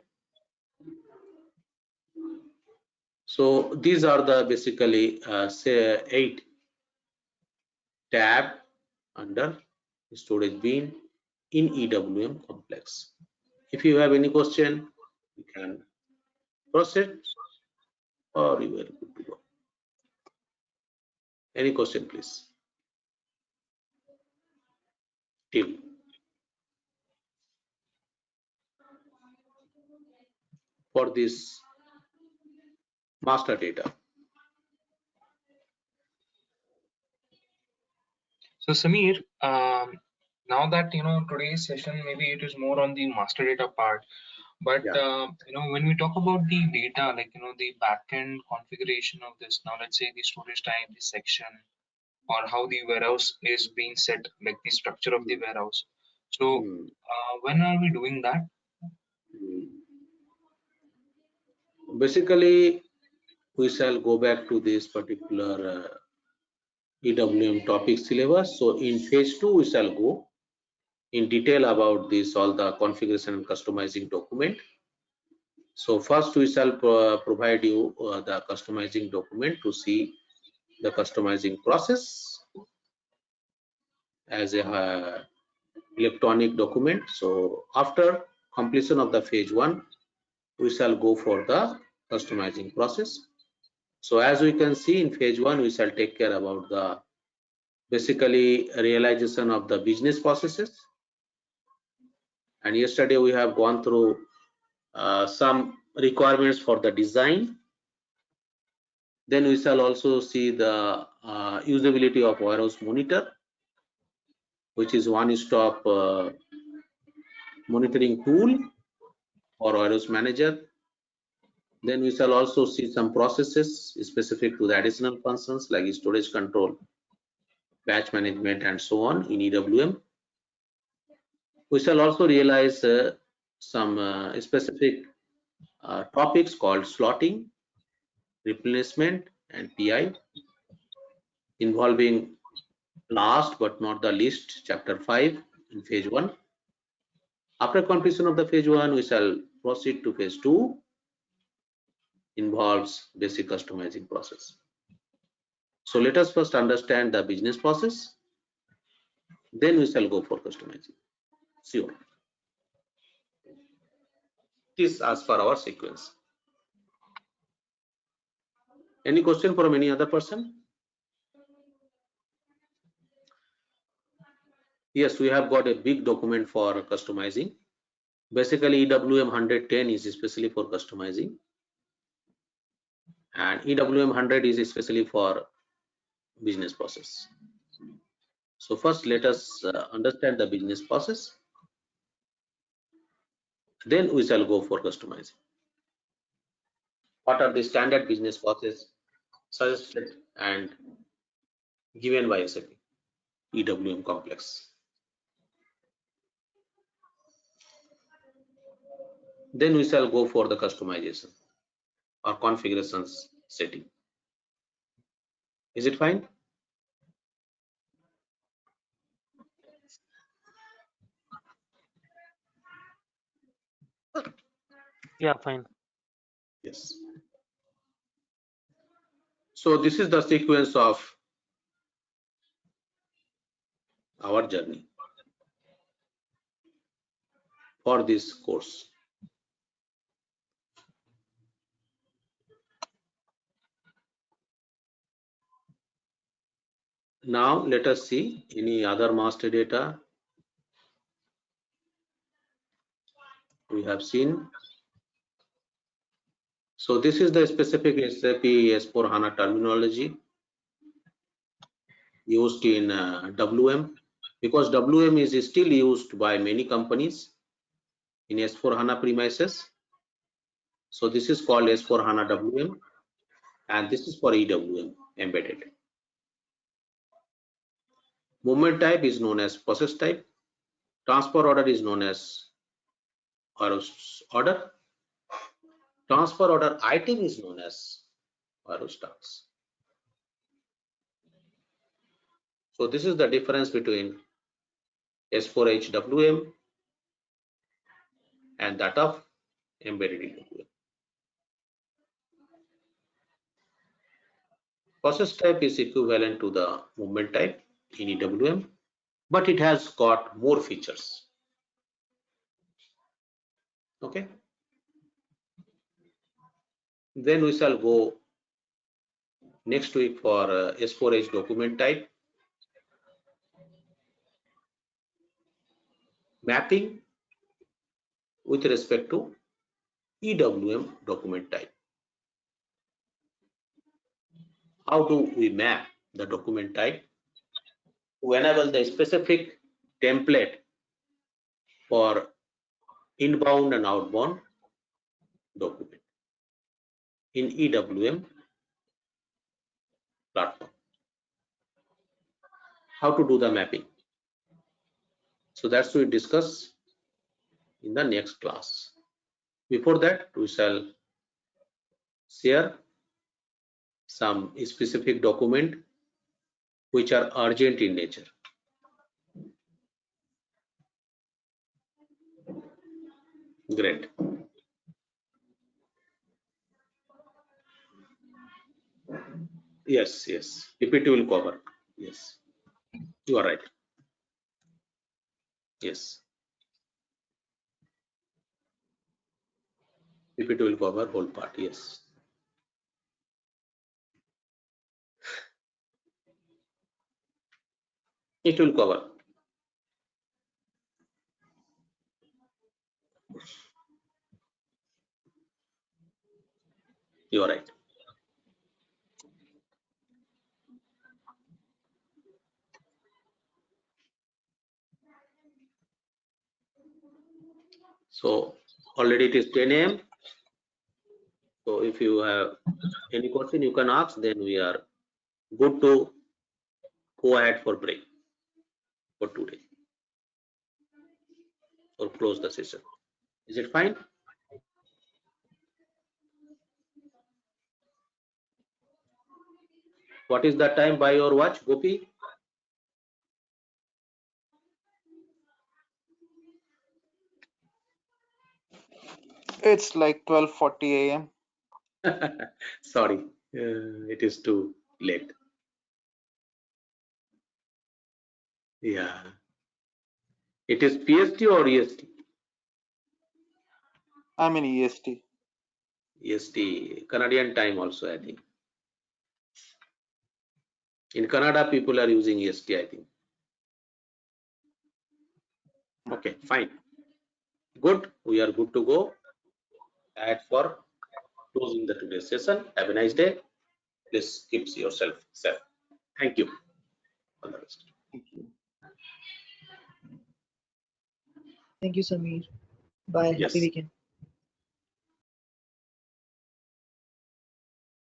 Speaker 1: So these are the basically say 8 tab under storage bin in EWM complex. If you have any question, you can proceed, or you are good to go. Any question, please? Tim. For this master data.
Speaker 5: So Samir, now that today's session, maybe it is more on the master data part, but
Speaker 1: Yeah.
Speaker 5: when we talk about the data, like the backend configuration of this, now let's say the storage type, the section, or how the warehouse is being set, like the structure of the warehouse. So when are we doing that?
Speaker 1: Basically, we shall go back to this particular EWM topic syllabus. So in phase 2 we shall go in detail about this, all the configuration and customizing document. So first we shall provide you the customizing document to see the customizing process as a electronic document. So after completion of the phase 1 we shall go for the customizing process. So as we can see, in phase 1 we shall take care about the basically realization of the business processes, and yesterday we have gone through some requirements for the design. Then we shall also see the usability of warehouse monitor, which is one-stop monitoring tool for warehouse manager. Then we shall also see some processes specific to the additional functions like storage control, batch management, and so on in EWM. We shall also realize some specific topics called slotting, replacement, and PI, involving last but not the least chapter 5 in phase 1. After completion of the phase 1 we shall proceed to phase 2, involves basic customizing process. So let us first understand the business process, then we shall go for customizing. Sure. This as per our sequence. Any question from any other person? Yes, we have got a big document for customizing. Basically EWM 110 is especially for customizing, and EWM 100 is especially for business process. So first let us understand the business process, then we shall go for customizing. What are the standard business process suggested and given by SAP EWM complex? Then we shall go for the customization or configurations setting. Is it fine?
Speaker 2: Yeah, fine.
Speaker 1: Yes. So this is the sequence of our journey for this course. Now let us see any other master data we have seen. So this is the specific SAP S/4HANA terminology used in WM, because WM is still used by many companies in S/4HANA premises. So this is called S/4HANA WM, and this is for EWM embedded. Movement type is known as process type. Transfer order is known as order. Transfer order item is known as stocks. So this is the difference between S/4HWM and that of embedded EWM. Process type is equivalent to the movement type in EWM, but it has got more features. Okay. Then we shall go next week for S/4H document type, mapping with respect to EWM document type. How do we map the document type to enable the specific template for inbound and outbound document in EWM platform? How to do the mapping? So that's what we discuss in the next class. Before that, we shall share some specific document which are urgent in nature. Great. Yes, yes. PPT will cover. Yes, you are right. Yes. PPT will cover whole part. Yes. It will cover. You are right. So already it is 10 a.m. So if you have any question you can ask, then we are good to go ahead for break for today or close the session. Is it fine? What is the time by your watch, Gopi?
Speaker 6: It's like 12:40 a.m.
Speaker 1: Sorry, it is too late. Yeah. It is PST or EST?
Speaker 6: I'm in EST.
Speaker 1: EST, Canadian time also, I think. In Canada, people are using EST, I think. Okay, fine. Good. We are good to go. And for closing the today's session. Have a nice day. Please keep yourself safe. Thank you. All the best.
Speaker 6: Thank you.
Speaker 4: Thank you, Samir. Bye.
Speaker 1: Yes.
Speaker 4: Happy weekend.